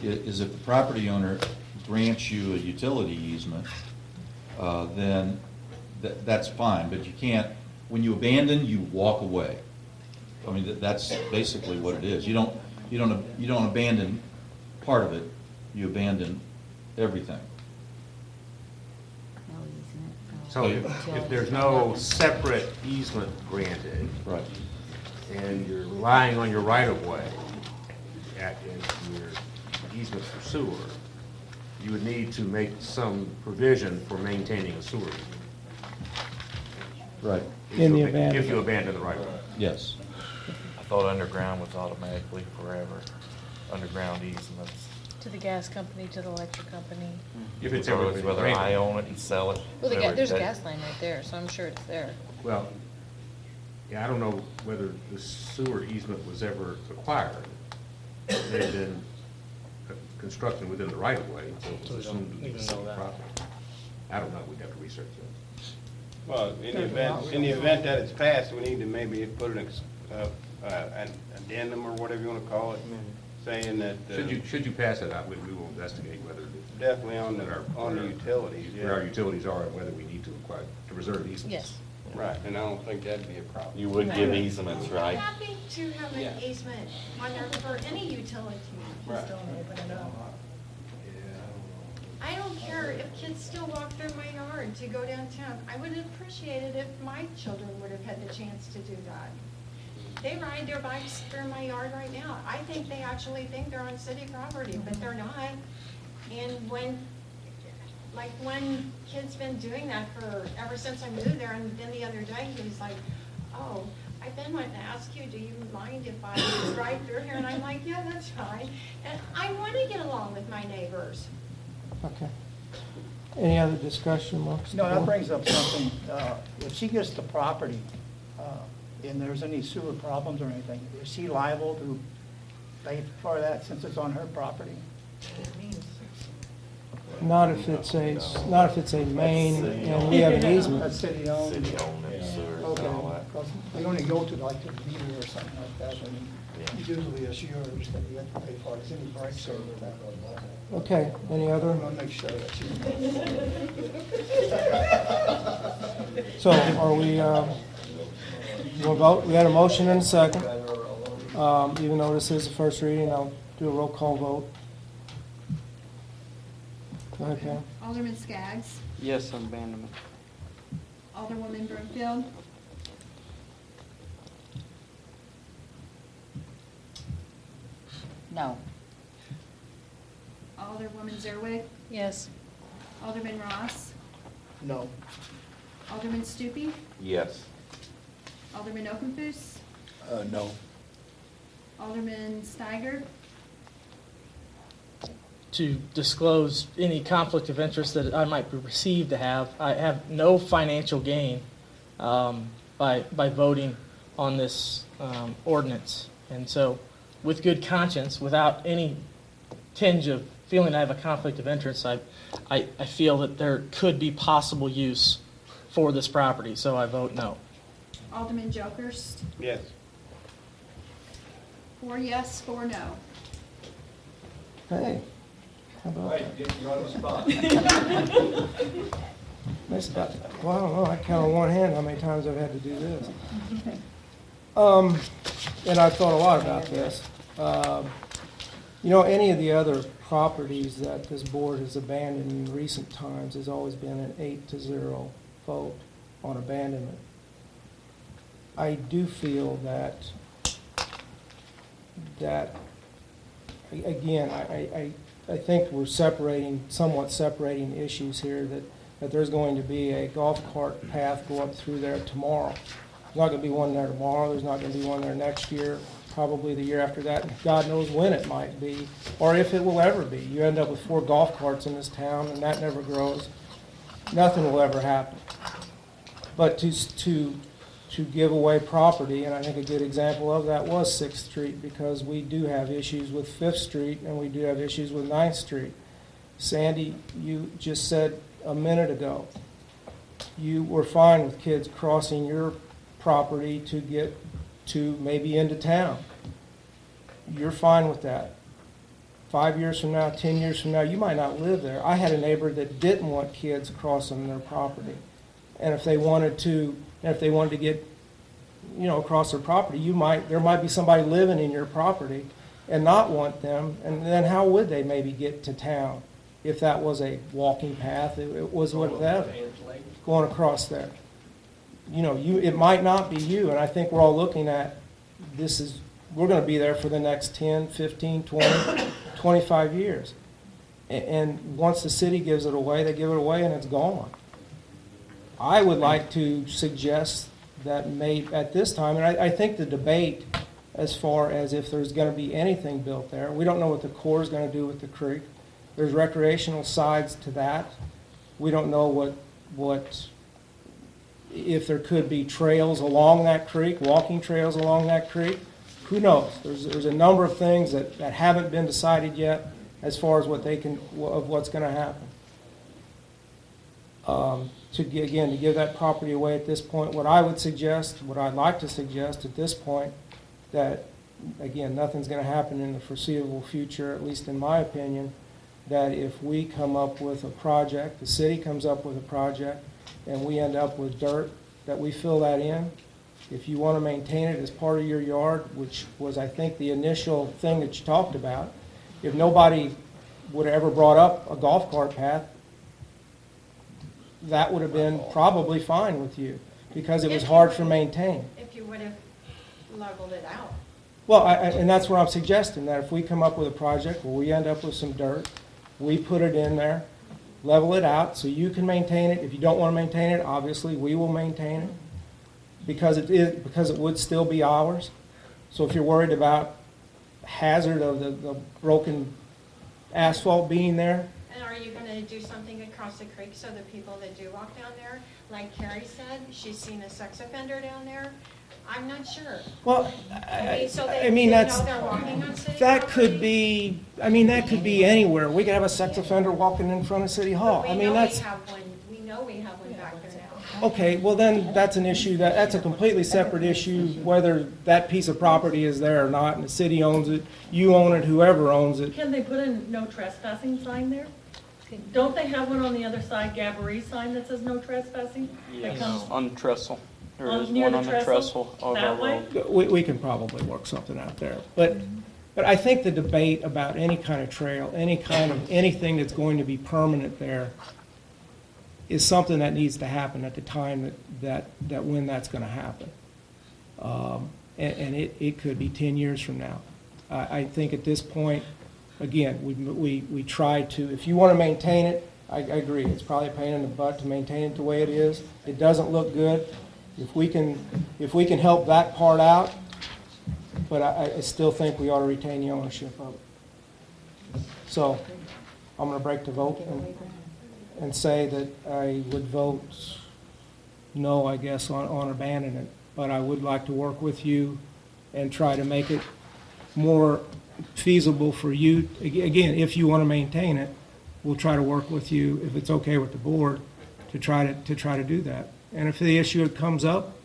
Speaker 13: is if the property owner grants you a utility easement, then that's fine, but you can't, when you abandon, you walk away. I mean, that's basically what it is. You don't abandon part of it, you abandon everything.
Speaker 14: So if there's no separate easement granted.
Speaker 13: Right.
Speaker 14: And you're relying on your right-of-way in your easements for sewer, you would need to make some provision for maintaining a sewer.
Speaker 13: Right.
Speaker 14: If you abandon the right-of-way.
Speaker 13: Yes.
Speaker 11: I thought underground was automatically forever, underground easements.
Speaker 3: To the gas company, to the electric company.
Speaker 14: If it's ever been
Speaker 11: Whether
Speaker 14: granted.
Speaker 11: I own it and sell it.
Speaker 3: Well,
Speaker 11: whatever
Speaker 3: there's a
Speaker 11: that-
Speaker 3: gas line right there, so I'm sure it's there.
Speaker 14: Well, yeah, I don't know whether the sewer easement was ever acquired. They've been constructed within the right-of-way, so it was assumed to be city property. I don't know, we'd have to research that.
Speaker 5: Well, in the event that it's passed, we need to maybe put an addendum or whatever you want to call it, saying that.
Speaker 14: Should you pass it, we will investigate whether.
Speaker 5: Definitely on the utilities, yeah.
Speaker 14: Where our utilities are and whether we need to acquire, to reserve easements.
Speaker 3: Yes.
Speaker 5: Right, and I don't think that'd be a problem.
Speaker 11: You would give easements, right?
Speaker 18: I'm happy to have an
Speaker 5: Yeah.
Speaker 18: easement on there for any utility.
Speaker 5: Right.
Speaker 18: I don't care if kids still walk through my yard to go downtown. I would have appreciated if my children would have had the chance to do that. They ride their bikes through my yard right now. I think they actually think they're on city property, but they're not. And one kid's been doing that ever since I moved there, and then the other day he was like, oh, I've been wanting to ask you, do you mind if I ride through here? And I'm like, yeah, that's fine. And I want to get along with my neighbors.
Speaker 2: Okay. Any other discussion amongst the
Speaker 9: No, that
Speaker 2: board?
Speaker 9: brings up something. If she gets the property, and there's any sewer problems or anything, is she liable to pay for that since it's on her property?
Speaker 2: Not if it's a main and we have an easement.
Speaker 9: That's city owned?
Speaker 11: City owned and sewers and
Speaker 9: Okay,
Speaker 11: all that.
Speaker 9: because they only go to like the meter or something like that, and usually it's yours that you have to pay for it. It's any breaks or that.
Speaker 2: Okay, any other?
Speaker 9: I want to make sure that she.
Speaker 2: So are we, we'll vote? We had a motion and a second. Even though this is the first reading, I'll do a roll call vote. Go ahead, Pam.
Speaker 18: Alderman Skaggs,
Speaker 16: Yes on abandonment.
Speaker 18: Alderwoman Broomfield,
Speaker 3: No.
Speaker 18: Alderwoman Zerwig,
Speaker 3: Yes.
Speaker 18: Alderman Ross,
Speaker 9: No.
Speaker 18: Alderman Stupi,
Speaker 11: Yes.
Speaker 18: Alderman Okenfuss,
Speaker 15: No.
Speaker 18: Alderman Steiger,
Speaker 4: To disclose any conflict of interest that I might be perceived to have, I have no financial gain by voting on this ordinance. And so, with good conscience, without any tinge of feeling I have a conflict of interest, I feel that there could be possible use for this property, so I vote no.
Speaker 18: Alderman Jokers,
Speaker 5: Yes.
Speaker 18: 4 yes, 4 no.
Speaker 2: Hey, how about that?
Speaker 17: You're on the spot.
Speaker 2: That's about, well, I don't know, I count on one hand how many times I've had to do this. And I've thought a lot about this. You know, any of the other properties that this board has abandoned in recent times has always been an 8-0 vote on abandonment. I do feel that again, I think we're somewhat separating issues here, that there's going to be a golf cart path go up through there tomorrow. There's not going to be one there tomorrow, there's not going to be one there next year, probably the year after that, and God knows when it might be, or if it will ever be. You end up with 4 golf carts in this town, and that never grows. Nothing will ever happen. But to to give away property, and I think a good example of that was 6th Street, because we do have issues with 5th Street, and we do have issues with 9th Street. Sandy, you just said a minute ago, you were fine with kids crossing your property to get to maybe into town. You're fine with that. 5 years from now, 10 years from now, you might not live there. I had a neighbor that didn't want kids crossing their property. And if they wanted to get, across their property, there might be somebody living in your property and not want them. And then how would they maybe get to town if that was a walking path? It was whatever, going across there. It might not be you, and I think we're all looking at we're going to be there for the next 10, 15, 20, 25 years. And once the city gives it away, they give it away and it's gone. I would like to suggest that at this time, and I think the debate as far as if there's going to be anything built there, we don't know what the Corps is going to do with the creek. There's recreational sides to that. We don't know if there could be trails along that creek, walking trails along that creek. Who knows? There's a number of things that haven't been decided yet as far as what's going to happen. To give that property away at this point, what I'd like to suggest at this point, that again, nothing's going to happen in the foreseeable future, at least in my opinion, that if we come up with a project, the city comes up with a project, and we end up with dirt, that we fill that in. If you want to maintain it as part of your yard, which was, I think, the initial thing that you talked about, if nobody would have ever brought up a golf cart path, that would have been probably fine with you, because it was hard to maintain.
Speaker 12: If you would have leveled it out.
Speaker 2: Well, and that's what I'm suggesting, that if we come up with a project where we end up with some dirt, we put it in there, level it out so you can maintain it. If you don't want to maintain it, obviously, we will maintain it, because it would still be ours. So if you're worried about hazard of the broken asphalt being there.
Speaker 12: And are you going to do something across the creek so the people that do walk down there, like Carrie said, she's seen a sex offender down there? I'm not sure.
Speaker 2: Well,
Speaker 12: they know they're walking on city
Speaker 2: that
Speaker 12: property?
Speaker 2: could be. That could be anywhere. We could have a sex offender walking in front of City Hall.
Speaker 12: We know we have one back there now.
Speaker 2: Okay, well then that's an issue that's a completely separate issue, whether that piece of property is there or not, and the city owns it, you own it, whoever owns it.
Speaker 6: Can they put a no trespassing sign there? Don't they have one on the other side, Gabourey sign that says no trespassing?
Speaker 16: Yes, on the trestle. There is
Speaker 6: Near
Speaker 16: one
Speaker 6: the
Speaker 16: on the
Speaker 6: trestle?
Speaker 16: trestle of
Speaker 6: That
Speaker 16: our
Speaker 6: way?
Speaker 16: road.
Speaker 2: We can probably work something out there, but I think the debate about any kind of trail, anything that's going to be permanent there, is something that needs to happen at the time that when that's going to happen. And it could be 10 years from now. I think at this point, again, we try to, if you want to maintain it, I agree, it's probably a pain in the butt to maintain it the way it is. It doesn't look good. If we can help that part out, but I still think we ought to retain the ownership of it. So I'm going to break the vote and say that I would vote no, I guess, on abandoning it. But I would like to work with you and try to make it more feasible for you. Again, if you want to maintain it, we'll try to work with you, if it's okay with the board, to try to do that. And if the issue comes up,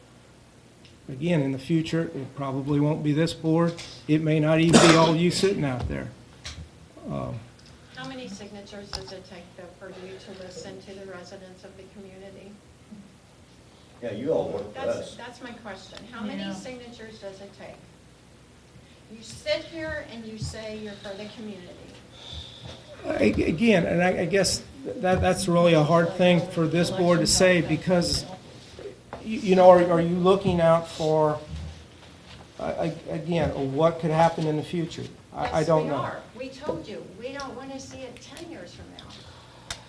Speaker 2: again, in the future, it probably won't be this board. It may not even be all you sitting out there.
Speaker 12: How many signatures does it take, though, for you to listen to the residents of the community?
Speaker 15: Yeah, you all work for us.
Speaker 12: That's my question. How many signatures does it take? You sit here and you say you're for the community.
Speaker 2: Again, and I guess that's really a hard thing for this board to say, because, are you looking out for, again, what could happen in the future? I don't know.
Speaker 12: Yes, we are. We told you, we don't want to see it 10 years from now.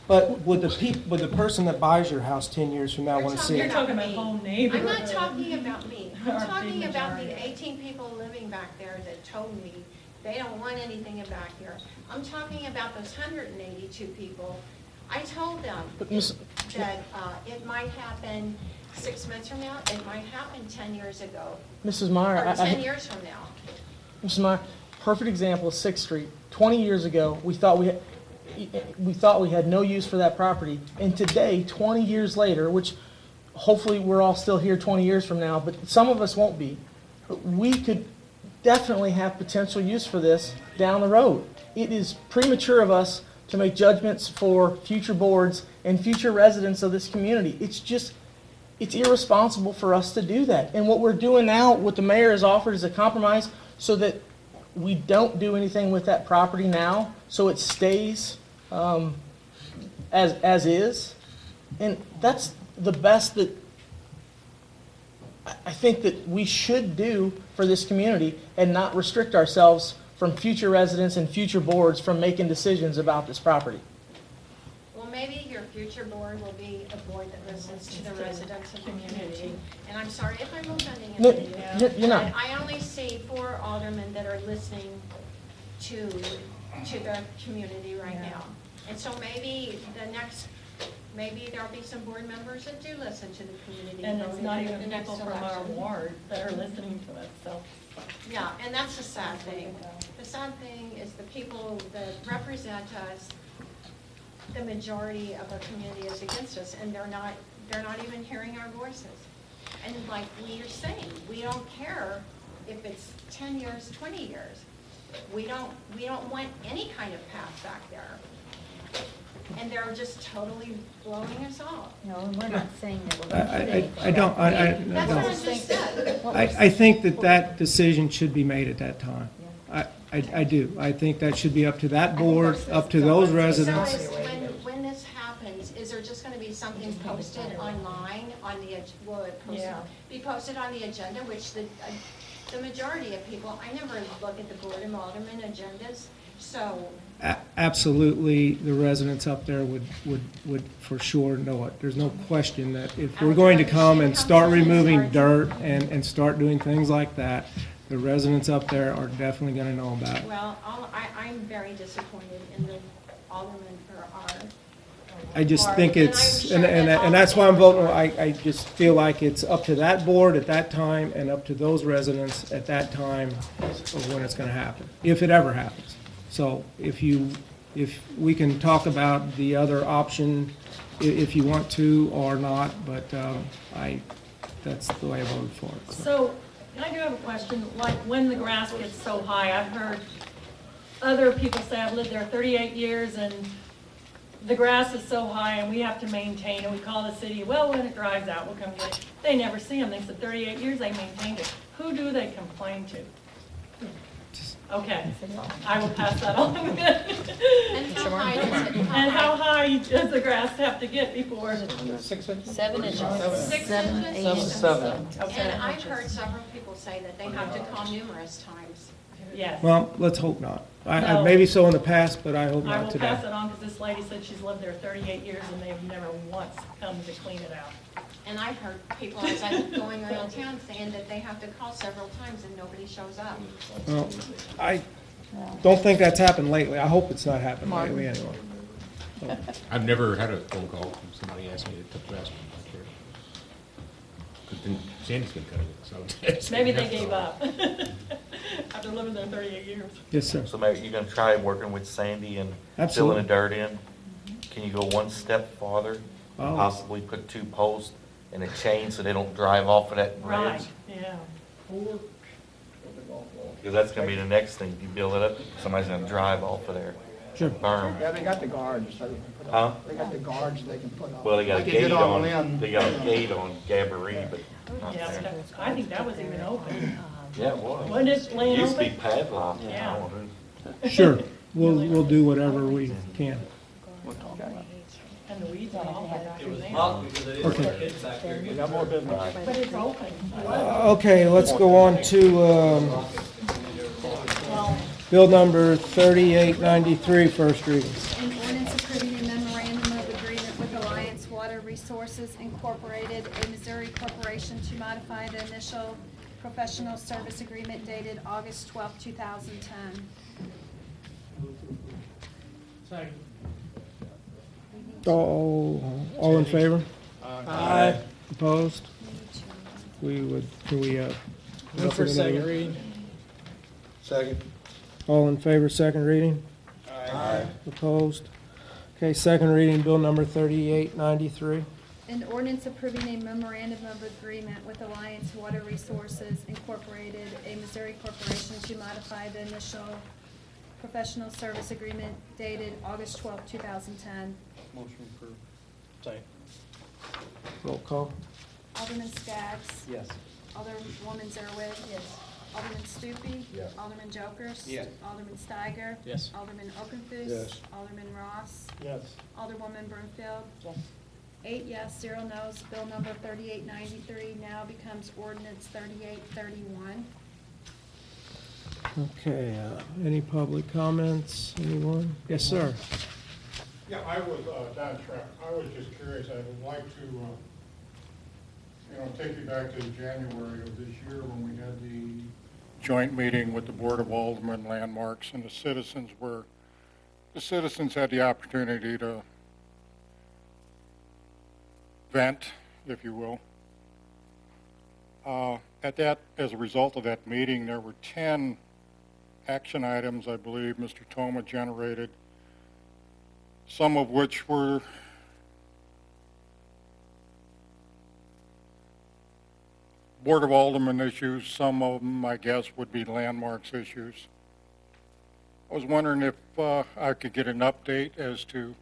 Speaker 2: But would the person that buys your house 10 years from now want to see
Speaker 6: You're
Speaker 2: it?
Speaker 6: talking about home neighborhood.
Speaker 12: I'm not talking about me. I'm
Speaker 6: Our
Speaker 12: talking
Speaker 6: big
Speaker 12: about
Speaker 6: majority.
Speaker 12: the 18 people living back there that told me they don't want anything back here. I'm talking about those 182 people. I told them that it might happen
Speaker 19: 6 months from now, it might happen 10 years ago,
Speaker 4: Mrs. Meyer,
Speaker 19: or 10 years from now.
Speaker 4: Mrs. Meyer, perfect example is 6th Street. 20 years ago, we thought we had no use for that property. And today, 20 years later, which hopefully we're all still here 20 years from now, but some of us won't be, we could definitely have potential use for this down the road. It is premature of us to make judgments for future boards and future residents of this community. It's irresponsible for us to do that. And what we're doing now, what the mayor has offered is a compromise so that we don't do anything with that property now, so it stays as is. And that's the best that I think that we should do for this community and not restrict ourselves from future residents and future boards from making decisions about this property.
Speaker 19: Well, maybe your future board will be a board that listens to the residents of the community. And I'm sorry if I'm offending
Speaker 4: No,
Speaker 19: anybody.
Speaker 4: you're not.
Speaker 19: But I only see 4 aldermen that are listening to the community right now. And so maybe maybe there'll be some board members that do listen to the community.
Speaker 6: And it's not even
Speaker 19: the next
Speaker 6: people from our
Speaker 19: election.
Speaker 6: ward that are listening to us, so.
Speaker 19: Yeah, and that's the sad thing. The sad thing is the people that represent us, the majority of our community is against us, and they're not even hearing our voices. And like we are saying, we don't care if it's 10 years, 20 years. We don't want any kind of path back there. And they're just totally blowing us off.
Speaker 20: No, and we're not saying that we're going to do anything.
Speaker 2: I don't,
Speaker 19: That's what I just said.
Speaker 2: I think that decision should be made at that time. I do. I think that should be up to that board, up to those residents.
Speaker 19: So when this happens, is there just going to be something posted online on the, will it be posted on the agenda, which the majority of people, I never look at the Board of Aldermen agendas, so.
Speaker 2: Absolutely, the residents up there would for sure know it. There's no question that if we're going to come and start removing dirt and start doing things like that, the residents up there are definitely going to know about it.
Speaker 19: Well, I'm very disappointed in the aldermen for our.
Speaker 2: I just think it's, and that's why I'm voting, I just feel like it's up to that board at that time and up to those residents at that time of when it's going to happen, if it ever happens. So if we can talk about the other option if you want to or not, but that's the way I voted for it.
Speaker 6: So, I do have a question, like when the grass gets so high, I've heard other people say, I've lived there 38 years and the grass is so high and we have to maintain it. We call the city, well, when it dries out, we'll come get it. They never see them. They said 38 years they maintained it. Who do they complain to? Okay, I will pass that on.
Speaker 19: And how high does it?
Speaker 6: And how high does the grass have to get before?
Speaker 9: 6 inches?
Speaker 20: 7 inches.
Speaker 19: 6
Speaker 20: 7,
Speaker 19: inches?
Speaker 20: 8 inches.
Speaker 4: 7.
Speaker 19: And I've heard several people say that they have to call numerous times.
Speaker 6: Yes.
Speaker 2: Well, let's hope not.
Speaker 6: No.
Speaker 2: Maybe so in the past, but I hope
Speaker 6: I
Speaker 2: not
Speaker 6: will
Speaker 2: today.
Speaker 6: pass it on because this lady said she's lived there 38 years and they've never once come to clean it out.
Speaker 19: And I've heard people as I'm going around town saying that they have to call several times and nobody shows up.
Speaker 2: Well, I don't think that's happened lately. I hope it's not happened lately anyway. So.
Speaker 14: I've never had a phone call from somebody asking me to touch grass back there. Because then Sandy's been cutting it, so.
Speaker 6: Maybe they gave up after living there 38 years.
Speaker 2: Yes, sir.
Speaker 11: So maybe you're gonna try working with Sandy and
Speaker 2: Absolutely.
Speaker 11: filling the dirt in? Can you go one step farther?
Speaker 2: Oh.
Speaker 11: Possibly put 2 posts and a chain so they don't drive off of that bridge?
Speaker 6: Right, yeah.
Speaker 11: Because that's gonna be the next thing, you build it up, somebody's gonna drive off of there.
Speaker 2: Sure.
Speaker 11: Burn.
Speaker 9: Yeah, they got the guards, so they can put
Speaker 11: Huh?
Speaker 9: up. They got the guards they can put up.
Speaker 11: Well, they got a
Speaker 9: Like they did
Speaker 11: gate on,
Speaker 9: Lynn.
Speaker 11: they got a gate on Gabourey, but not
Speaker 6: Yeah,
Speaker 11: there.
Speaker 6: I think that was even open.
Speaker 11: Yeah, it was.
Speaker 6: Wasn't it laying
Speaker 11: Used to be
Speaker 6: open?
Speaker 11: padlocked.
Speaker 6: Yeah.
Speaker 11: I don't know.
Speaker 2: Sure. We'll do whatever we can.
Speaker 6: And the weeds are all back in there.
Speaker 2: Okay.
Speaker 9: We got more business.
Speaker 6: But it's open.
Speaker 2: Okay, let's go on to bill number 3893, first reading.
Speaker 18: An ordinance approving a memorandum of agreement with Alliance Water Resources Incorporated, a Missouri corporation, to modify the initial professional service agreement dated August 12, 2010.
Speaker 2: All in favor?
Speaker 4: Aye.
Speaker 2: Opposed? We would, can we,
Speaker 4: Move for second reading.
Speaker 15: Second.
Speaker 2: all in favor, second reading?
Speaker 15: Aye.
Speaker 2: Opposed? Okay, second reading, bill number 3893.
Speaker 18: An ordinance approving a memorandum of agreement with Alliance Water Resources Incorporated, a Missouri corporation, to modify the initial professional service agreement dated August 12, 2010.
Speaker 10: Motion approved. Second.
Speaker 2: Roll call.
Speaker 18: Alderman Skaggs.
Speaker 10: Yes.
Speaker 18: Alderwoman Zerwin.
Speaker 3: Yes.
Speaker 18: Alderman Stupi.
Speaker 15: Yes.
Speaker 18: Alderman Jokers.
Speaker 5: Yes.
Speaker 18: Alderman Steiger.
Speaker 4: Yes.
Speaker 18: Alderman Okenthus.
Speaker 15: Yes.
Speaker 18: Alderman Ross.
Speaker 9: Yes.
Speaker 18: Alderwoman Broomfield.
Speaker 3: Yes.
Speaker 18: 8 yes, 0 no's. Bill number 3893 now becomes ordinance 3831.
Speaker 2: Okay, any public comments? Anyone? Yes, sir.
Speaker 21: Yeah, I was, Don Trapp, I was just curious, I would like to, take you back to January of this year when we had the joint meeting with the Board of Aldermen Landmarks, and the citizens had the opportunity to vent, if you will. As a result of that meeting, there were 10 action items, I believe, Mr. Toma generated, some of which were Board of Aldermen issues, some of them, I guess, would be landmarks issues. I was wondering if I could get an update as to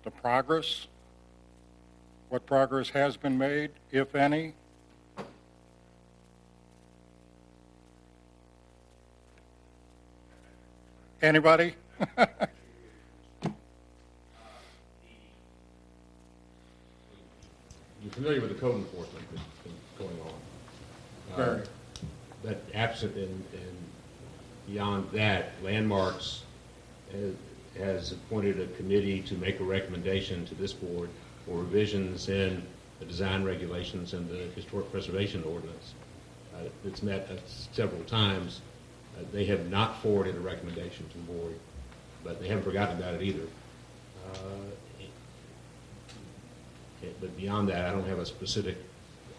Speaker 21: the progress, what progress has been made, if any. Anybody?
Speaker 14: You're familiar with the code enforcement that's going on.
Speaker 21: Very.
Speaker 14: But absent and beyond that, Landmarks has appointed a committee to make a recommendation to this board for revisions in the design regulations and the historic preservation ordinance. It's met several times. They have not forwarded a recommendation to the board, but they haven't forgotten about it either. But beyond that, I don't have a specific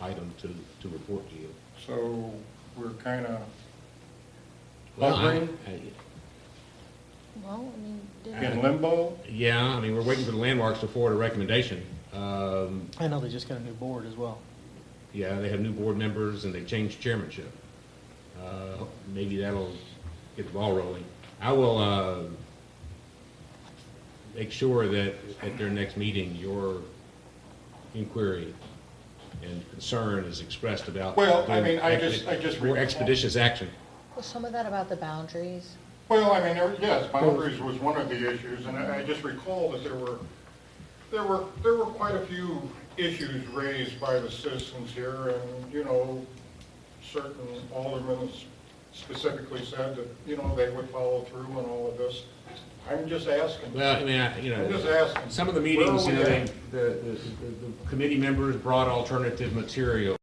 Speaker 14: item to report to you.
Speaker 21: So we're kind of
Speaker 14: Well,
Speaker 21: hovering
Speaker 3: Well, I mean,
Speaker 21: in limbo?
Speaker 14: Yeah, I mean, we're waiting for the Landmarks to forward a recommendation.
Speaker 4: I know they just got a new board as well.
Speaker 14: Yeah, they have new board members and they changed chairmanship. Maybe that'll get the ball rolling. I will make sure that at their next meeting, your inquiry and concern is expressed about.
Speaker 21: Well, I mean, I just
Speaker 14: more expeditious action.
Speaker 3: Was some of that about the boundaries?
Speaker 21: Well, I mean, yes, boundaries was one of the issues, and I just recall that there were quite a few issues raised by the citizens here, and, certain aldermen specifically said that, they would follow through on all of this. I'm just asking.
Speaker 14: Well, I mean,
Speaker 21: I'm just asking.
Speaker 14: some of the meetings, the committee members brought alternative material.